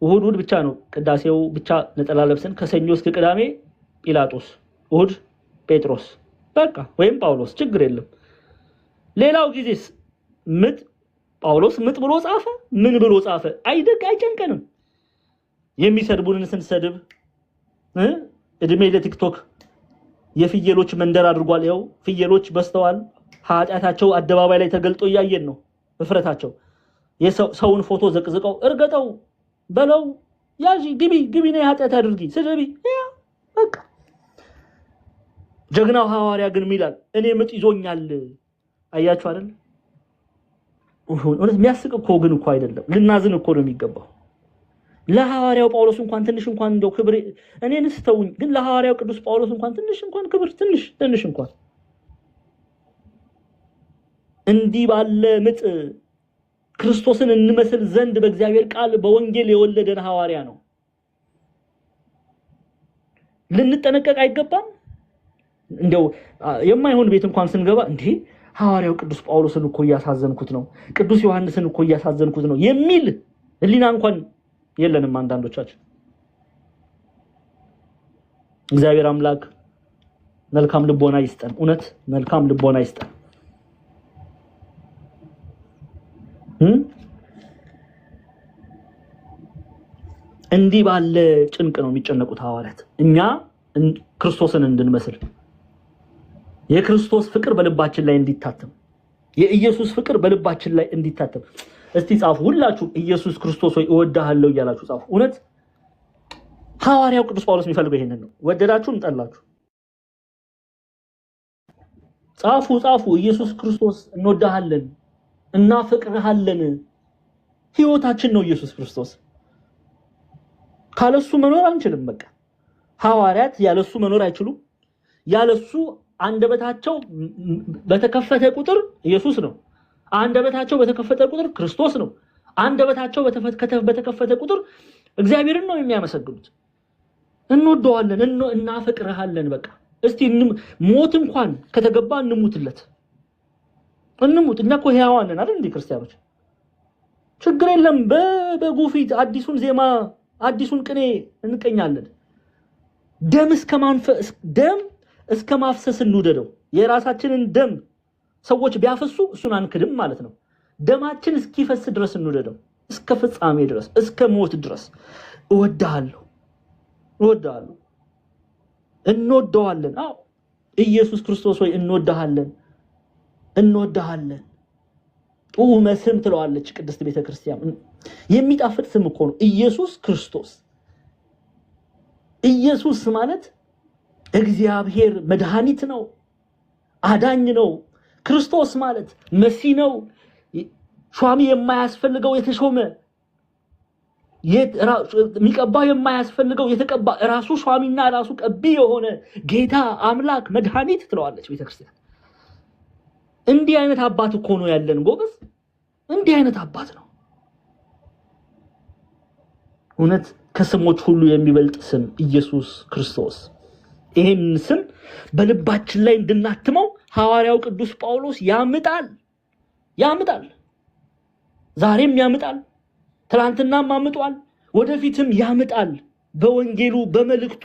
እሁድ ብቻ ነው ቅዳሴው ብቻ ነጠላ ለብሰን ከሰኞ እስከ ቅዳሜ ጲላጦስ፣ እሁድ ጴጥሮስ በቃ ወይም ጳውሎስ ችግር የለም። ሌላው ጊዜስ ምጥ ጳውሎስ ምጥ ብሎ ጻፈ፣ ምን ብሎ ጻፈ? አይጨንቀንም። የሚሰድቡንን ስንሰድብ እድሜ ለቲክቶክ የፍየሎች መንደር አድርጓል። ያው ፍየሎች በስተዋል። ኃጢአታቸው አደባባይ ላይ ተገልጦ እያየን ነው። እፍረታቸው የሰውን ፎቶ ዘቅዝቀው እርገጠው በለው ያጂ ግቢ ነው ኃጢአት አድርጊ ስደቢ በቃ። ጀግናው ሐዋርያ ግን ይላል እኔ ምጥ ይዞኛል። አያችሁ አይደል? እውነት የሚያስቅ እኮ ግን እኮ አይደለም። ልናዝን እኮ ነው የሚገባው። ለሐዋርያው ጳውሎስ እንኳን ትንሽ እንኳን እንደው ክብር እኔን ስተውኝ፣ ግን ለሐዋርያው ቅዱስ ጳውሎስ እንኳን ትንሽ እንኳን ክብር ትንሽ እንኳን እንዲህ ባለ ምጥ ክርስቶስን እንመስል ዘንድ በእግዚአብሔር ቃል በወንጌል የወለደን ሐዋርያ ነው። ልንጠነቀቅ አይገባም? እንደው የማይሆን ቤት እንኳን ስንገባ እንዴ ሐዋርያው ቅዱስ ጳውሎስን እኮ እያሳዘንኩት ነው፣ ቅዱስ ዮሐንስን እኮ እያሳዘንኩት ነው የሚል ህሊና እንኳን የለንም አንዳንዶቻችን። እግዚአብሔር አምላክ መልካም ልቦና ይስጠን። እውነት መልካም ልቦና ይስጠን። እንዲህ ባለ ጭንቅ ነው የሚጨነቁት ሐዋርያት እኛ ክርስቶስን እንድንመስል፣ የክርስቶስ ፍቅር በልባችን ላይ እንዲታተም፣ የኢየሱስ ፍቅር በልባችን ላይ እንዲታተም። እስቲ ጻፉ ሁላችሁ ኢየሱስ ክርስቶስ ሆይ እወድሃለሁ እያላችሁ ጻፉ። እውነት ሐዋርያው ቅዱስ ጳውሎስ የሚፈልገው ይሄንን ነው። ወደዳችሁም ጠላችሁ ጻፉ። ኢየሱስ ክርስቶስ እንወድሃለን እናፈቅርሃለን። ህይወታችን ነው ኢየሱስ ክርስቶስ። ካለሱ መኖር አንችልም። በቃ ሐዋርያት ያለሱ መኖር አይችሉም። ያለሱ አንደበታቸው በተከፈተ ቁጥር ኢየሱስ ነው። አንደበታቸው በተከፈተ ቁጥር ክርስቶስ ነው። አንደበታቸው በተከፈተ ቁጥር እግዚአብሔርን ነው የሚያመሰግኑት። እንወደዋለን፣ እናፈቅርሃለን። በቃ እስቲ ሞት እንኳን ከተገባ እንሙትለት። እንሙት። እኛ እኮ ሕያዋን ነን አይደል? እንደ ክርስቲያኖች ችግር የለም። በበጉ ፊት አዲሱን ዜማ አዲሱን ቅኔ እንቀኛለን። ደም እስከ ማፍሰስ እንውደደው። የራሳችንን ደም ሰዎች ቢያፈሱ እሱን አንክድም ማለት ነው። ደማችን እስኪፈስ ድረስ እንወደደው፣ እስከ ፍጻሜ ድረስ፣ እስከ ሞት ድረስ እወድሃለሁ እንወደዋለን። አዎ ኢየሱስ ክርስቶስ ሆይ እንወድሃለን። ጡመ ስም ትለዋለች ቅድስት ቤተክርስቲያን። የሚጣፍጥ ስም እኮ ነው ኢየሱስ ክርስቶስ። ኢየሱስ ማለት እግዚአብሔር መድኃኒት ነው፣ አዳኝ ነው። ክርስቶስ ማለት መሲህ ነው፣ ሿሚ የማያስፈልገው የተሾመ፣ የሚቀባ የማያስፈልገው የተቀባ፣ ራሱ ሿሚና ራሱ ቀቢ የሆነ ጌታ አምላክ መድኃኒት ትለዋለች ቤተክርስቲያን። እንዲህ አይነት አባት እኮ ነው ያለን ጎበዝ፣ እንዲህ አይነት አባት ነው። እውነት ከስሞች ሁሉ የሚበልጥ ስም ኢየሱስ ክርስቶስ። ይሄን ስም በልባችን ላይ እንድናትመው ሐዋርያው ቅዱስ ጳውሎስ ያምጣል። ዛሬም ያምጣል፣ ትላንትናም አምጧል፣ ወደፊትም ያምጣል። በወንጌሉ በመልእክቱ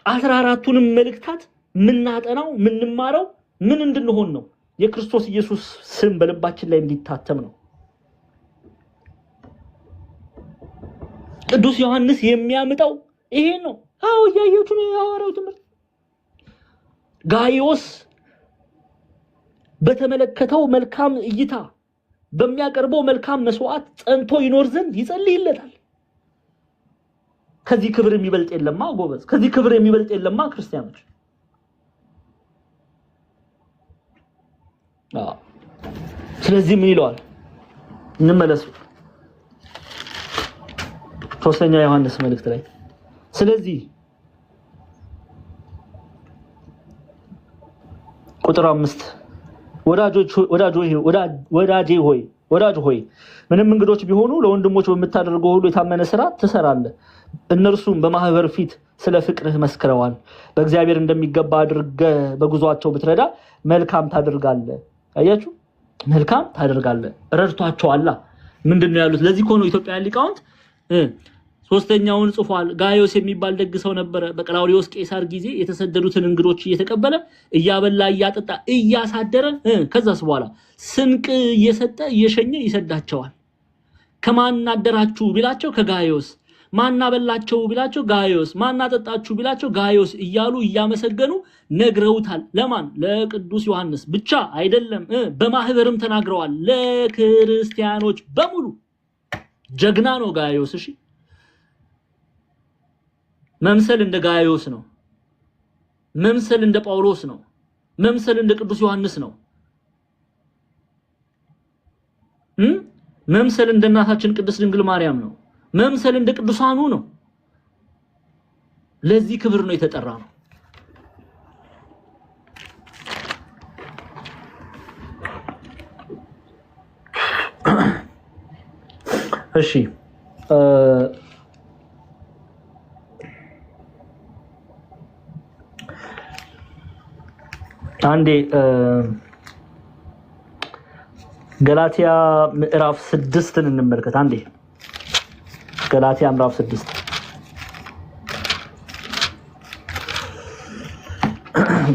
14ቱንም መልእክታት ምናጠናው ምንማረው ምን እንድንሆን ነው? የክርስቶስ ኢየሱስ ስም በልባችን ላይ እንዲታተም ነው። ቅዱስ ዮሐንስ የሚያምጣው ይሄ ነው። አዎ ያያችሁ ነው የሐዋርያው ትምህርት። ጋይዮስ በተመለከተው መልካም እይታ በሚያቀርበው መልካም መስዋዕት ጸንቶ ይኖር ዘንድ ይጸልይለታል። ከዚህ ክብር የሚበልጥ የለማ ጎበዝ፣ ከዚህ ክብር የሚበልጥ የለማ ክርስቲያኖች። ስለዚህ ምን ይለዋል? እንመለስ ሶስተኛ ዮሐንስ መልእክት ላይ። ስለዚህ ቁጥር 5 ወዳጅ ሆይ ምንም እንግዶች ቢሆኑ ለወንድሞች በመታደርገው ሁሉ የታመነ ሥራ ትሰራለህ። እነርሱም በማህበር ፊት ስለ ፍቅርህ መስክረዋል። በእግዚአብሔር እንደሚገባ አድርገህ በጉዟቸው ብትረዳ መልካም ታደርጋለህ። አያችሁ፣ መልካም ታደርጋለህ። ረድቷቸዋል። ምንድነው ያሉት? ለዚህ እኮ ነው ኢትዮጵያውያን ሊቃውንት ሶስተኛውን ጽፏል። ጋይዮስ የሚባል ደግ ሰው ነበረ። በቀላውዲዮስ ቄሳር ጊዜ የተሰደዱትን እንግዶች እየተቀበለ እያበላ እያጠጣ እያሳደረ ከዛስ በኋላ ስንቅ እየሰጠ እየሸኘ ይሰዳቸዋል። ከማን አደራችሁ ቢላቸው ከጋይዮስ፣ ማን አበላቸው ቢላቸው ጋይዮስ፣ ማን አጠጣችሁ ቢላቸው ጋይዮስ እያሉ እያመሰገኑ ነግረውታል። ለማን? ለቅዱስ ዮሐንስ ብቻ አይደለም፣ በማህበርም ተናግረዋል ለክርስቲያኖች በሙሉ። ጀግና ነው ጋይዮስ። እሺ መምሰል እንደ ጋይዮስ ነው። መምሰል እንደ ጳውሎስ ነው። መምሰል እንደ ቅዱስ ዮሐንስ ነው። መምሰል እንደ እናታችን ቅድስት ድንግል ማርያም ነው። መምሰል እንደ ቅዱሳኑ ነው። ለዚህ ክብር ነው የተጠራ ነው። እሺ አንዴ ገላትያ ምዕራፍ 6ን እንመልከት። አንዴ ገላትያ ምዕራፍ 6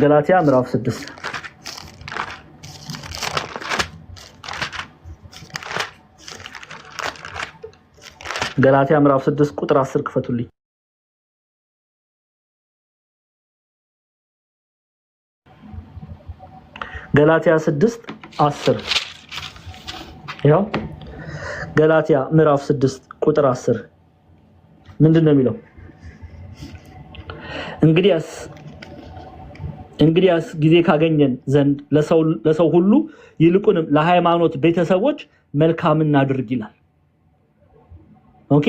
ገላትያ ምዕራፍ 6 ገላትያ ምዕራፍ 6 ቁጥር 10 ክፈቱልኝ። ገላትያ 6:10 ያው ገላትያ ምዕራፍ 6 ቁጥር 10 ምንድነው የሚለው? እንግዲያስ ጊዜ ካገኘን ዘንድ ለሰው ሁሉ ይልቁንም ለሃይማኖት ቤተሰቦች መልካም እናድርግ ይላል። ኦኬ፣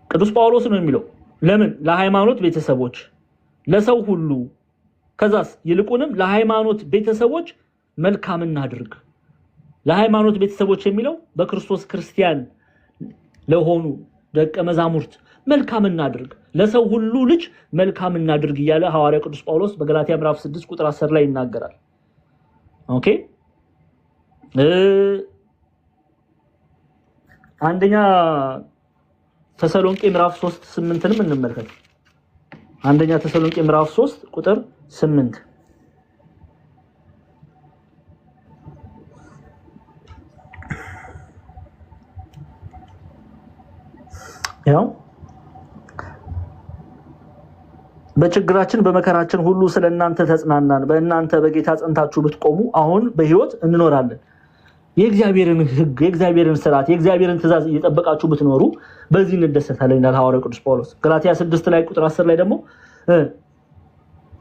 ቅዱስ ጳውሎስ ነው የሚለው። ለምን? ለሃይማኖት ቤተሰቦች፣ ለሰው ሁሉ፣ ከዛስ ይልቁንም ለሃይማኖት ቤተሰቦች መልካም እናድርግ። ለሃይማኖት ቤተሰቦች የሚለው በክርስቶስ ክርስቲያን ለሆኑ ደቀ መዛሙርት መልካም እናድርግ፣ ለሰው ሁሉ ልጅ መልካም እናድርግ እያለ ሐዋርያው ቅዱስ ጳውሎስ በገላትያ ምዕራፍ 6 ቁጥር 10 ላይ ይናገራል። ኦኬ፣ አንደኛ ተሰሎንቄ ምዕራፍ 3:8ንም እንመልከት። አንደኛ ተሰሎንቄ ምዕራፍ 3 ቁጥር 8 ያው በችግራችን በመከራችን ሁሉ ስለናንተ ተጽናናን በእናንተ በጌታ ጸንታችሁ ብትቆሙ አሁን በህይወት እንኖራለን የእግዚአብሔርን ህግ የእግዚአብሔርን ሥርዓት የእግዚአብሔርን ትእዛዝ እየጠበቃችሁ ብትኖሩ በዚህ እንደሰታለን ይላል ሐዋርያው ቅዱስ ጳውሎስ ገላትያ 6 ላይ ቁጥር 10 ላይ ደግሞ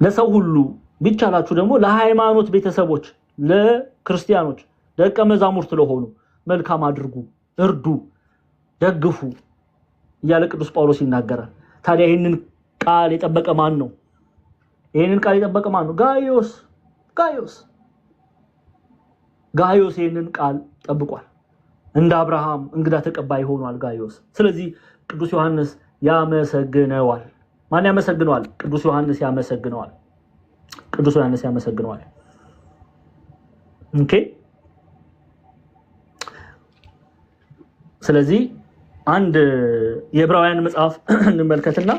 ለሰው ሁሉ ቢቻላችሁ ደግሞ ለሃይማኖት ቤተሰቦች ለክርስቲያኖች ደቀ መዛሙርት ለሆኑ መልካም አድርጉ እርዱ ደግፉ ያለ ቅዱስ ጳውሎስ ይናገራል ታዲያ ይሄንን ቃል የጠበቀ ማን ነው ይሄንን ቃል የጠበቀ ማን ነው ጋዮስ ይሄንን ቃል ጠብቋል እንደ አብርሃም እንግዳ ተቀባይ ሆኗል ጋዮስ ስለዚህ ቅዱስ ዮሐንስ ያመሰግነዋል ማን ያመሰግነዋል ቅዱስ ዮሐንስ ያመሰግነዋል ኦኬ ስለዚህ አንድ የዕብራውያን መጽሐፍ እንመልከትና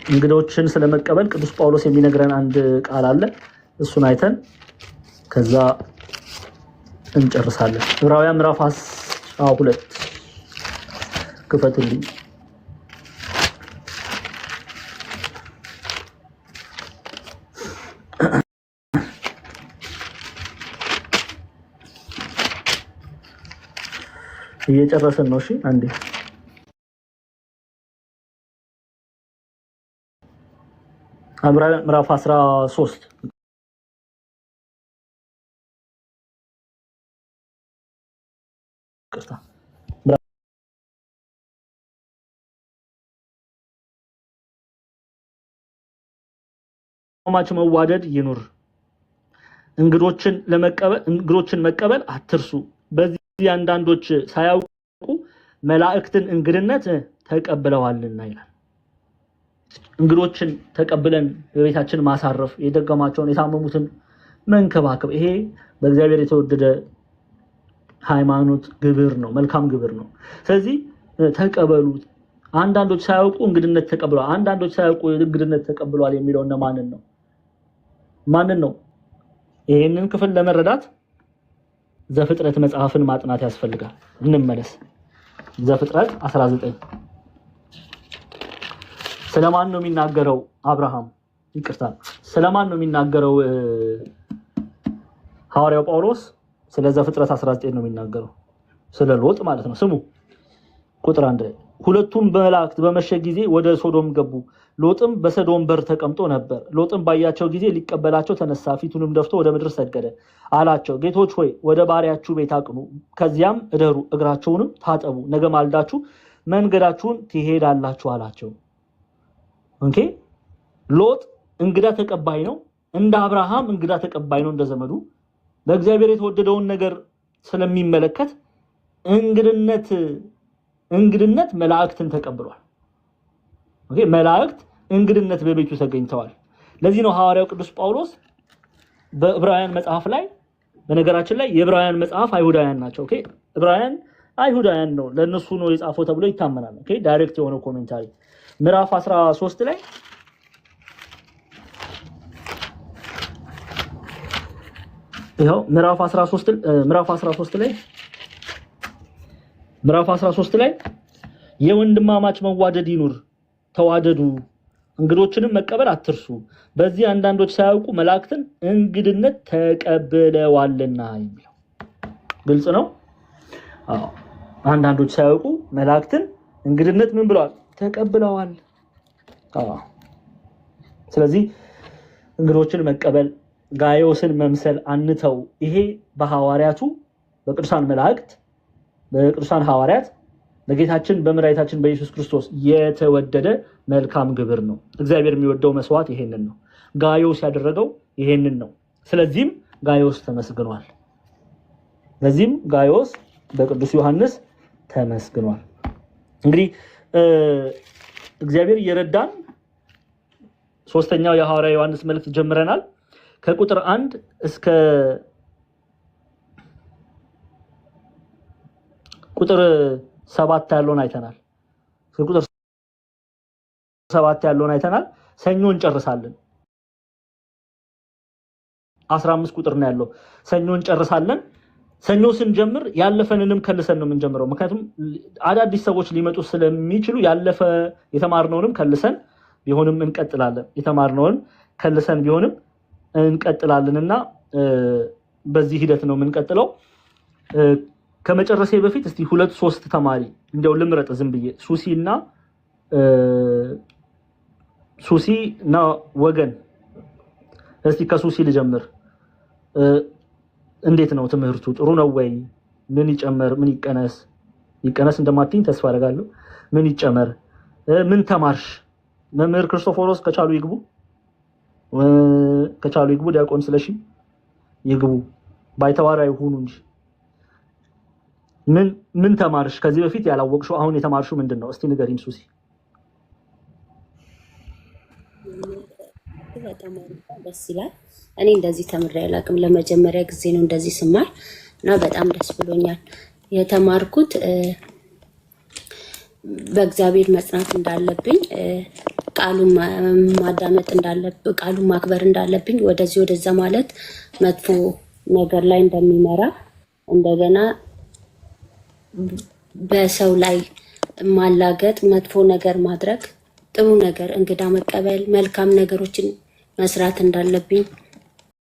እንግዶችን ስለመቀበል ቅዱስ ጳውሎስ የሚነግረን አንድ ቃል አለ እሱን አይተን ከዛ እንጨርሳለን ዕብራውያን ምዕራፍ 12 ክፈቱልኝ እየጨረስን ነው እሺ አንዴ ዕብራውያን ምዕራፍ 13 ቅርታ ማች መዋደድ ይኑር እንግዶችን መቀበል አትርሱ በዚህ አንዳንዶች ሳያውቁ መላእክትን እንግድነት ተቀብለዋልና ይላል እንግዶችን ተቀብለን በቤታችን ማሳረፍ የደገማቸውን የታመሙትን መንከባከብ ይሄ በእግዚአብሔር የተወደደ ሃይማኖት ግብር ነው መልካም ግብር ነው ስለዚህ ተቀበሉት አንዳንዶች ሳያውቁ እንግድነት ተቀብለዋል አንዳንዶች ሳያውቁ እንግድነት ተቀብለዋል የሚለው ማንን ነው ይሄንን ክፍል ለመረዳት ዘፍጥረት መጽሐፍን ማጥናት ያስፈልጋል እንመለስ ዘፍጥረት 19 ስለማን ነው የሚናገረው አብርሃም ይቅርታ ስለማን ነው የሚናገረው ሐዋርያው ጳውሎስ ስለ ዘፍጥረት 19 ነው የሚናገረው ስለ ሎጥ ማለት ነው ስሙ ቁጥር 1 ላይ ሁለቱም በመላእክት በመሸ ጊዜ ወደ ሶዶም ገቡ ሎጥም በሰዶም በር ተቀምጦ ነበር ሎጥም ባያቸው ጊዜ ሊቀበላቸው ተነሳ ፊቱንም ደፍቶ ወደ ምድር ሰገደ አላቸው ጌቶች ሆይ ወደ ባሪያችሁ ቤት አቅኑ ከዚያም እደሩ እግራቸውንም ታጠቡ ነገ ማልዳችሁ መንገዳችሁን ትሄዳላችሁ አላቸው ኦኬ ሎጥ እንግዳ ተቀባይ ነው እንደ አብርሃም እንግዳ ተቀባይ ነው እንደዘመዱ በእግዚአብሔር የተወደደውን ነገር ስለሚመለከት እንግድነት መላእክትን ተቀብሏል ኦኬ መላእክት እንግድነት በቤቱ ተገኝተዋል ለዚህ ነው ሐዋርያው ቅዱስ ጳውሎስ በዕብራውያን መጽሐፍ ላይ በነገራችን ላይ የዕብራውያን መጽሐፍ አይሁዳውያን ናቸው ኦኬ ዕብራውያን አይሁዳውያን ነው ለነሱ ነው የጻፈው ተብሎ ይታመናል ኦኬ ዳይሬክት የሆነ ኮሜንታሪ ምዕራፍ 13 ላይ ይሄው ምዕራፍ 13 ላይ የወንድማማች መዋደድ ይኑር ተዋደዱ እንግዶችንም መቀበል አትርሱ በዚህ አንዳንዶች ሳያውቁ መላእክትን እንግድነት ተቀብለዋልና የሚለው ግልጽ ነው አዎ አንዳንዶች ሳያውቁ መላእክትን እንግድነት ምን ብለዋል ተቀብለዋል አዎ ስለዚህ እንግዶችን መቀበል ጋዮስን መምሰል አንተው ይሄ በሐዋርያቱ በቅዱሳን መላእክት በቅዱሳን ሐዋርያት በጌታችን በመድኃኒታችን በኢየሱስ ክርስቶስ የተወደደ መልካም ግብር ነው እግዚአብሔር የሚወደው መስዋዕት ይሄንን ነው ጋዮስ ያደረገው ይሄንን ነው ስለዚህም ጋዮስ ተመስግኗል ለዚህም ጋዮስ በቅዱስ ዮሐንስ ተመስግኗል እንግዲህ እግዚአብሔር እየረዳን ሶስተኛው የሐዋርያው ዮሐንስ መልእክት ጀምረናል ከቁጥር 1 እስከ ቁጥር 7 ያለውን አይተናል ከቁጥር 7 ያለውን አይተናል ሰኞ እንጨርሳለን 15 ቁጥር ነው ያለው ሰኞ እንጨርሳለን ሰኞ ስንጀምር ያለፈንንም ከልሰን ነው የምንጀምረው። ምክንያቱም አዳዲስ ሰዎች ሊመጡ ስለሚችሉ ያለፈ የተማርነውንም ከልሰን ቢሆንም እንቀጥላለን። የተማርነውን ከልሰን ቢሆንም እንቀጥላለንና በዚህ ሂደት ነው የምንቀጥለው። ከመጨረሴ በፊት እስቲ 2-3 ተማሪ እንደው ልምረጥ ዝም ብዬ ሱሲና ወገን። እስቲ ከሱሲ ልጀምር። እንዴት ነው ትምህርቱ? ጥሩ ነው ወይ? ምን ይጨመር ምን ይቀነስ እንደማትኝ ተስፋ አደርጋለሁ። ምን ይጨመር? ምን ተማርሽ? መምህር ክርስቶፎሮስ ከቻሉ ይግቡ፣ ዲያቆን ስለሺ ይግቡ። ባይተዋራ ይሁኑ እንጂ ምን ተማርሽ? ከዚህ በፊት ያላወቅሽው አሁን የተማርሽው ምንድነው? እስቲ ንገሪኝ ሱሲ።
በጣም ደስ ይላል። እኔ እንደዚህ ተምሬ አላውቅም። ለመጀመሪያ ጊዜ ነው እንደዚህ ስማር እና በጣም ደስ ብሎኛል። የተማርኩት በእግዚአብሔር መጽናት እንዳለብኝ፣ ቃሉን ማዳመጥ እንዳለብኝ፣ ቃሉን ማክበር እንዳለብኝ፣ ወደዚህ ወደዛ ማለት መጥፎ ነገር ላይ እንደሚመራ፣ እንደገና በሰው ላይ ማላገጥ፣ መጥፎ ነገር ማድረግ፣ ጥሩ ነገር እንግዳ መቀበል፣ መልካም ነገሮችን መስራት እንዳለብኝ